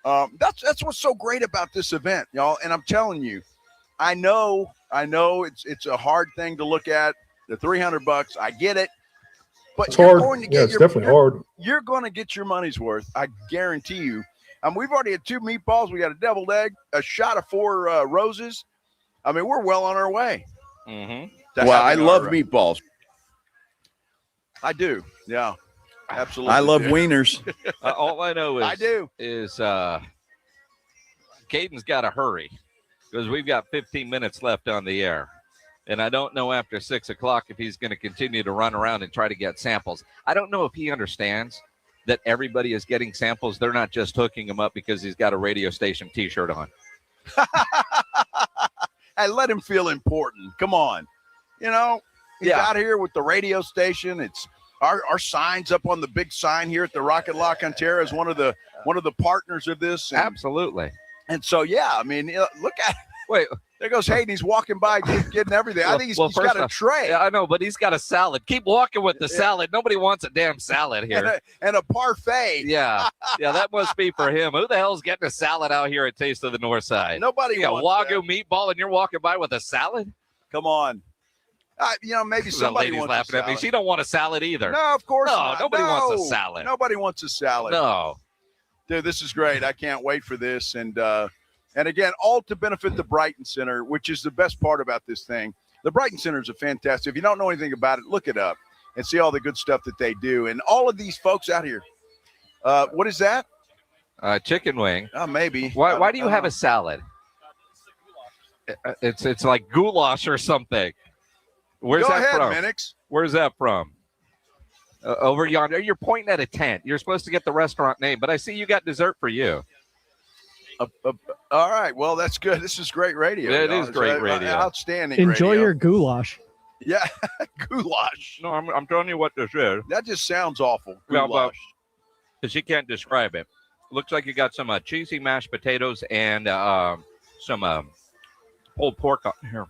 That's what's so great about this event, y'all. And I'm telling you, I know it's a hard thing to look at. The $300, I get it. But it's hard. It's definitely hard. You're going to get your money's worth. I guarantee you. We've already had 2 meatballs. We got a deviled egg, a shot of 4 roses. I mean, we're well on our way. Mm-hmm. Well, I love meatballs. I do. Yeah, absolutely. I love wieners. All I know is I do. Is Caden's got to hurry because we've got 15 minutes left on the air. And I don't know after 6 o'clock if he's going to continue to run around and try to get samples. I don't know if he understands that everybody is getting samples. They're not just hooking him up because he's got a radio station T-shirt on. Hey, let him feel important. Come on. You know, he's out here with the radio station. It's our signs up on the big sign here at the Rocket LaCantera is one of the partners of this. And, absolutely. And so, yeah, I mean, look at Wait. There goes Hayden. He's walking by getting everything. I think he's got a tray. Yeah, I know, but he's got a salad. Keep walking with the salad. Nobody wants a damn salad here. And a parfait. Yeah. Yeah, that must be for him. Who the hell's getting a salad out here at Taste of the Northside? Nobody wants Wagyu meatball and you're walking by with a salad? Come on. Maybe somebody wants laughing at me. She don't want a salad either. No, of course not. Nobody wants a salad. Nobody wants a salad. No. Dude, this is great. I can't wait for this. And again, all to benefit the Brighton Center, which is the best part about this thing. The Brighton Center is a fantastic. If you don't know anything about it, look it up and see all the good stuff that they do. And all of these folks out here. What is that? Chicken wing. Maybe. Why do you have a salad? It's like goulash or something. Where's Go that ahead, from? Minix. Where's that from? Over yonder. You're pointing at a tent. You're supposed to get the restaurant name, but I see you got dessert for you. All right. Well, that's good. This is great radio. Yeah, it is great radio. Outstanding Enjoy radio. your goulash. Yeah, goulash. No, I'm telling you what this is. That just sounds awful. Goulash. Because you can't describe it. Looks like you got some cheesy mashed potatoes and some pulled pork on here.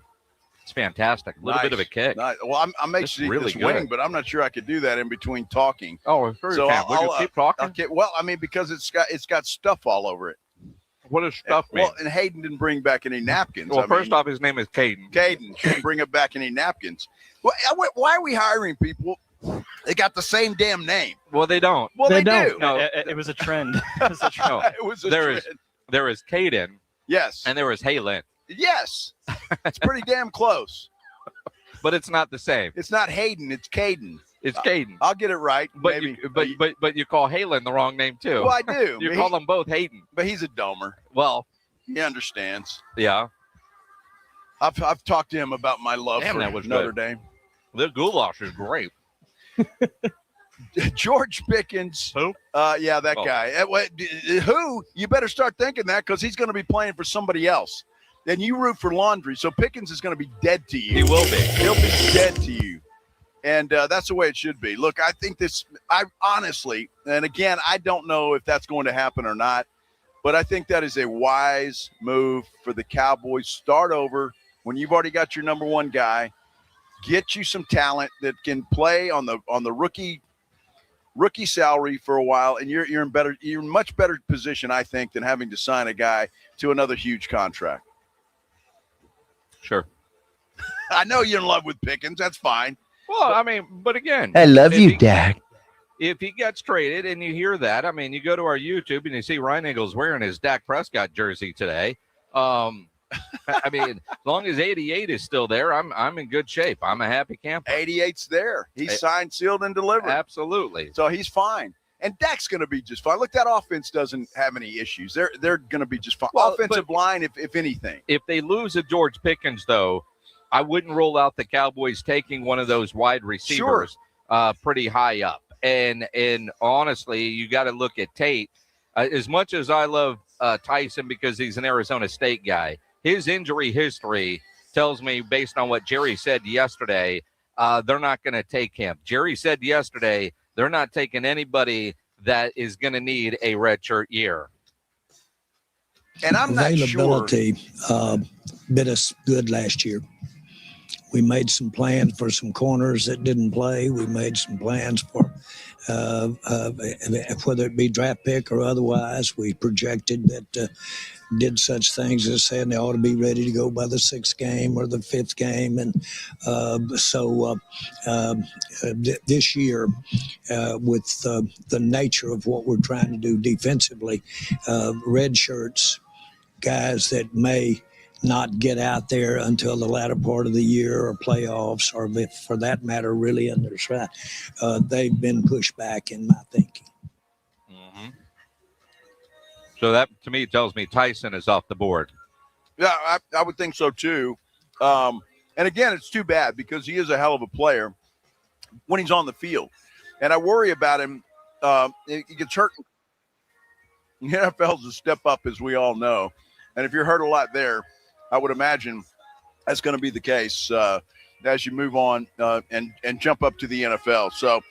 It's fantastic. A little bit of a kick. Nice. Well, I'm making to eat really this wing, good. but I'm not sure I could do that in between talking. Oh, sure so you can. Will you keep talking? Well, I mean, because it's got stuff all over it. What does stuff mean? Well, and Hayden didn't bring back any napkins. Well, first off, his name is Caden. Caden didn't bring back any napkins. Well, why are we hiring people? They got the same damn name. Well, they don't. Well, they do. No, it was a trend. It was a trend. No, It was a trend. There is Caden. Yes. And there is Halen. Yes. It's pretty damn close. But it's not the same. It's not Hayden. It's Caden. It's Caden. I'll get it right. But you call Halen the wrong name too. Well, I do. You call them both Hayden. But he's a domer. Well, he understands. Yeah. I've talked to him about my love Damn, for that was Notre good. Dame. The goulash is great. George Pickens. Who? Yeah, that guy. Who? You better start thinking that because he's going to be playing for somebody else. Then you root for laundry. So Pickens is going to be dead to you. He will be. He'll be dead to you. And that's the way it should be. Look, I think I honestly, and again, I don't know if that's going to happen or not, but I think that is a wise move for the Cowboys. Start over when you've already got your number one guy. Get you some talent that can play on the rookie salary for a while, and you're in much better position, I think, than having to sign a guy to another huge contract. Sure. I know you're in love with Pickens. That's fine. Well, I mean, but again, I love you, Dak. If he gets traded and you hear that, I mean, you go to our YouTube and you see Ryan Eagles wearing his Dak Prescott jersey today. I mean, as long as 88 is still there, I'm in good shape. I'm a happy camper. 88's there. He's signed, sealed, and delivered. Absolutely. So he's fine. And Dak's going to be just fine. Look, that offense doesn't have any issues. They're going to be just fine. Well, Offensive line, if anything. If they lose a George Pickens, though, I wouldn't rule out the Cowboys taking one of those wide receivers pretty high up. And honestly, you got to look at Tate. As much as I love Tyson because he's an Arizona State guy, his injury history tells me, based on what Jerry said yesterday, they're not going to take him. Jerry said yesterday they're not taking anybody that is going to need a redshirt year. And I'm not sure. Availability bit us good last year. We made some plans for some corners that didn't play. We made some plans for whether it be draft pick or otherwise. We projected that did such things as saying they ought to be ready to go by the 6th game or the 5th game. And this year, with the nature of what we're trying to do defensively, red shirts, guys that may not get out there until the latter part of the year or playoffs, or if, for that matter, really in their stride, they've been pushed back in my thinking. Mm-hmm. So that, to me, tells me Tyson is off the board. Yeah, I would think so, too. And, again, it's too bad because he is a hell of a player when he's on the field. And I worry about him. He gets hurt. The NFL's a step up, as we all know. And if you're hurt a lot there, I would imagine that's going to be the case as you move on and jump up to the NFL. So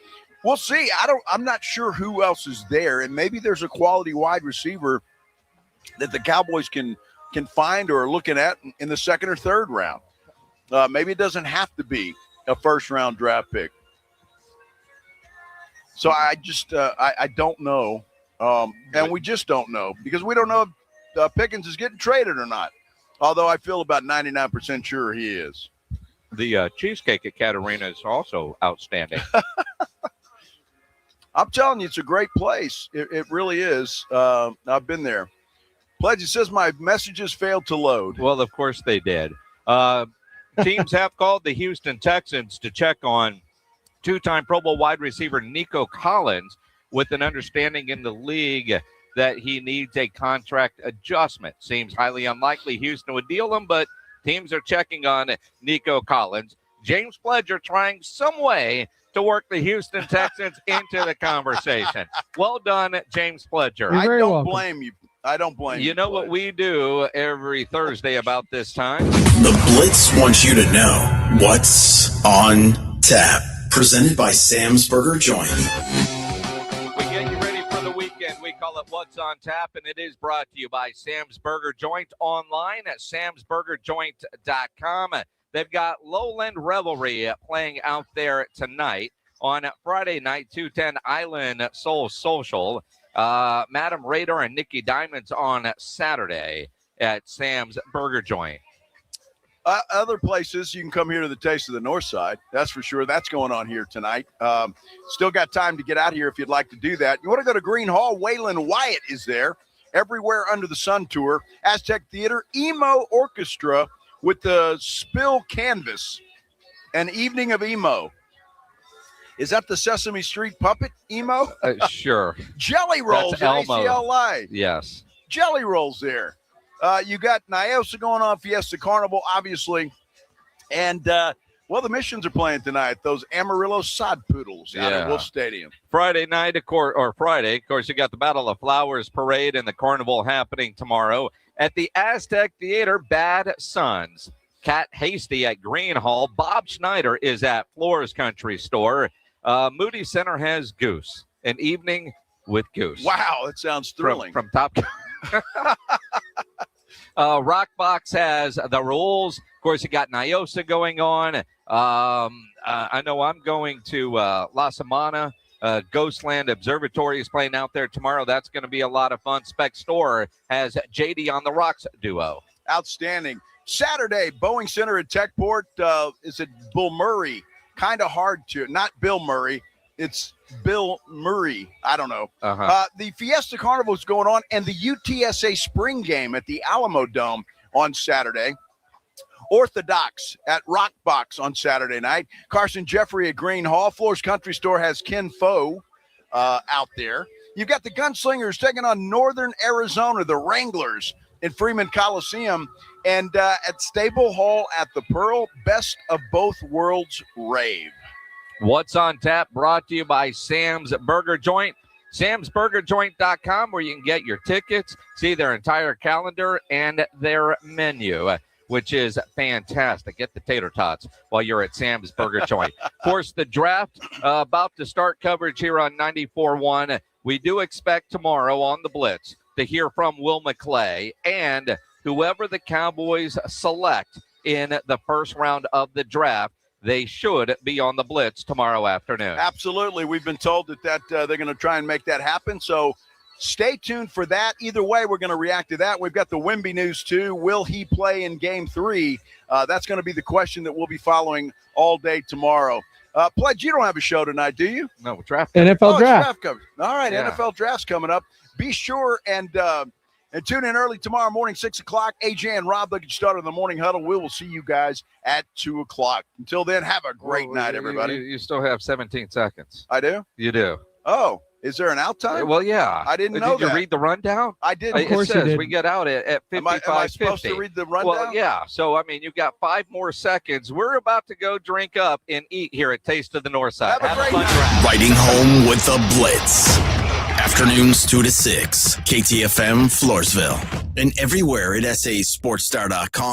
we'll see. I'm not sure who else is there, and maybe there's a quality wide receiver that the Cowboys can find or are looking at in the 2nd or 3rd round. Maybe it doesn't have to be a 1st-round draft pick. So I just I don't know, and we just don't know because we don't know if Pickens is getting traded or not. Although I feel about 99% sure he is. The cheesecake at Catarina is also outstanding. I'm telling you, it's a great place. It really is. I've been there. Pledge, it says my messages failed to load. Well, of course they did. Teams have called the Houston Texans to check on 2-time Pro Bowl wide receiver Nico Collins with an understanding in the league that he needs a contract adjustment. Seems highly unlikely Houston would deal him, but teams are checking on Nico Collins. James Pledger trying some way to work the Houston Texans into the conversation. Well done, James Pledger. I don't blame you. I don't blame you. You know what we do every Thursday about this time? The Blitz wants you to know what's on tap. Presented by Sam's Burger Joint. We get you ready for the weekend. We call it What's on Tap, and it is brought to you by Sam's Burger Joint online at samsburgerjoint.com. They've got Lowland Revelry playing out there tonight. On Friday night, 210 Island Soul Social. Madam Radar and Nikki Diamonds on Saturday at Sam's Burger Joint. Other places, you can come here to the Taste of the Northside. That's for sure. That's going on here tonight. Still got time to get out here if you'd like to do that. You want to go to Green Hall? Waylon Wyatt is there. Everywhere Under the Sun tour. Aztec Theater, Emo Orchestra with the Spill Canvas. An evening of emo. Is that the Sesame Street puppet emo? Sure. Jelly Rolls at ACL Live. Yes. Jelly Rolls there. You got Nyosa going on, Fiesta Carnival, obviously. And, the Missions are playing tonight. Those Amarillo Sod Poodles out at Wolf Stadium. Friday night, of course, you got the Battle of Flowers Parade and the Carnival happening tomorrow. At the Aztec Theater, Bad Sons. Cat Hasty at Green Hall. Bob Schneider is at Floors Country Store. Moody Center has Goose. An evening with Goose. Wow, that sounds thrilling. From Top Rockbox has The Rules. Of course, you got Nyosa going on. I know I'm going to La Semana. Ghostland Observatory is playing out there tomorrow. That's going to be a lot of fun. Spec Store has JD on the Rocks duo. Outstanding. Saturday, Boeing Center at Techport. Is it Bill Murray? Kind of hard to, not Bill Murray. It's Bill Murray. I don't know. The Fiesta Carnival is going on, and the UTSA Spring Game at the Alamo Dome on Saturday. Orthodox at Rockbox on Saturday night. Carson Jeffrey at Green Hall. Floors Country Store has Ken Foe out there. You've got the Gunslingers taking on Northern Arizona, the Wranglers in Freeman Coliseum. And at Stable Hall at the Pearl, Best of Both Worlds Rave. What's on Tap brought to you by Sam's Burger Joint. Sam'sBurgerJoint.com, where you can get your tickets, see their entire calendar and their menu, which is fantastic. Get the tater tots while you're at Sam's Burger Joint. Of course, the draft about to start coverage here on 94.1. We do expect tomorrow on the Blitz to hear from Will McClain and whoever the Cowboys select in the first round of the draft. They should be on the Blitz tomorrow afternoon. Absolutely. We've been told that they're going to try and make that happen. So stay tuned for that. Either way, we're going to react to that. We've got the Wemby news, too. Will he play in Game 3? That's going to be the question that we'll be following all day tomorrow. Pledge, you don't have a show tonight, do you? No, draft. NFL draft. Coverage. All right, yeah. NFL draft's coming up. Be sure and tune in early tomorrow morning, 6 o'clock. AJ and Rob, look at start on the morning huddle. We will see you guys at 2 o'clock. Until then, have a great night, everybody. You still have 17 seconds. I do? You do. Oh, is there an out time? Well, yeah. I didn't know that. Did you read the rundown? I did. Of course it says we get out at 55:50. Am I supposed to read the rundown? Well, yeah. So, I mean, you've got 5 more seconds. We're about to go drink up and eat here at Taste of the Northside. Have a great fun night. drive. Riding home with the Blitz. Afternoons 2 to 6. KTFM Floresville. And everywhere at sasportstar.com.